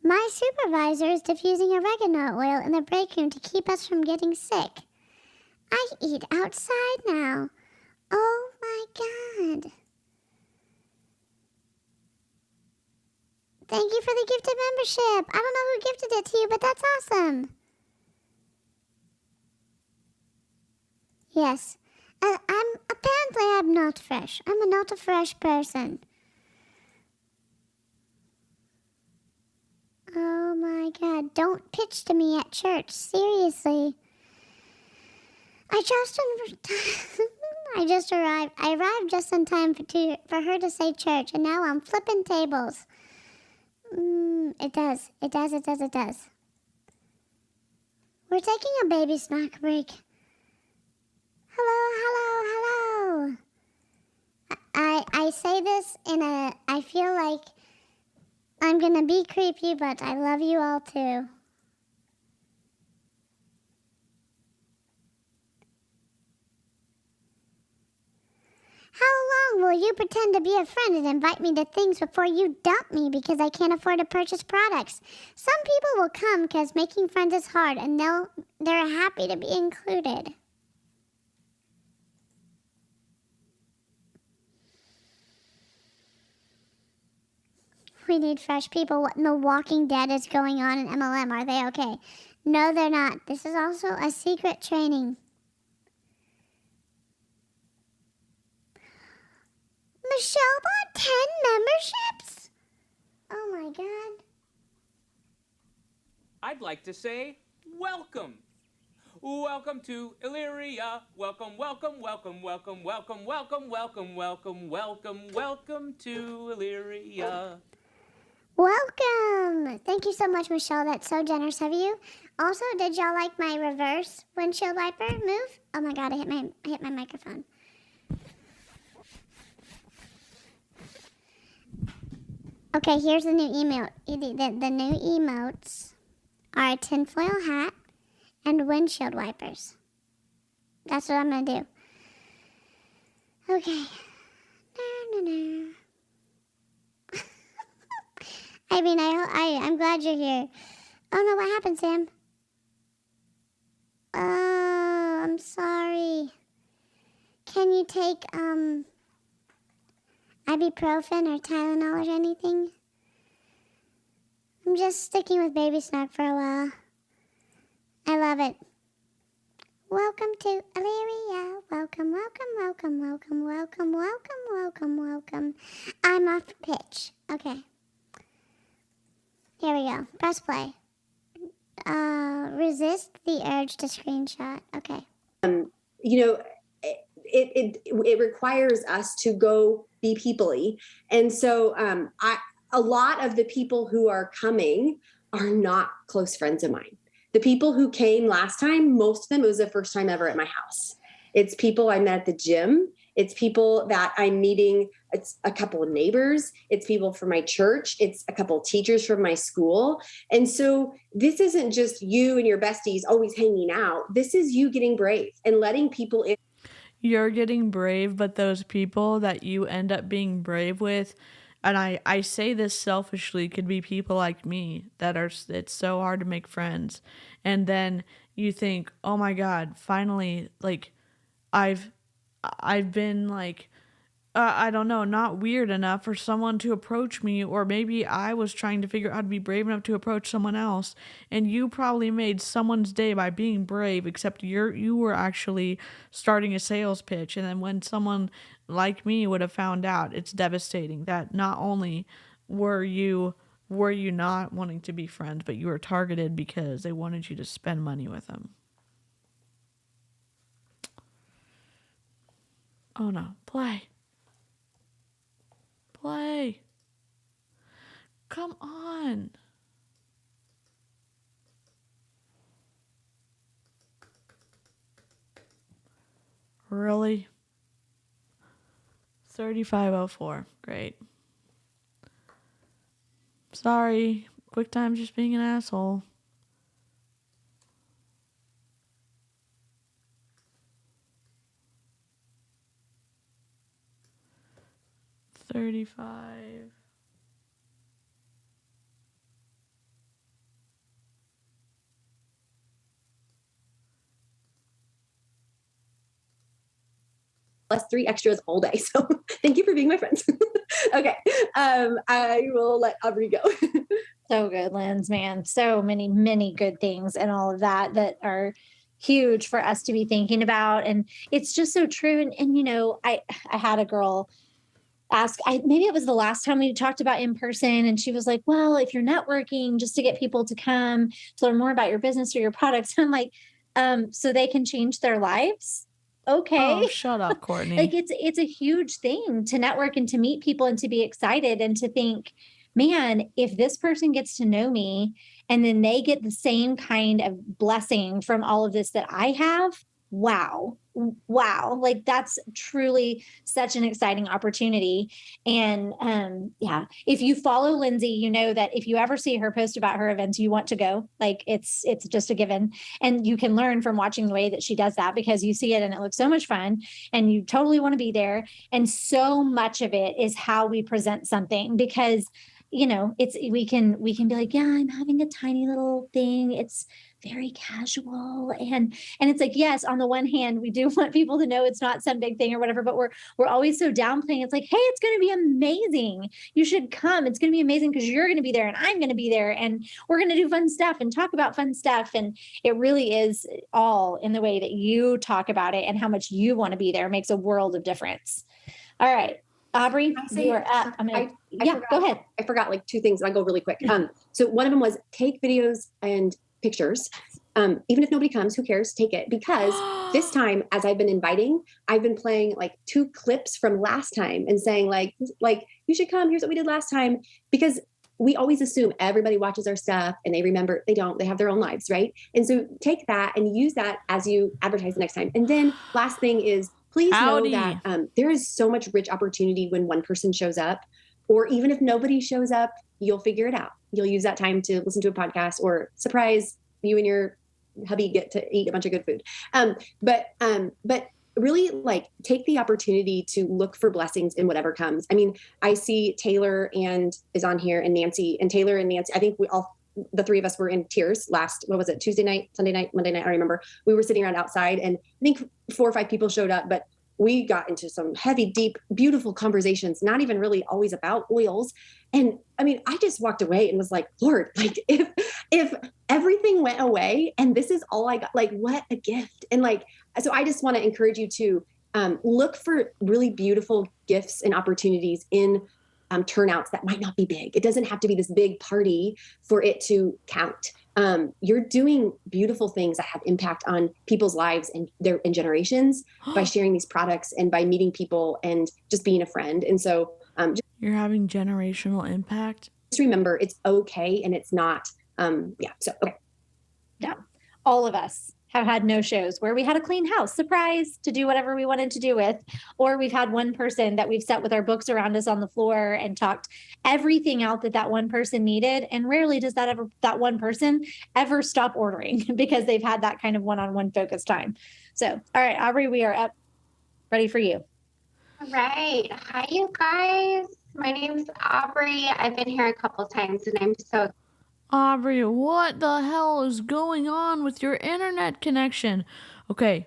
My supervisor is diffusing oregano oil in the break room to keep us from getting sick. I eat outside now. Oh my God. Thank you for the gifted membership. I don't know who gifted it to you, but that's awesome. Yes. I'm not fresh. I'm not a fresh person. Oh my God. Don't pitch to me at church. Seriously. I just arrived. I arrived just in time for her to say church, and now I'm flipping tables. It does. We're taking a baby snack break. Hello. I say this I feel like I'm gonna be creepy, but I love you all too. How long will you pretend to be a friend and invite me to things before you dump me because I can't afford to purchase products? Some people will come because making friends is hard, and they're happy to be included. We need fresh people. What in the Walking Dead is going on in MLM? Are they okay? No, they're not. This is also a secret training. Michelle bought 10 memberships? Oh my God. I'd like to say welcome. Welcome to Illyria. Welcome to Illyria. Welcome. Thank you so much, Michelle. That's so generous of you. Also, did y'all like my reverse windshield wiper move? Oh my God, I hit my microphone. Okay, here's the new email. The new emotes are a tinfoil hat and windshield wipers. That's what I'm going to do. Okay. I mean, I'm glad you're here. Oh no, what happened, Sam? Oh, I'm sorry. Can you take, ibuprofen or Tylenol or anything? I'm just sticking with Baby Snark for a while. I love it. Welcome to Illyria. Welcome. I'm off pitch. Okay. Here we go. Press play. Resist the urge to screenshot. Okay. It requires us to go be people-y. And so a lot of the people who are coming are not close friends of mine. The people who came last time, most of them, it was the first time ever at my house. It's people I met at the gym. It's people that I'm meeting. It's a couple of neighbors. It's people from my church. It's a couple of teachers from my school. And so this isn't just you and your besties always hanging out. This is you getting brave and letting people in. You're getting brave, but those people that you end up being brave with, and I say this selfishly, could be people like me it's so hard to make friends. And then you think, oh my God, finally, like I've been like I don't know, not weird enough for someone to approach me, or maybe I was trying to figure out how to be brave enough to approach someone else, and you probably made someone's day by being brave, except you were actually starting a sales pitch, and then when someone like me would have found out, it's devastating that not only were you not wanting to be friends, but you were targeted because they wanted you to spend money with them. Oh no, play. Play. Come on. Really? 3504. Great. Sorry. QuickTime's just being an asshole. $35. Plus 3 extras all day. So thank you for being my friend. Okay. I will let Aubrey go. So good, Linz, man. So many good things and all of that are huge for us to be thinking about. And it's just so true. And you know, I had a girl ask, maybe it was the last time we talked about in person, and she was like, well, if you're networking just to get people to come to learn more about your business or your products, I'm like, so they can change their lives. Okay. Oh, shut up, Courtney. Like it's a huge thing to network and to meet people and to be excited and to think, man, if this person gets to know me and then they get the same kind of blessing from all of this that I have, wow. Like that's truly such an exciting opportunity. And yeah, if you follow Lindsay, you know that if you ever see her post about her events, you want to go. Like it's just a given. And you can learn from watching the way that she does that, because you see it and it looks so much fun and you totally want to be there. And so much of it is how we present something, because you know, we can be like, yeah, I'm having a tiny little thing. It's very casual. And it's like, yes, on the one hand, we do want people to know it's not some big thing or whatever, but we're always so downplaying. It's like, hey, it's going to be amazing. You should come. It's going to be amazing because you're going to be there and I'm going to be there and we're going to do fun stuff and talk about fun stuff. And it really is all in the way that you talk about it and how much you want to be there. It makes a world of difference. All right. Aubrey, you are up. Go ahead. I forgot like 2 things. I'll go really quick. So one of them was take videos and pictures. Even if nobody comes, who cares? Take it. Because this time, as I've been inviting, I've been playing like 2 clips from last time and saying like, you should come. Here's what we did last time. Because we always assume everybody watches our stuff and they remember. They don't. They have their own lives, right? And so take that and use that as you advertise the next time. And then last thing is, please know that there is so much rich opportunity when one person shows up, or even if nobody shows up, you'll figure it out. You'll use that time to listen to a podcast or surprise you and your hubby get to eat a bunch of good food. But really like take the opportunity to look for blessings in whatever comes. I mean, I see Taylor is on here and Nancy, and Taylor and Nancy, I think the 3 of us were in tears last, Tuesday night, Sunday night, Monday night. I remember we were sitting around outside and I think 4 or 5 people showed up, but we got into some heavy, deep, beautiful conversations, not even really always about oils. And I mean, I just walked away and was like, Lord, like if everything went away and this is all I got, like what a gift. And like, so I just want to encourage you to look for really beautiful gifts and opportunities in turnouts that might not be big. It doesn't have to be this big party for it to count. You're doing beautiful things that have impact on people's lives and their generations by sharing these products and by meeting people and just being a friend. And so you're having generational impact. Just remember it's okay. And it's not, So, okay. Yeah. All of us have had no shows where we had a clean house, surprise, to do whatever we wanted to do with, or we've had one person that we've sat with our books around us on the floor and talked everything out that one person needed. And rarely does that one person ever stop ordering because they've had that kind of one-on-one focus time. So, all right, Aubrey, we are up, ready for you. All right. Hi, you guys. My name's Aubrey. I've been here a couple times and I'm so Aubrey, what the hell is going on with your internet connection? Okay,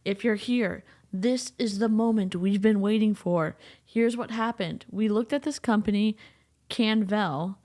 if you're here, this is the moment we've been waiting for. here's what happened. We looked at this company, Canvel,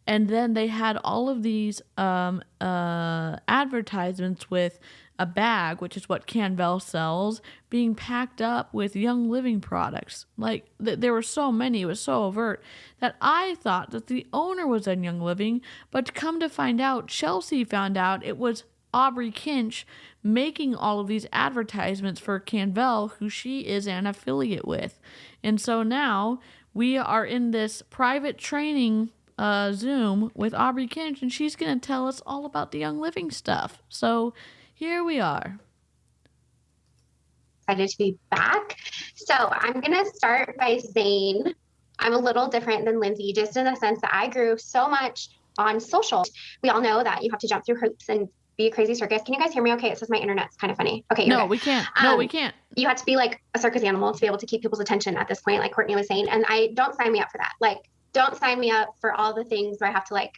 and then they had all of these advertisements with a bag, which is what Canvel sells, being packed up with Young Living products. Like, there were so many, it was so overt, that I thought that the owner was in Young Living, but to come to find out, Chelsea found out it was Aubrey Kinch making all of these advertisements for Canvel, who she is an affiliate with. And so now we are in this private training Zoom with Aubrey Kinch, and she's going to tell us all about the Young Living stuff. So here we are. Excited to be back. So I'm going to start by saying I'm a little different than Lindsay, just in the sense that I grew so much on social. We all know that you have to jump through hoops and be a crazy circus. Can you guys hear me okay? It says my internet's kind of funny. Okay. No, we can't. We can't. You have to be like a circus animal to be able to keep people's attention at this point, like Courtney was saying. And don't sign me up for that. Like, don't sign me up for all the things where I have to like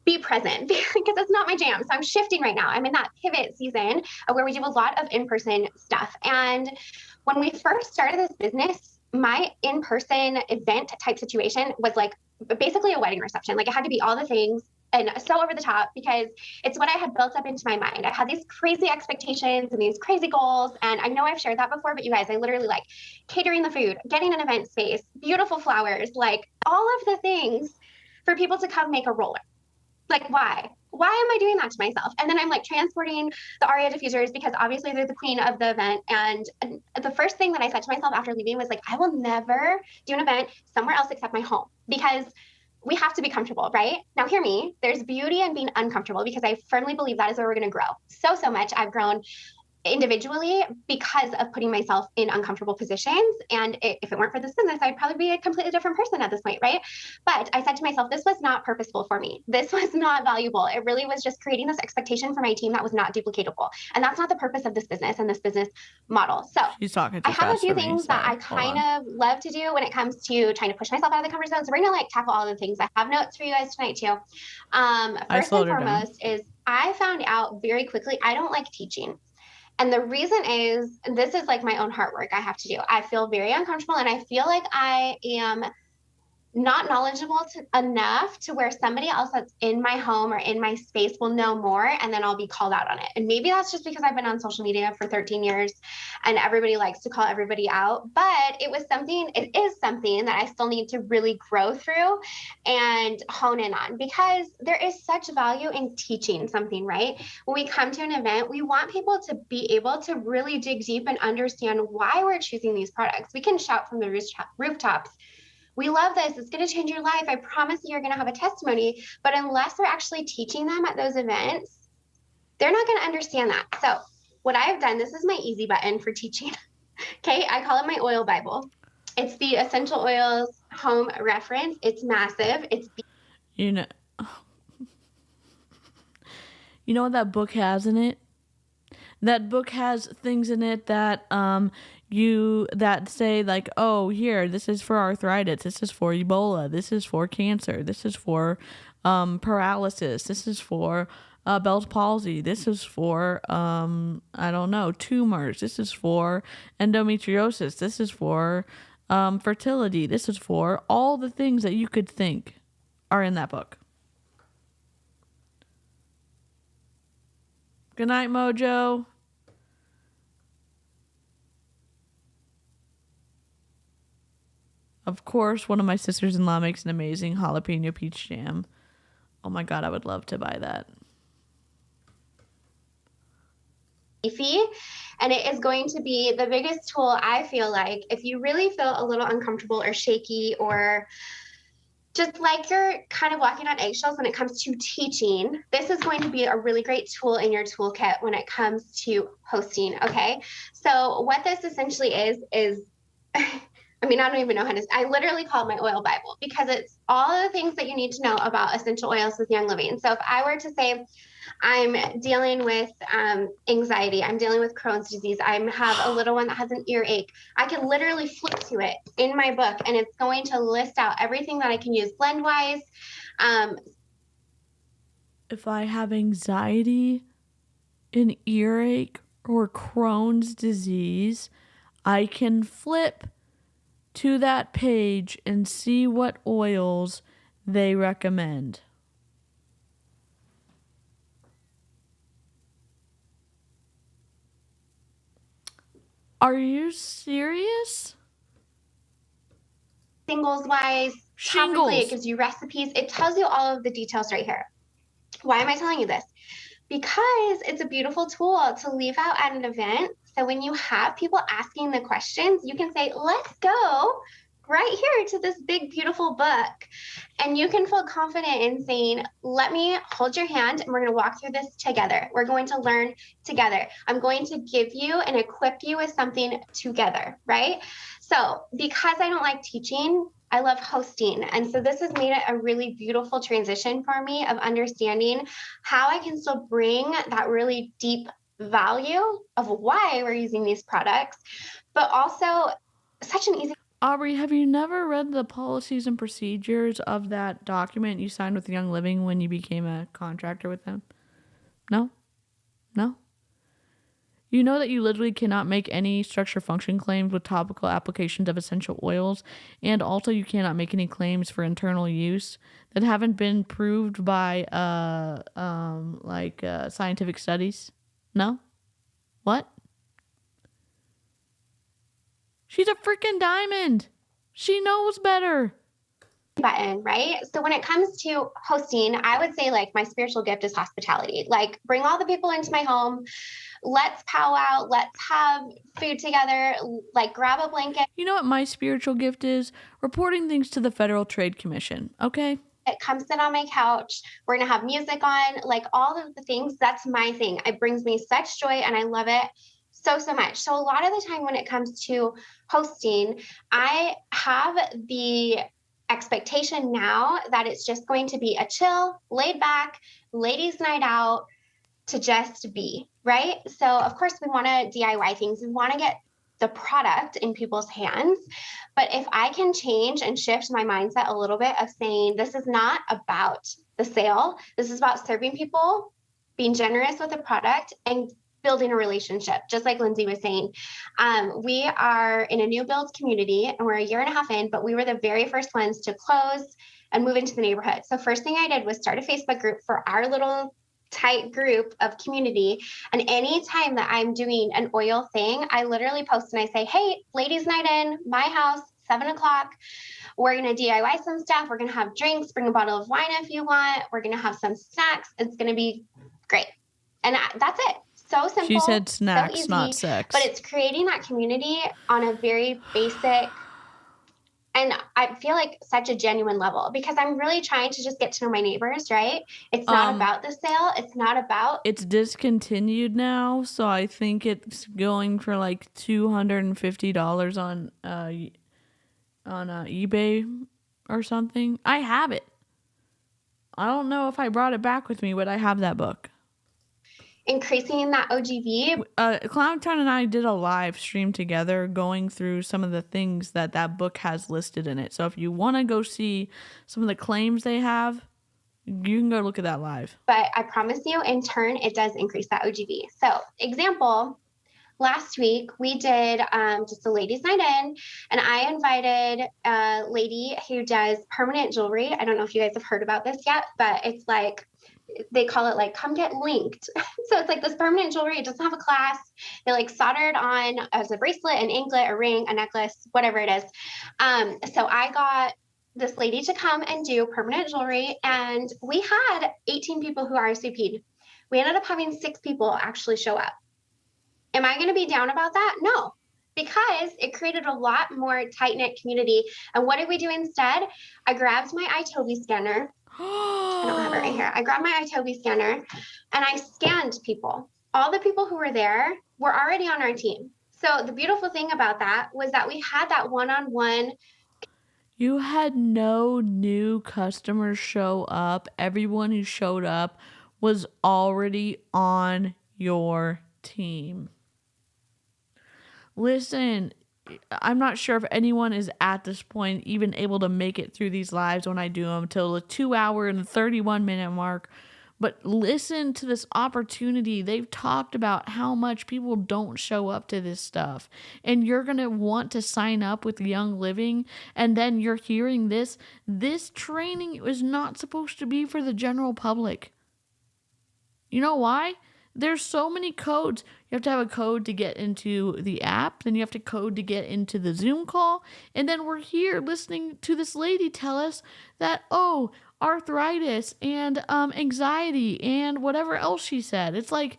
be present because it's not my jam. So I'm shifting right now. I'm in that pivot season where we do a lot of in-person stuff. And when we first started this business, my in-person event type situation was like basically a wedding reception. Like, it had to be all the things and so over the top because it's what I had built up into my mind. I had these crazy expectations and these crazy goals. And I know I've shared that before, but you guys, I literally like catering the food, getting an event space, beautiful flowers, like all of the things for people to come make a roller. Like, why? Why am I doing that to myself? And then I'm like transporting the Aria diffusers because obviously they're the queen of the event. And the first thing that I said to myself after leaving was like, I will never do an event somewhere else except my home because we have to be comfortable, right? Now, hear me. There's beauty in being uncomfortable because I firmly believe that is where we're going to grow. So much. I've grown individually because of putting myself in uncomfortable positions. And if it weren't for this business, I'd probably be a completely different person at this point, right? But I said to myself, this was not purposeful for me. This was not valuable. It really was just creating this expectation for my team that was not duplicatable. And that's not the purpose of this business and this business model. So I have a few things that I kind of love to do when it comes to trying to push myself out of the comfort zone. So we're going to like tackle all the things. I have notes for you guys tonight too. First and foremost is I found out very quickly, I don't like teaching. And the reason is, this is like my own heart work I have to do. I feel very uncomfortable and I feel like I am not knowledgeable enough to where somebody else that's in my home or in my space will know more and then I'll be called out on it. And maybe that's just because I've been on social media for 13 years and everybody likes to call everybody out, but it is something that I still need to really grow through and hone in on because there is such value in teaching something, right? When we come to an event, we want people to be able to really dig deep and understand why we're choosing these products. We can shout from the rooftops, we love this. It's going to change your life. I promise you're going to have a testimony. But unless we're actually teaching them at those events, they're not going to understand that. So what I've done, this is my easy button for teaching. Okay. I call it my oil Bible. It's the Essential Oils Home Reference. It's massive. You know what that book has in it? That book has things in it that that say like, oh, here, this is for arthritis, this is for Ebola, this is for cancer, this is for paralysis, this is for Bell's palsy, this is for I don't know, tumors, this is for endometriosis, this is for fertility, this is for all the things that you could think are in that book. Good night, Mojo. Of course, one of my sisters-in-law makes an amazing jalapeno peach jam. Oh my God, I would love to buy that. And it is going to be the biggest tool, I feel like, if you really feel a little uncomfortable or shaky or just like you're kind of walking on eggshells when it comes to teaching, this is going to be a really great tool in your toolkit when it comes to hosting, okay? So what this essentially is I mean, I don't even know how to, I literally call it my oil Bible because it's all the things that you need to know about essential oils with Young Living. So if I were to say, I'm dealing with anxiety, I'm dealing with Crohn's disease, I have a little one that has an earache, I can literally flip to it in my book and it's going to list out everything that I can use blend-wise. If I have anxiety, an earache, or Crohn's disease, I can flip to that page and see what oils they recommend. Are you serious? Singles wise, Shingles. topically, it gives you recipes. It tells you all of the details right here. Why am I telling you this? Because it's a beautiful tool to leave out at an event. So when you have people asking the questions, you can say, let's go right here to this big, beautiful book. And you can feel confident in saying, let me hold your hand and we're going to walk through this together. We're going to learn together. I'm going to give you and equip you with something together, right? So because I don't like teaching, I love hosting. And so this has made it a really beautiful transition for me of understanding how I can still bring that really deep value of why we're using these products, but also such an easy. Aubrey, have you never read the policies and procedures of that document you signed with Young Living when you became a contractor with them? No? No? You know that you literally cannot make any structure function claims with topical applications of essential oils, and also you cannot make any claims for internal use that haven't been proved by scientific studies? No? What? She's a freaking diamond. She knows better. Button, right? So when it comes to hosting, I would say like my spiritual gift is hospitality. Like bring all the people into my home. Let's powwow. Let's have food together. Like grab a blanket. You know what my spiritual gift is? Reporting things to the Federal Trade Commission, okay? Come sit on my couch. We're going to have music on, like all of the things. That's my thing. It brings me such joy and I love it so much. So a lot of the time when it comes to hosting, I have the expectation now that it's just going to be a chill, laid back, ladies' night out to just be, right? So of course we want to DIY things. We want to get the product in people's hands. But if I can change and shift my mindset a little bit of saying, this is not about the sale. This is about serving people, being generous with the product, and building a relationship, just like Lindsay was saying. We are in a new build community and we're a year and a half in, but we were the very first ones to close and move into the neighborhood. So first thing I did was start a Facebook group for our little tight group of community. And anytime that I'm doing an oil thing, I literally post and I say, hey, ladies' night in, my house, 7:00. We're going to DIY some stuff. We're going to have drinks, bring a bottle of wine if you want. We're going to have some snacks. It's going to be great. And that's it. So simple. She said snacks, so easy, not sex. But it's creating that community on a very basic, and I feel like such a genuine level, because I'm really trying to just get to know my neighbors, right? It's not about the sale. It's not about. It's discontinued now, so I think it's going for like $250 on eBay or something. I have it. I don't know if I brought it back with me, but I have that book. Increasing that OGV. Clowntown and I did a live stream together going through some of the things that book has listed in it. So if you want to go see some of the claims they have, you can go look at that live. But I promise you, in turn, it does increase that OGV. So example, last week we did just a ladies' night in, and I invited a lady who does permanent jewelry. I don't know if you guys have heard about this yet, but it's like, they call it like, come get linked. So it's like this permanent jewelry. It doesn't have a class. They like solder it on as a bracelet, an anklet, a ring, a necklace, whatever it is. So I got this lady to come and do permanent jewelry. And we had 18 people who RSVP'd. We ended up having 6 people actually show up. Am I going to be down about that? No, because it created a lot more tight-knit community. And what did we do instead? I grabbed my iToby scanner. I don't have it right here. I grabbed my iToby scanner and I scanned people. All the people who were there were already on our team. So the beautiful thing about that was that we had that one-on-one. You had no new customers show up. Everyone who showed up was already on your team. Listen, I'm not sure if anyone is at this point even able to make it through these lives when I do them till the 2 hour and 31 minute mark. But listen to this opportunity. They've talked about how much people don't show up to this stuff. And you're going to want to sign up with Young Living. And then you're hearing this. This training is not supposed to be for the general public. You know why? There's so many codes. You have to have a code to get into the app. Then you have to code to get into the Zoom call. And then we're here listening to this lady tell us that, oh, arthritis and anxiety and whatever else she said. It's like,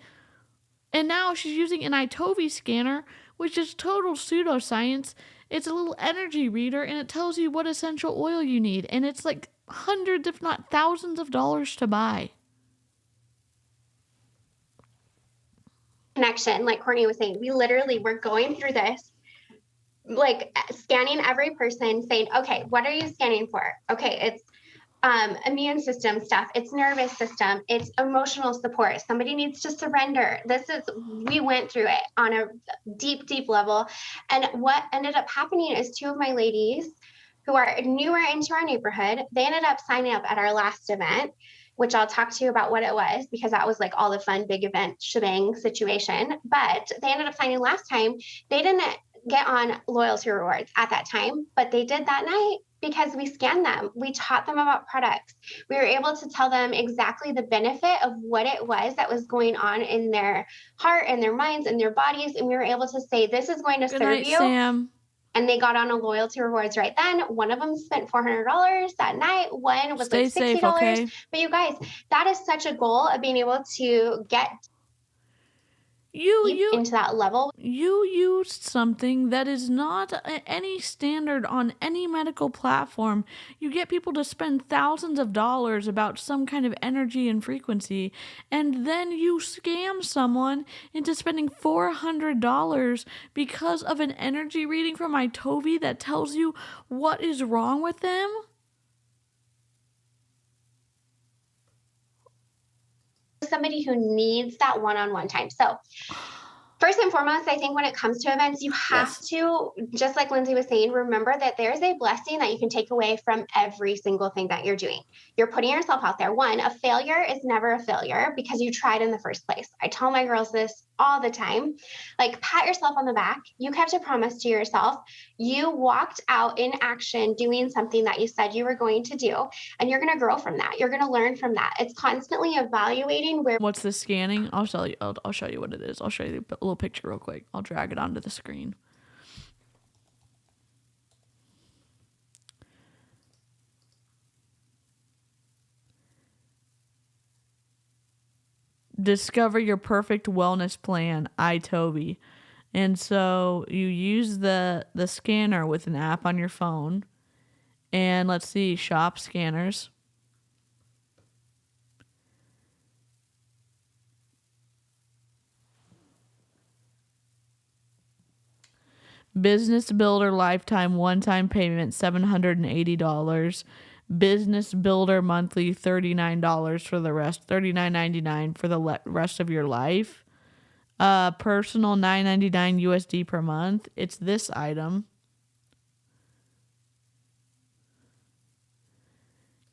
and now she's using an iTovi scanner, which is total pseudoscience. It's a little energy reader, and it tells you what essential oil you need. And it's like hundreds, if not thousands of dollars to buy. Connection, like Courtney was saying, we literally were going through this, like scanning every person, saying, okay, what are you scanning for? Okay, it's immune system stuff, it's nervous system, it's emotional support, somebody needs to surrender. We went through it on a deep level. And what ended up happening is two of my ladies who are newer into our neighborhood, they ended up signing up at our last event, which I'll talk to you about what it was, because that was like all the fun big event shebang situation. But they ended up signing last time. They didn't get on loyalty rewards at that time, but they did that night because we scanned them. We taught them about products. We were able to tell them exactly the benefit of what it was that was going on in their heart and their minds and their bodies. And we were able to say, this is going to serve you. Sam. And they got on a loyalty rewards right then. One of them spent $400 that night. One was like $60. Safe, okay? But you guys, that is such a goal of being able to get into that level. You used something that is not any standard on any medical platform. You get people to spend thousands of dollars about some kind of energy and frequency, and then you scam someone into spending $400 because of an energy reading from iTovi that tells you what is wrong with them. Somebody who needs that one-on-one time. So first and foremost, I think when it comes to events, you have to, just like Lindsay was saying, remember that there's a blessing that you can take away from every single thing that you're doing. You're putting yourself out there. One, a failure is never a failure because you tried in the first place. I tell my girls this all the time. Like, pat yourself on the back. You kept a promise to yourself. You walked out in action doing something that you said you were going to do, and you're going to grow from that. You're going to learn from that. It's constantly evaluating where. What's the scanning? I'll show you. I'll show you what it is. I'll show you a little picture real quick. I'll drag it onto the screen. Discover your perfect wellness plan, iTovi. And so you use the scanner with an app on your phone. And let's see, shop scanners. Business Builder lifetime one-time payment, $780. Business Builder monthly, $39 for the rest, $39.99 for the rest of your life. Personal, $9.99 USD per month. It's this item.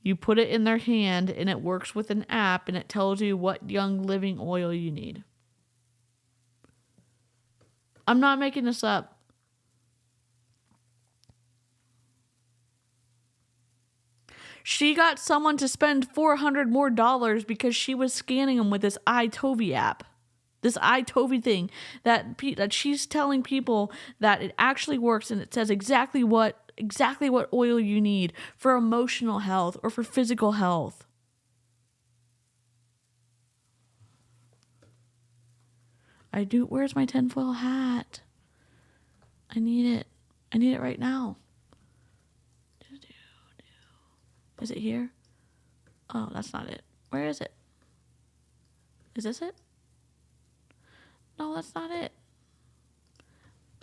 You put it in their hand, and it works with an app, and it tells you what Young Living oil you need. I'm not making this up. She got someone to spend $400 more because she was scanning them with this iTovi app. This iTovi thing that she's telling people that it actually works, and it says exactly what oil you need for emotional health or for physical health. Where's my tinfoil hat? I need it. I need it right now. Is it here? Oh, that's not it. Where is it? Is this it? No, that's not it.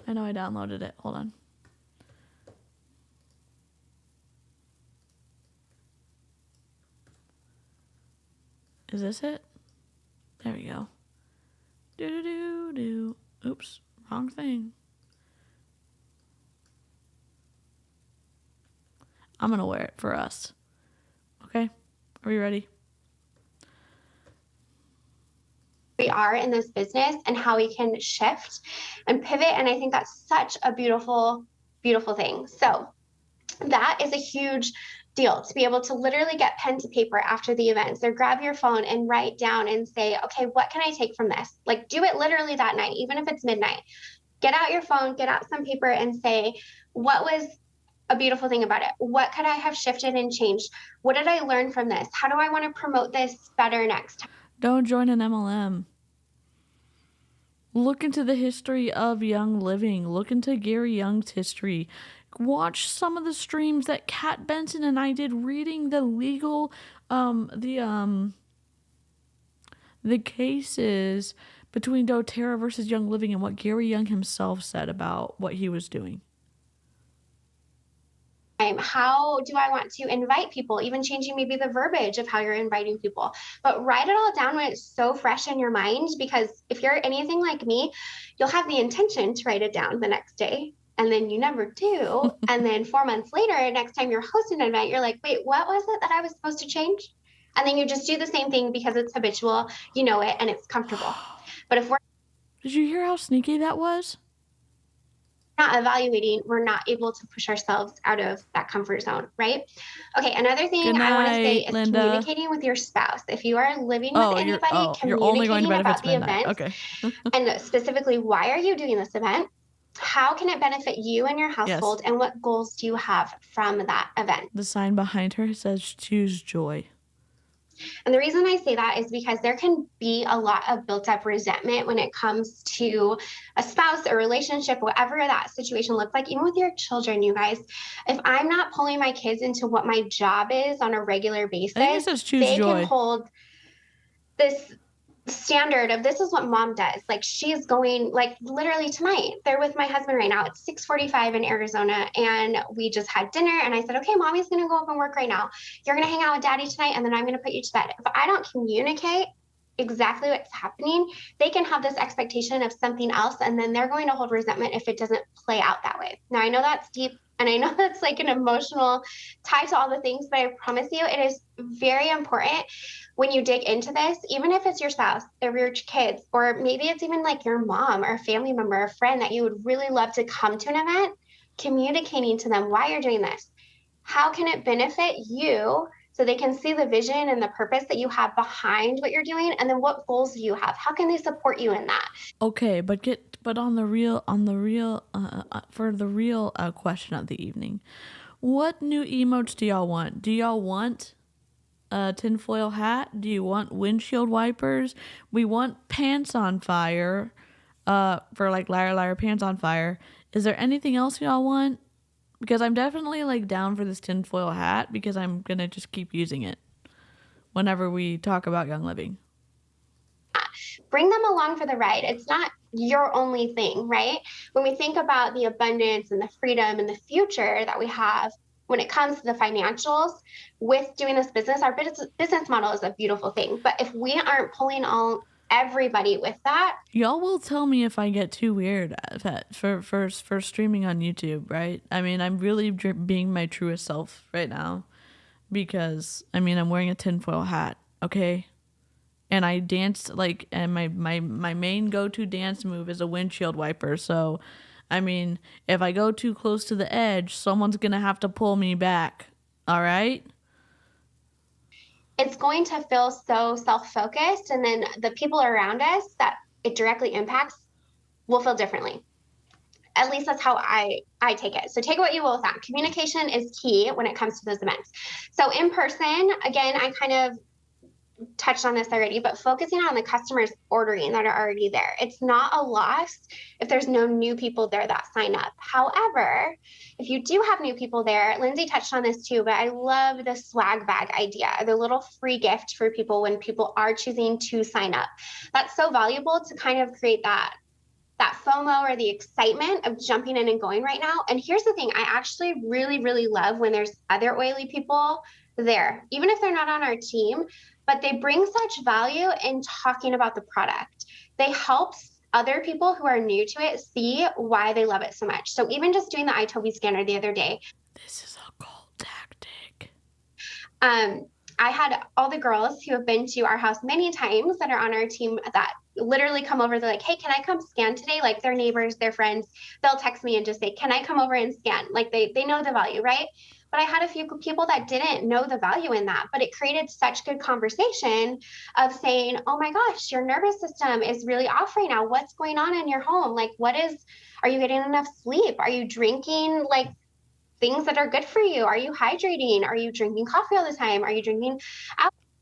I know I downloaded it. Hold on. Is this it? There we go. Do. Oops, wrong thing. I'm going to wear it for us. Okay? Are we ready? we are in this business and how we can shift and pivot. And I think that's such a beautiful, beautiful thing. So that is a huge deal, to be able to literally get pen to paper after the events, or grab your phone and write down and say, okay, what can I take from this? Like, do it literally that night, even if it's midnight. Get out your phone, get out some paper and say, what was a beautiful thing about it? What could I have shifted and changed? What did I learn from this? How do I want to promote this better next time? Don't join an MLM. Look into the history of Young Living. Look into Gary Young's history. Watch some of the streams that Kat Benson and I did reading the legal, the cases between doTERRA versus Young Living and what Gary Young himself said about what he was doing. How do I want to invite people, even changing maybe the verbiage of how you're inviting people, but write it all down when it's so fresh in your mind, because if you're anything like me, you'll have the intention to write it down the next day and then you never do. And then 4 months later, next time you're hosting an event, you're like, wait, what was it that I was supposed to change? And then you just do the same thing because it's habitual, you know it, and it's comfortable. But if we're Did you hear how sneaky that was? not evaluating, we're not able to push ourselves out of that comfort zone, right? Okay, another thing I want to say is Linda. communicating with your spouse. If you are living with anybody, you're only going to bed if about it's the midnight. event, Okay. and specifically, why are you doing this event? How can it benefit you and your household? And what goals do you have from that event? The sign behind her says choose joy. And the reason I say that is because there can be a lot of built up resentment when it comes to a spouse, a relationship, whatever that situation looks like, even with your children, you guys. If I'm not pulling my kids into what my job is on a regular basis, I think it says choose they joy. can hold this standard of this is what mom does. Like, she's going, like, literally tonight, they're with my husband right now. It's 6:45 in Arizona, and we just had dinner, and I said, okay, mommy's going to go up and work right now. You're going to hang out with daddy tonight, and then I'm going to put you to bed. If I don't communicate exactly what's happening, they can have this expectation of something else, and then they're going to hold resentment if it doesn't play out that way. Now, I know that's deep, and I know that's like an emotional tie to all the things, but I promise you, it is very important when you dig into this, even if it's your spouse or your kids, or maybe it's even like your mom or a family member, a friend that you would really love to come to an event, communicating to them why you're doing this. How can it benefit you so they can see the vision and the purpose that you have behind what you're doing? And then what goals do you have? How can they support you in that? Okay, but on the real for the real question of the evening, what new emotes do y'all want? Do y'all want a tinfoil hat? Do you want windshield wipers? We want pants on fire, for like liar liar pants on fire. Is there anything else y'all want? Because I'm definitely like down for this tinfoil hat, because I'm gonna just keep using it whenever we talk about Young Living. Bring them along for the ride. It's not your only thing, right? When we think about the abundance and the freedom and the future that we have when it comes to the financials with doing this business, our business model is a beautiful thing. But if we aren't pulling everybody with that, y'all will tell me if I get too weird for streaming on YouTube, right? I mean, I'm really being my truest self right now, because I mean, I'm wearing a tinfoil hat, okay? And I dance and my main go-to dance move is a windshield wiper. So, I mean, if I go too close to the edge, someone's gonna have to pull me back. All right? it's going to feel so self-focused, and then the people around us that it directly impacts will feel differently. At least that's how I take it. So take what you will with that. Communication is key when it comes to those events. So in person, again, I kind of touched on this already, but focusing on the customers ordering that are already there. It's not a loss if there's no new people there that sign up. However, if you do have new people there, Lindsay touched on this too, but I love the swag bag idea, the little free gift for people when people are choosing to sign up. That's so valuable to kind of create that FOMO or the excitement of jumping in and going right now. And here's the thing, I actually really, really love when there's other oily people there, even if they're not on our team, but they bring such value in talking about the product. They help other people who are new to it see why they love it so much. So even just doing the iToby scanner the other day. This is a cult tactic. I had all the girls who have been to our house many times that are on our team that literally come over. They're like, hey, can I come scan today? Like their neighbors, their friends, they'll text me and just say, can I come over and scan? Like they know the value, right? But I had a few people that didn't know the value in that, but it created such good conversation of saying, oh my gosh, your nervous system is really off right now. What's going on in your home? Like, are you getting enough sleep? Are you drinking like things that are good for you? Are you hydrating? Are you drinking coffee all the time? Are you drinking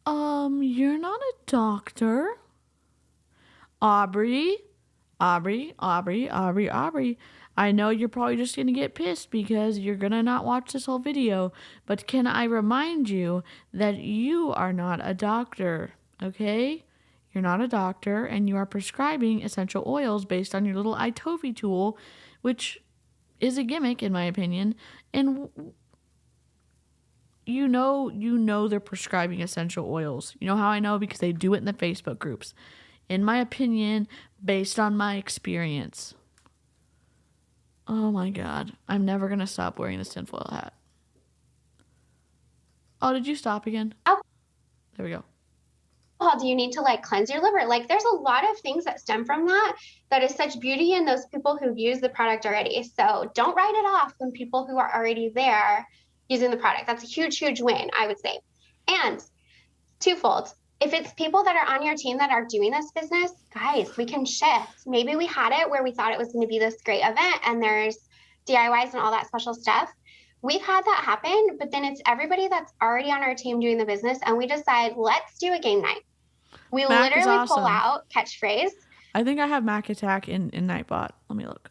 You're not a doctor. Aubrey. I know you're probably just going to get pissed because you're going to not watch this whole video, but can I remind you that you are not a doctor, okay? You're not a doctor, and you are prescribing essential oils based on your little iTofi tool, which is a gimmick in my opinion, and you know they're prescribing essential oils. You know how I know? Because they do it in the Facebook groups. In my opinion, based on my experience. Oh my God. I'm never going to stop wearing this tinfoil hat. Oh, did you stop again? Oh. There we go. Do you need to like cleanse your liver? Like there's a lot of things that stem from that is such beauty in those people who've used the product already. So don't write it off when people who are already there using the product. That's a huge, huge win, I would say. And twofold. If it's people that are on your team that are doing this business, guys, we can shift. Maybe we had it where we thought it was going to be this great event and there's DIYs and all that special stuff. We've had that happen, but then it's everybody that's already on our team doing the business and we decide, let's do a game night. We literally pull out catchphrase. I think I have Mac Attack in Nightbot. Let me look.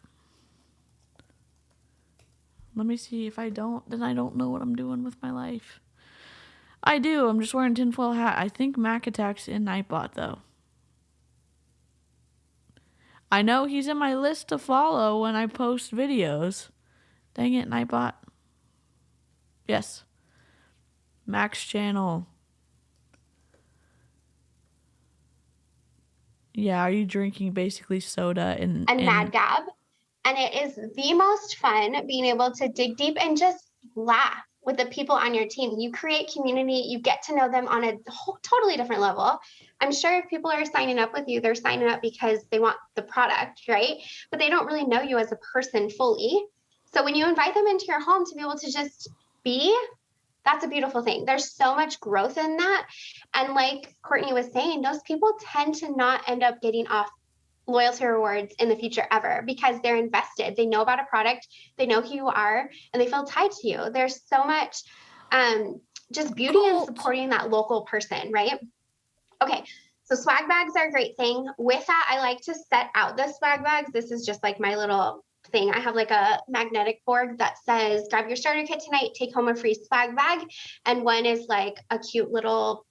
Let me see. If I don't, then I don't know what I'm doing with my life. I do. I'm just wearing a tinfoil hat. I think Mac Attack's in Nightbot, though. I know he's in my list to follow when I post videos. Dang it, Nightbot. Yes. Mac's channel. Yeah, are you drinking basically soda and Mad Gab? And it is the most fun being able to dig deep and just laugh with the people on your team. You create community, you get to know them on a totally different level. I'm sure if people are signing up with you, they're signing up because they want the product, right? But they don't really know you as a person fully. So when you invite them into your home to be able to just be, that's a beautiful thing. There's so much growth in that. And like Courtney was saying, those people tend to not end up getting off loyalty rewards in the future ever because they're invested. They know about a product, they know who you are, and they feel tied to you. There's so much just beauty in supporting that local person, right? Okay, so swag bags are a great thing. With that, I like to set out the swag bags. This is just like my little thing. I have like a magnetic board that says, grab your starter kit tonight, take home a free swag bag. And one is like a cute little,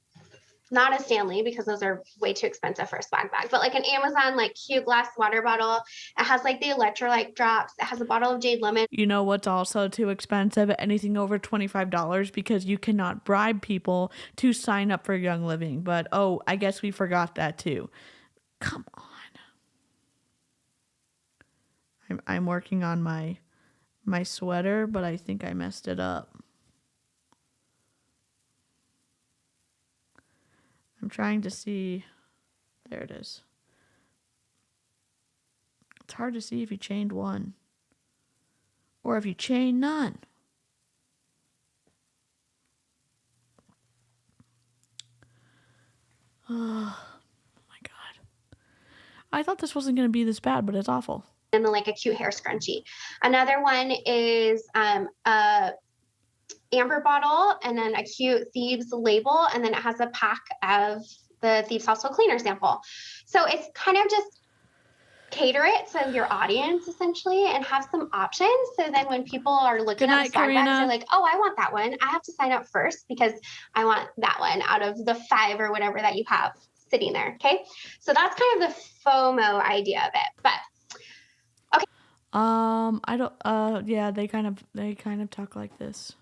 not a Stanley because those are way too expensive for a swag bag, but like an Amazon, like cute glass water bottle. It has like the electrolyte drops. It has a bottle of Jade Lemon. You know what's also too expensive? Anything over $25 because you cannot bribe people to sign up for Young Living. But oh, I guess we forgot that too. Come on. I'm working on my sweater, but I think I messed it up. I'm trying to see. There it is. It's hard to see if you chained one or if you chain none. Oh my God. I thought this wasn't going to be this bad, but it's awful. And then like a cute hair scrunchie. Another one is a amber bottle and then a cute Thieves label. And then it has a pack of the Thieves Household Cleaner sample. So it's kind of just cater it to your audience essentially and have some options. So then when people are looking at the swag bags, they're like, oh, I want that one. I have to sign up first because I want that one out of the 5 or whatever that you have sitting there. Okay. So that's kind of the FOMO idea of it. But okay. I don't, yeah, they kind of talk like this.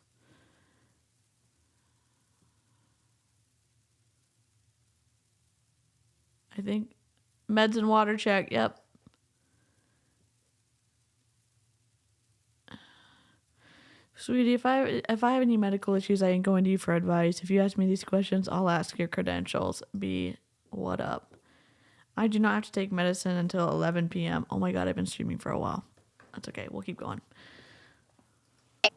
I think meds and water check. Yep. Sweetie, if I have any medical issues, I ain't going to you for advice. If you ask me these questions, I'll ask your credentials. B, what up? I do not have to take medicine until 11 p.m. Oh my God, I've been streaming for a while. That's okay. We'll keep going.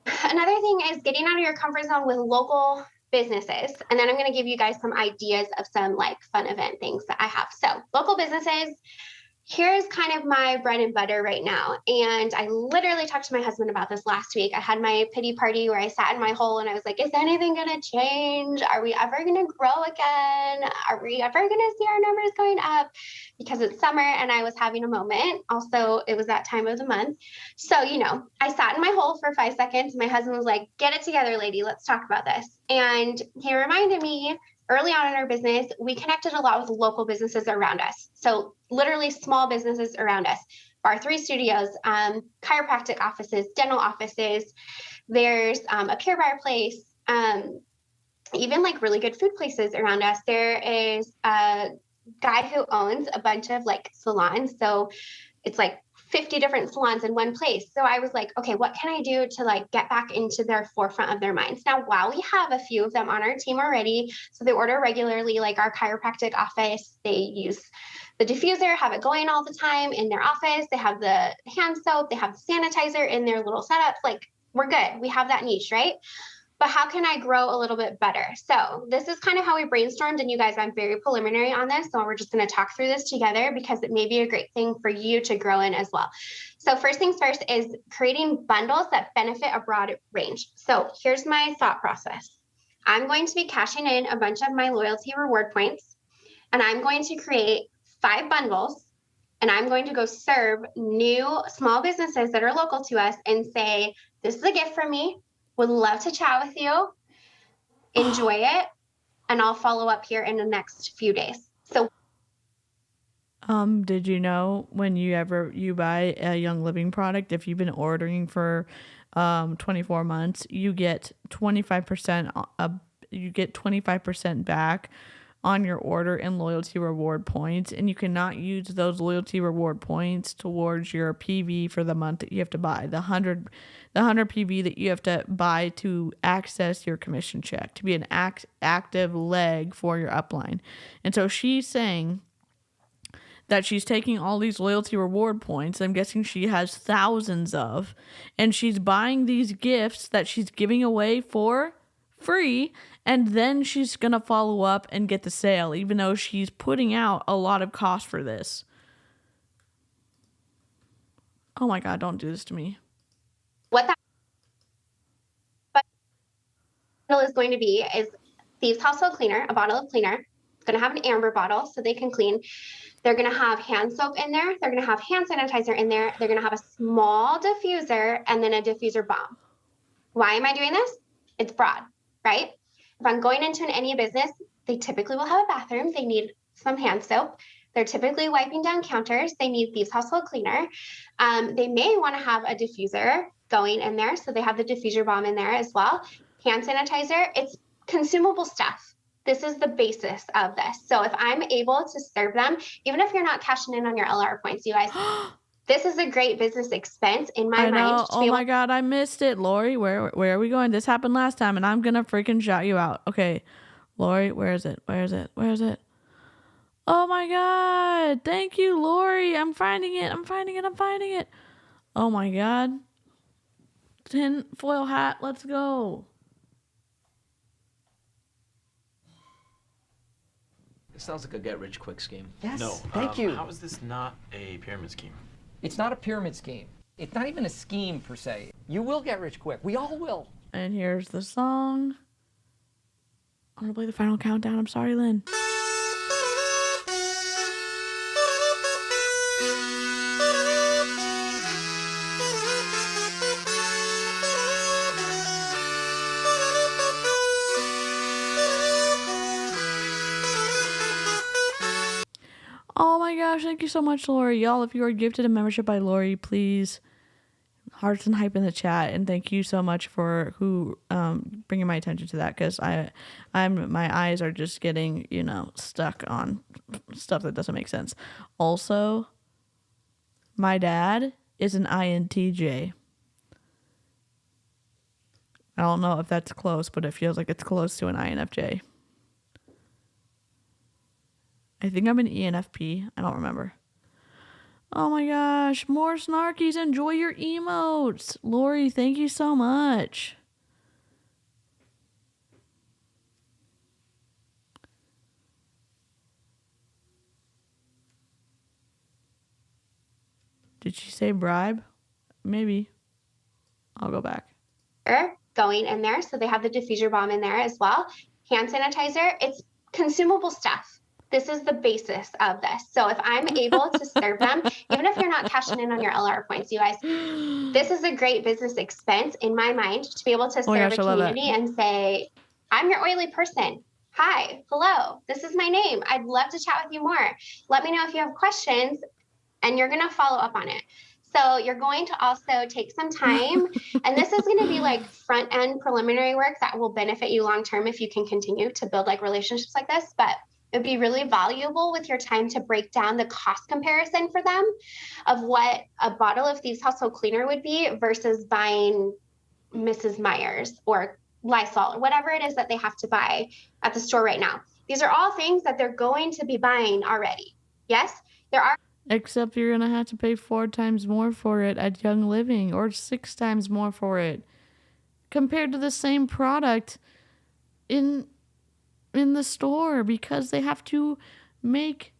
Another thing is getting out of your comfort zone with local businesses. And then I'm going to give you guys some ideas of some like fun event things that I have. So local businesses, here's kind of my bread and butter right now. And I literally talked to my husband about this last week. I had my pity party where I sat in my hole and I was like, is anything going to change? Are we ever going to grow again? Are we ever going to see our numbers going up? Because it's summer and I was having a moment. Also, it was that time of the month. So, you know, I sat in my hole for 5 seconds. My husband was like, get it together, lady. Let's talk about this. And he reminded me, early on in our business, we connected a lot with local businesses around us. So literally small businesses around us, Bar 3 studios, chiropractic offices, dental offices. There's a Pure Barre place, even like really good food places around us. There is a guy who owns a bunch of like salons. So it's like 50 different salons in one place. So I was like, okay, what can I do to like get back into their forefront of their minds? Now, while we have a few of them on our team already, so they order regularly, like our chiropractic office, they use the diffuser, have it going all the time in their office. They have the hand soap, they have the sanitizer in their little setups. Like we're good. We have that niche, right? But how can I grow a little bit better? So this is kind of how we brainstormed. And you guys, I'm very preliminary on this. So we're just going to talk through this together because it may be a great thing for you to grow in as well. So first things first is creating bundles that benefit a broad range. So here's my thought process. I'm going to be cashing in a bunch of my loyalty reward points, and I'm going to create 5 bundles, and I'm going to go serve new small businesses that are local to us and say, this is a gift from me. Would love to chat with you. Enjoy it. And I'll follow up here in the next few days. So did you know when you buy a Young Living product, if you've been ordering for 24 months, you get 25% back on your order in loyalty reward points, and you cannot use those loyalty reward points towards your PV for the month that you have to buy. The 100 PV that you have to buy to access your commission check, to be an active leg for your upline. And so she's saying that she's taking all these loyalty reward points, I'm guessing she has thousands of, and she's buying these gifts that she's giving away for free, and then she's gonna follow up and get the sale, even though she's putting out a lot of cost for this. Oh my God, don't do this to me. What that bottle is going to be is Thieves Household Cleaner, a bottle of cleaner. It's going to have an amber bottle so they can clean. They're going to have hand soap in there. They're going to have hand sanitizer in there. They're going to have a small diffuser and then a diffuser bomb. Why am I doing this? It's broad, right? If I'm going into any business, they typically will have a bathroom. They need some hand soap. They're typically wiping down counters. They need Thieves Household Cleaner. They may want to have a diffuser going in there. So they have the diffuser bomb in there as well. Hand sanitizer, it's consumable stuff. This is the basis of this. So if I'm able to serve them, even if you're not cashing in on your LR points, you guys, this is a great business expense in my mind. Oh my God, I missed it. Lori, where are we going? This happened last time, and I'm going to freaking shout you out. Okay, Lori, where is it? Oh my God. Thank you, Lori. I'm finding it. Oh my God. Tin foil hat. Let's go. It sounds like a get-rich-quick scheme. Yes, No. thank you. How is this not a pyramid scheme? It's not a pyramid scheme. It's not even a scheme, per se. You will get rich quick. We all will. And here's the song. I'm going to play the final countdown. I'm sorry, Lynn. Oh my gosh, thank you so much, Lori. Y'all, if you are gifted a membership by Lori, please hearts and hype in the chat. And thank you so much for bringing my attention to that, because my eyes are just getting, stuck on stuff that doesn't make sense. Also, my dad is an INTJ. I don't know if that's close, but it feels like it's close to an INFJ. I think I'm an ENFP. I don't remember. Oh my gosh, more snarkies. Enjoy your emotes. Lori, thank you so much. Did she say bribe? Maybe. I'll go back. Going in there. So they have the diffuser bomb in there as well. Hand sanitizer, it's consumable stuff. This is the basis of this. So if I'm able to serve them, even if you're not cashing in on your LR points, you guys, this is a great business expense in my mind to be able to serve a community and say, I'm your oily person. Hi, hello, this is my name. I'd love to chat with you more. Let me know if you have questions, and you're going to follow up on it. So you're going to also take some time, and this is going to be like front end preliminary work that will benefit you long term if you can continue to build like relationships like this. But it would be really valuable with your time to break down the cost comparison for them of what a bottle of Thieves Household Cleaner would be versus buying Mrs. Meyer's or Lysol or whatever it is that they have to buy at the store right now. These are all things that they're going to be buying already. Yes, there are. Except you're going to have to pay 4 times more for it at Young Living or 6 times more for it compared to the same product in the store because they have to make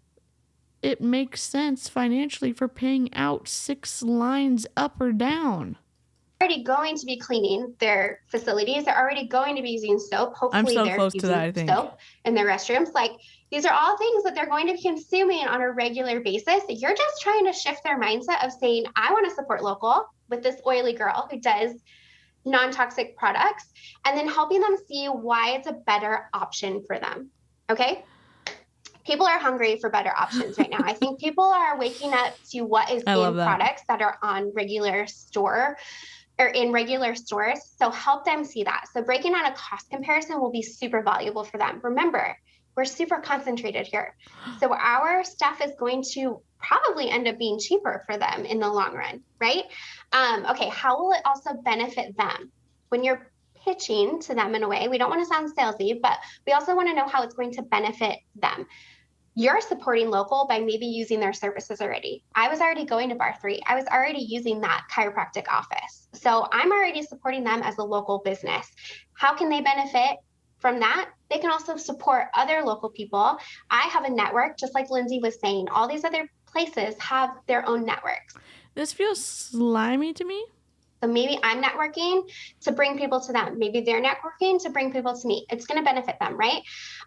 it make sense financially for paying out 6 lines up or down. Already going to be cleaning their facilities. They're already going to be using soap. Hopefully I'm so they're close using to that, I think. soap in their restrooms. Like these are all things that they're going to be consuming on a regular basis. You're just trying to shift their mindset of saying, I want to support local with this oily girl who does non-toxic products, and then helping them see why it's a better option for them. Okay. People are hungry for better options right now. I think people are waking up to what is in products that are on regular store or in regular stores. So help them see that. So breaking down a cost comparison will be super valuable for them. Remember, we're super concentrated here. So our stuff is going to probably end up being cheaper for them in the long run, right? Okay, how will it also benefit them? When you're pitching to them in a way, we don't want to sound salesy, but we also want to know how it's going to benefit them. You're supporting local by maybe using their services already. I was already going to Bar 3. I was already using that chiropractic office. So I'm already supporting them as a local business. How can they benefit from that? They can also support other local people. I have a network, just like Lindsay was saying. All these other places have their own networks. This feels slimy to me. So maybe I'm networking to bring people to them. Maybe they're networking to bring people to me. It's going to benefit them, right?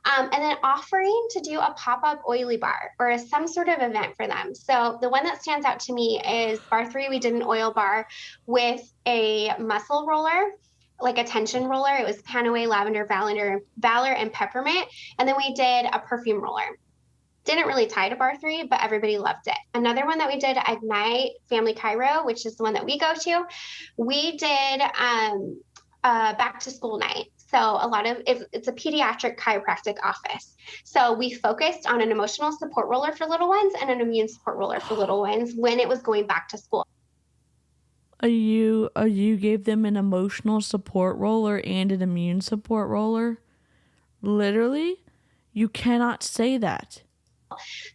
And then offering to do a pop-up oily bar or some sort of event for them. So the one that stands out to me is Bar 3. We did an oil bar with a muscle roller, like a tension roller. It was Panaway, lavender, valor, and peppermint. And then we did a perfume roller. Didn't really tie to Bar 3, but everybody loved it. Another one that we did at Ignite Family Chiro, which is the one that we go to, we did back to school night. So a lot of it's a pediatric chiropractic office. So we focused on an emotional support roller for little ones and an immune support roller for little ones when it was going back to school. You gave them an emotional support roller and an immune support roller? Literally? You cannot say that.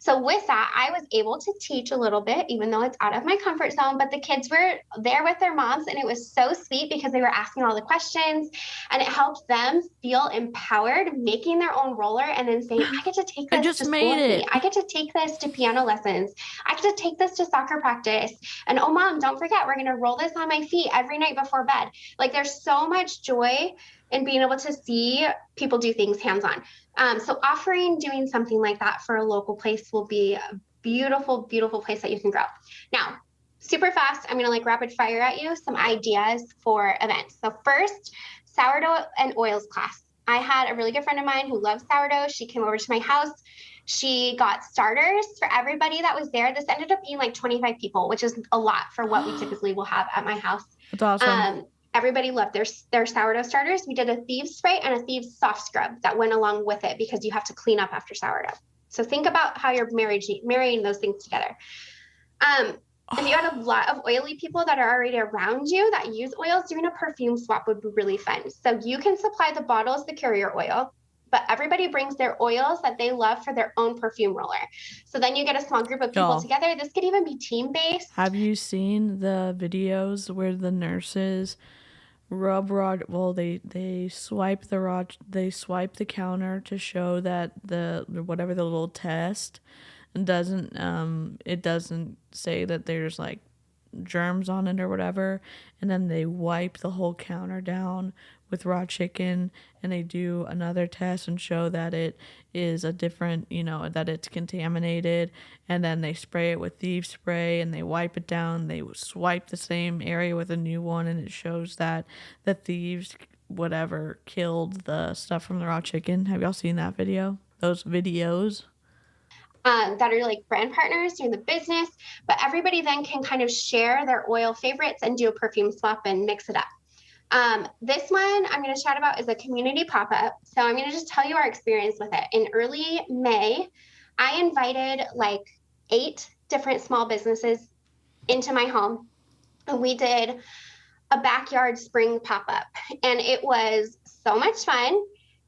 So with that, I was able to teach a little bit, even though it's out of my comfort zone, but the kids were there with their moms, and it was so sweet because they were asking all the questions, and it helped them feel empowered, making their own roller and then saying, I get to take this to school with me. I get to take this to piano lessons. I get to take this to soccer practice. And oh, mom, don't forget, we're going to roll this on my feet every night before bed. Like there's so much joy in being able to see people do things hands-on. So offering doing something like that for a local place will be a beautiful, beautiful place that you can grow. Now, super fast, I'm going to like rapid fire at you some ideas for events. So first, sourdough and oils class. I had a really good friend of mine who loves sourdough. She came over to my house. She got starters for everybody that was there. This ended up being like 25 people, which is a lot for what we typically will have at my house. That's awesome. Everybody loved their sourdough starters. We did a thieves spray and a thieves soft scrub that went along with it because you have to clean up after sourdough. So think about how you're marrying those things together. If you had a lot of oily people that are already around you that use oils, doing a perfume swap would be really fun. So you can supply the bottles, the carrier oil, but everybody brings their oils that they love for their own perfume roller. So then you get a small group of people Y'all. together. This could even be team-based. Have you seen the videos where the nurses rub rod? Well, they swipe the counter to show that the whatever the little test doesn't it doesn't say that there's like germs on it or whatever, and then they wipe the whole counter down with raw chicken, and they do another test and show that it is a different, that it's contaminated, and then they spray it with thieves spray and they wipe it down. They swipe the same area with a new one, and it shows that the thieves whatever killed the stuff from the raw chicken. Have y'all seen that video? Those videos? That are like brand partners doing the business, but everybody then can kind of share their oil favorites and do a perfume swap and mix it up. This one I'm going to chat about is a community pop-up. So I'm going to just tell you our experience with it. In early May, I invited like 8 different small businesses into my home, and we did a backyard spring pop-up, and it was so much fun.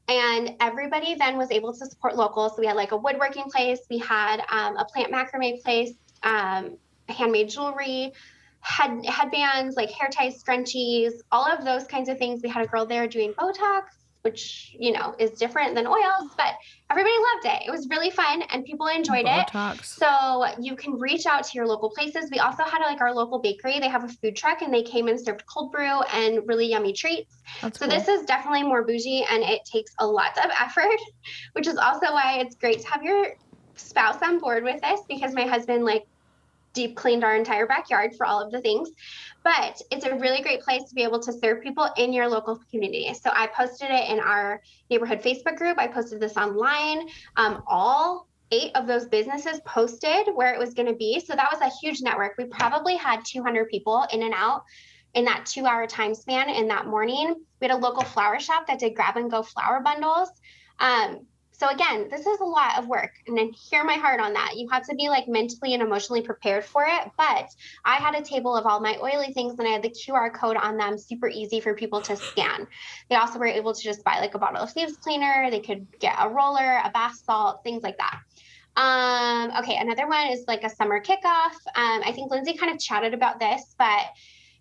And everybody then was able to support local. So we had like a woodworking place, we had a plant macrame place, handmade jewelry, headbands, like hair ties, scrunchies, all of those kinds of things. We had a girl there doing Botox, which, is different than oils, but everybody loved it. It was really fun and people enjoyed Botox. it. So you can reach out to your local places. We also had like our local bakery. They have a food truck and they came and served cold brew and really yummy treats. That's so cool. This is definitely more bougie and it takes a lot of effort, which is also why it's great to have your spouse on board with this, because my husband deep cleaned our entire backyard for all of the things. But it's a really great place to be able to serve people in your local community. So I posted it in our neighborhood Facebook group. I posted this online. All 8 of those businesses posted where it was going to be. So that was a huge network. We probably had 200 people in and out in that 2-hour time span in that morning. We had a local flower shop that did grab and go flower bundles. So again, this is a lot of work, and then hear my heart on that. You have to be mentally and emotionally prepared for it. But I had a table of all my oily things, and I had the QR code on them, super easy for people to scan. They also were able to just buy a bottle of thieves cleaner. They could get a roller, a bath salt, things like that. Okay, another one is a summer kickoff. I think Lindsay kind of chatted about this, but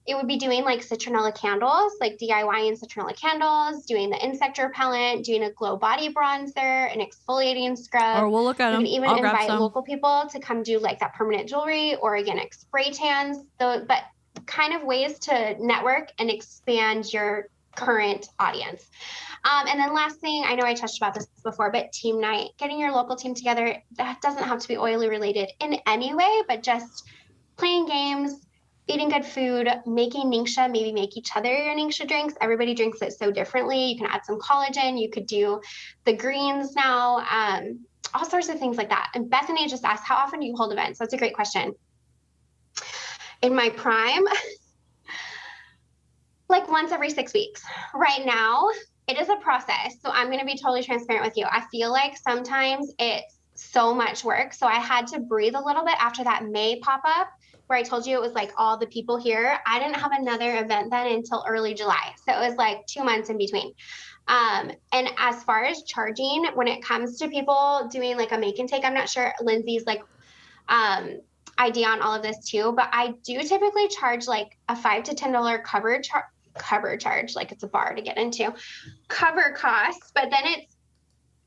it would be doing citronella candles, DIY and citronella candles, doing the insect repellent, doing a glow body bronzer, an exfoliating scrub. Or we'll look at them. You can even invite local people to come do that permanent jewelry, organic spray tans, but kind of ways to network and expand your current audience. And then last thing, I know I touched about this before, but team night, getting your local team together, that doesn't have to be oily related in any way, but just playing games, eating good food, making ningxia, maybe make each other your ningxia drinks. Everybody drinks it so differently. You can add some collagen. You could do the greens now, all sorts of things like that. And Bethany just asked, how often do you hold events? That's a great question. In my prime, once every 6 weeks. Right now, it is a process. So I'm going to be totally transparent with you. I feel like sometimes it's so much work. So I had to breathe a little bit after that May pop-up, where I told you it was all the people here. I didn't have another event then until early July. So it was 2 months in between. And as far as charging, when it comes to people doing a make and take, I'm not sure Lindsay's idea on all of this too, but I do typically charge a $5 to $10 cover charge, it's a bar to get into, cover costs, but then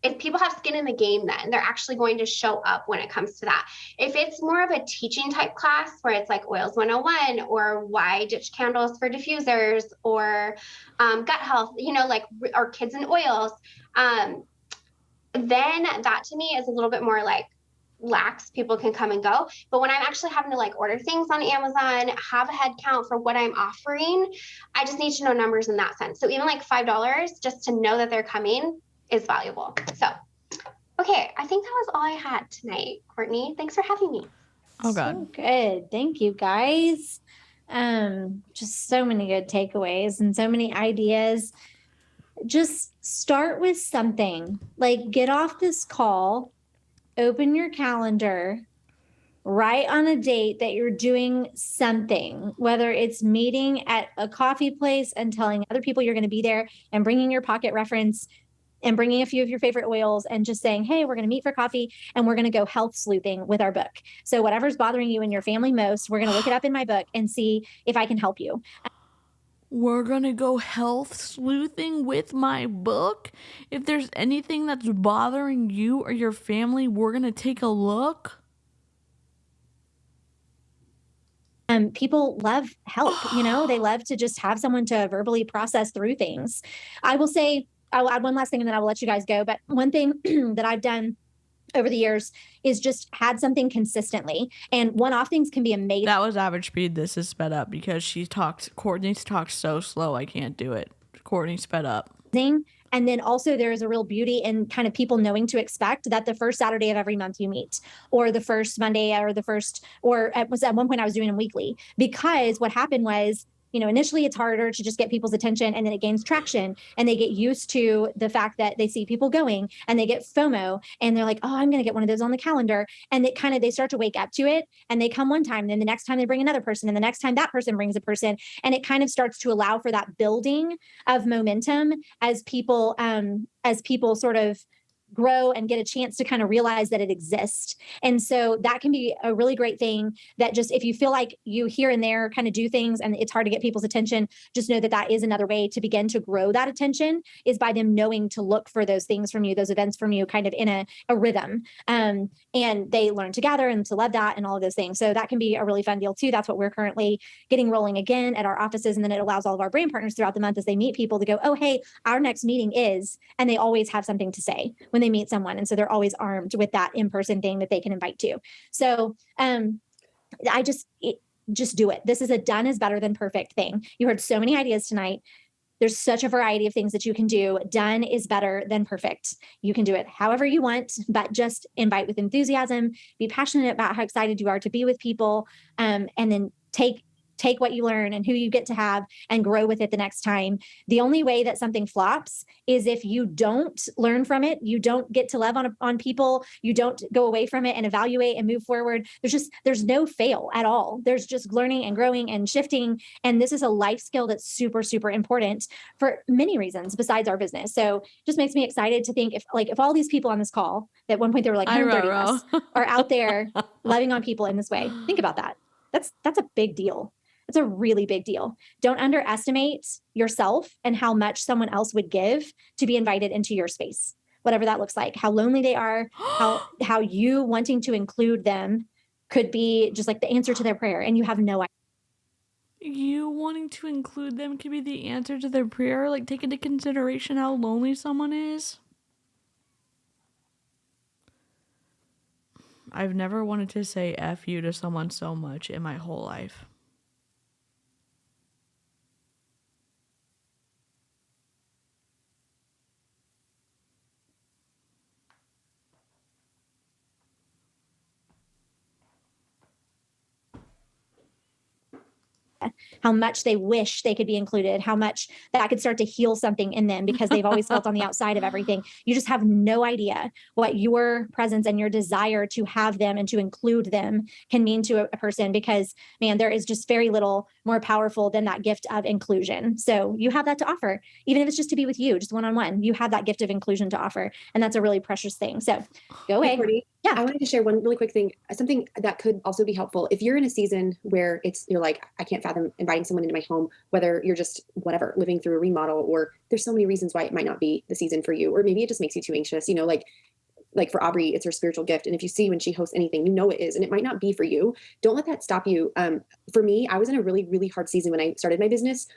if people have skin in the game, then they're actually going to show up when it comes to that. If it's more of a teaching type class where it's Oils 101 or why ditch candles for diffusers or gut health, or kids and oils, then that to me is a little bit more lax. People can come and go. But when I'm actually having to order things on Amazon, have a head count for what I'm offering, I just need to know numbers in that sense. So even $5 just to know that they're coming is valuable. So, okay, I think that was all I had tonight, Courtney. Thanks for having me. Oh God. So good. Thank you guys. Just so many good takeaways and so many ideas. Just start with something. Get off this call, open your calendar, write on a date that you're doing something, whether it's meeting at a coffee place and telling other people you're going to be there and bringing your pocket reference and bringing a few of your favorite oils and just saying, hey, we're going to meet for coffee and we're going to go health sleuthing with our book. So whatever's bothering you and your family most, we're going to look it up in my book and see if I can help you. We're going to go health sleuthing with my book. If there's anything that's bothering you or your family, we're going to take a look. People love help, you know, they love to just have someone to verbally process through things. I will say, I'll add one last thing and then I will let you guys go. But one thing that I've done over the years is just had something consistently, and one-off things can be amazing. That was average speed. This is sped up because Courtney's talks so slow. I can't do it. Courtney sped up. And then also there is a real beauty in kind of people knowing to expect that the first Saturday of every month you meet, or the first Monday, or the first, or at one point I was doing them weekly, because what happened was, you know, initially it's harder to just get people's attention, and then it gains traction and they get used to the fact that they see people going and they get FOMO and they're like, oh, I'm going to get one of those on the calendar. And they start to wake up to it, and they come one time, and then the next time they bring another person, and the next time that person brings a person. And it kind of starts to allow for that building of momentum as people sort of grow and get a chance to kind of realize that it exists. And so that can be a really great thing, that just, if you feel like you here and there kind of do things and it's hard to get people's attention, just know that that is another way to begin to grow that attention, is by them knowing to look for those things from you, those events from you, kind of in a rhythm. And they learn to gather and to love that and all of those things. So that can be a really fun deal too. That's what we're currently getting rolling again at our offices. And then it allows all of our brand partners throughout the month, as they meet people, to go, oh, hey, our next meeting is, and they always have something to say when they meet someone. And so they're always armed with that in-person thing that they can invite to. So just do it. This is a done is better than perfect thing. You heard so many ideas tonight. There's such a variety of things that you can do. Done is better than perfect. You can do it however you want, but just invite with enthusiasm, be passionate about how excited you are to be with people, and then take what you learn and who you get to have and grow with it the next time. The only way that something flops is if you don't learn from it, you don't get to love on people, you don't go away from it and evaluate and move forward. There's no fail at all. There's just learning and growing and shifting. And this is a life skill that's super, super important for many reasons besides our business. So just makes me excited to think if all these people on this call, at one point they were like 130 of us, are out there loving on people in this way. Think about that. That's a big deal. It's a really big deal. Don't underestimate yourself and how much someone else would give to be invited into your space, whatever that looks like, how lonely they are, how you wanting to include them could be just like the answer to their prayer, and you have no idea. You wanting to include them could be the answer to their prayer. Like, take into consideration how lonely someone is. I've never wanted to say F you to someone so much in my whole life. How much they wish they could be included, how much that could start to heal something in them because they've always felt on the outside of everything. You just have no idea what your presence and your desire to have them and to include them can mean to a person, because, man, there is just very little more powerful than that gift of inclusion. So you have that to offer, even if it's just to be with you, just one-on-one. You have that gift of inclusion to offer, and that's a really precious thing. So go away. Courtney, yeah, I wanted to share one really quick thing, something that could also be helpful. If you're in a season where you're like, I can't fathom inviting someone into my home, whether you're just whatever, living through a remodel, or there's so many reasons why it might not be the season for you, or maybe it just makes you too anxious, like for Aubrey, it's her spiritual gift. And if you see when she hosts anything, it is, and it might not be for you. Don't let that stop you. For me, I was in a really, really hard season when I started my business,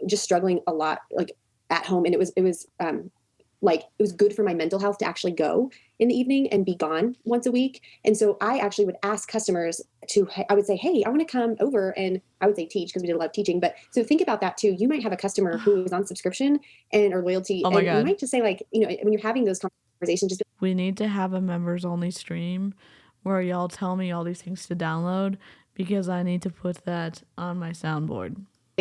just struggling a lot, like at home. And it was good for my mental health to actually go in the evening and be gone once a week. And so I actually would ask customers I would say, hey, I want to come over, and I would say teach, because we did a lot of teaching. But so think about that too. You might have a customer who is on subscription or loyalty. Oh my God. You might just say, like, when you're having those conversations, just we need to have a members only stream where y'all tell me all these things to download, because I need to put that on my soundboard.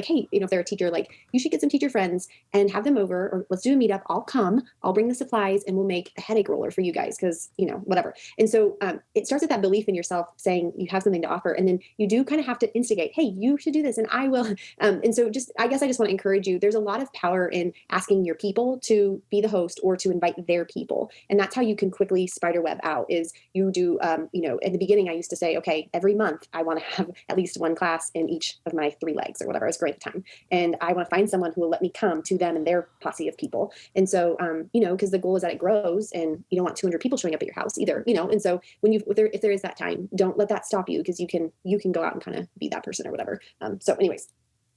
hey, if they're a teacher, like you should get some teacher friends and have them over, or let's do a meetup. I'll come, I'll bring the supplies, and we'll make a headache roller for you guys because, whatever. And so it starts with that belief in yourself saying you have something to offer. And then you do kind of have to instigate, hey, you should do this and I will. And so I guess I just want to encourage you. There's a lot of power in asking your people to be the host or to invite their people. And that's how you can quickly spiderweb out is you do, in the beginning, I used to say, okay, every month I want to have at least one class in each of my 3 legs or whatever. It's great time. And I want to find someone who will let me come to them and their posse of people. And so, because the goal is that it grows and you don't want 200 people showing up at your house either, and so if there is that time, don't let that stop you because you can go out and kind of be that person or whatever. So anyways.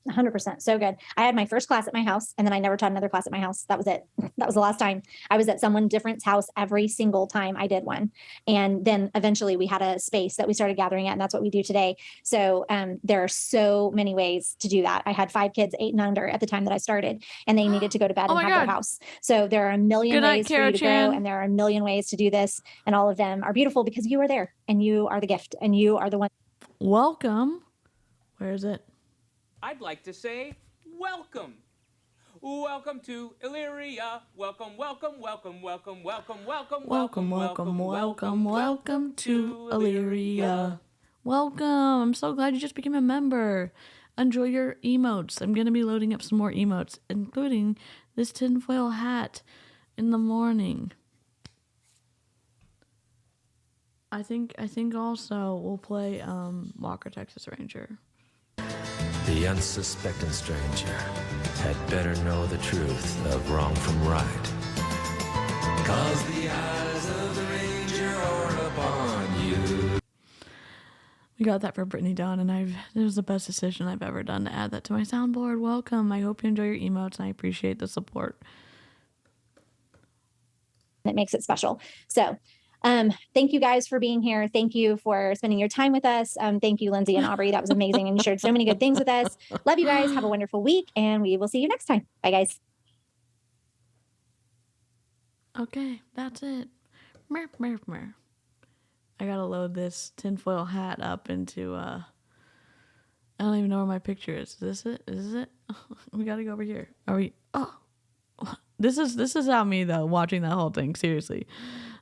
100%. So good. I had my first class at my house and then I never taught another class at my house. That was it. That was the last time. I was at someone different's house every single time I did one. And then eventually we had a space that we started gathering at, and that's what we do today. So there are so many ways to do that. I had 5 kids, 8 and under at the time that I started, and they needed to go to bed and have their house. So there are a million ways for you to go, and there are a million ways to do this. And all of them are beautiful because you are there and you are the gift and you are the one. Welcome. Where is it? I'd like to say welcome. Welcome to Illyria. Welcome, welcome, welcome, welcome, welcome, welcome, welcome, welcome, welcome, welcome to Illyria. Welcome. I'm so glad you just became a member. Enjoy your emotes. I'm going to be loading up some more emotes, including this tinfoil hat in the morning. I think also we'll play Walker, Texas Ranger. The unsuspecting stranger had better know the truth of wrong from right. 'Cause the eyes of the ranger are upon you. We got that for Brittany Dawn, and it was the best decision I've ever done to add that to my soundboard. Welcome. I hope you enjoy your emotes, and I appreciate the support. That makes it special. So thank you guys for being here. Thank you for spending your time with us. Thank you, Lindsay and Aubrey. That was amazing. And you shared so many good things with us. Love you guys. Have a wonderful week, and we will see you next time. Bye, guys. Okay, that's it. Mer, mer, mer. I gotta load this tinfoil hat up into, I don't even know where my picture is. Is this it? Is it? We gotta go over here. Are we? Oh, this is how me though, watching that whole thing. Seriously.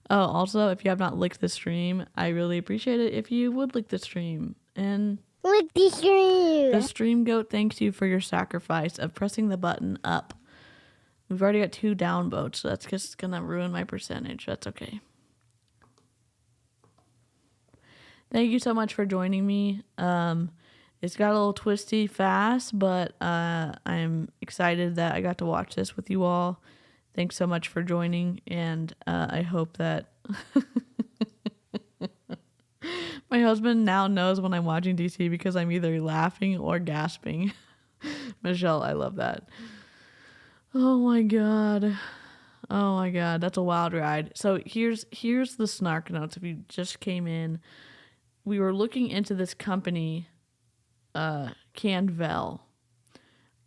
Oh, also, if you have not licked the stream, I really appreciate it if you would lick the stream. And lick the stream. The stream goat thanks you for your sacrifice of pressing the button up. We've already got 2 down votes, so that's just gonna ruin my percentage. That's okay. Thank you so much for joining me. It's got a little twisty fast, but I'm excited that I got to watch this with you all. Thanks so much for joining, and I hope that my husband now knows when I'm watching DC because I'm either laughing or gasping. Michelle, I love that. Oh my god, that's a wild ride. So here's the snark notes. If you just came in, we were looking into this company, Canval.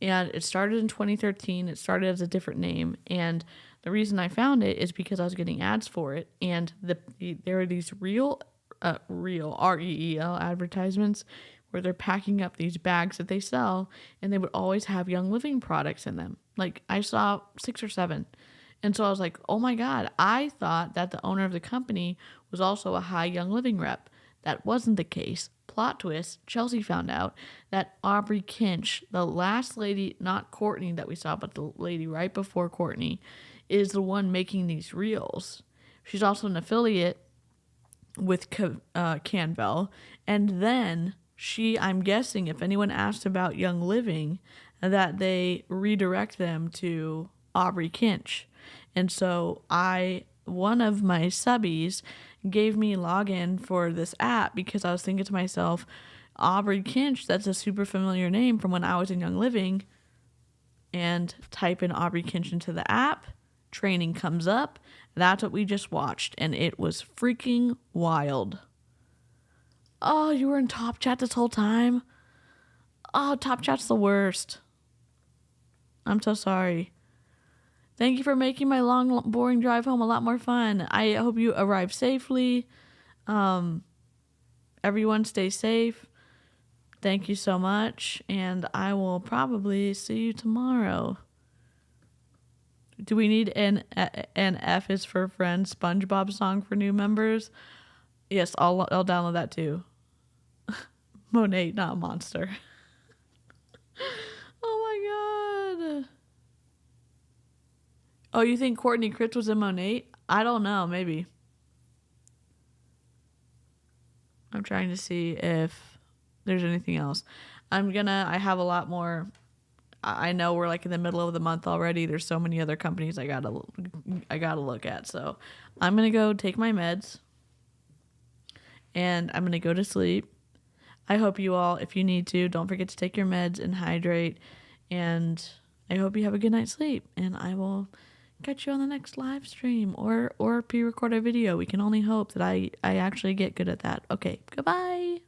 And it started in 2013. It started as a different name. And the reason I found it is because I was getting ads for it. And there are these real, REEL advertisements where they're packing up these bags that they sell. And they would always have Young Living products in them. Like I saw 6 or 7. And so I was like, oh my God, I thought that the owner of the company was also a high Young Living rep. That wasn't the case. Plot twist, Chelsea found out that Aubrey Kinch, the last lady, not Courtney that we saw, but the lady right before Courtney, is the one making these reels. She's also an affiliate with Canvel. And then I'm guessing if anyone asked about Young Living, that they redirect them to Aubrey Kinch. And so one of my subbies gave me login for this app because I was thinking to myself, Aubrey Kinch, that's a super familiar name from when I was in Young Living. And type in Aubrey Kinch into the app, training comes up. That's what we just watched, and it was freaking wild. Oh, you were in Top Chat this whole time? Oh, Top Chat's the worst. I'm so sorry. Thank you for making my long, boring drive home a lot more fun. I hope you arrive safely. Everyone stay safe. Thank you so much, and I will probably see you tomorrow. Do we need an F is for friends SpongeBob song for new members? Yes, I'll download that too. Monet, not Monster. Oh my god. Oh, you think Courtney Critz was in Monet? I don't know, maybe. I'm trying to see if there's anything else. I have a lot more. I know we're like in the middle of the month already. There's so many other companies I gotta look at. So I'm gonna go take my meds, and I'm gonna go to sleep. I hope you all, if you need to, don't forget to take your meds and hydrate. And I hope you have a good night's sleep. And I will catch you on the next live stream or pre-record a video. We can only hope that I actually get good at that. Okay, goodbye.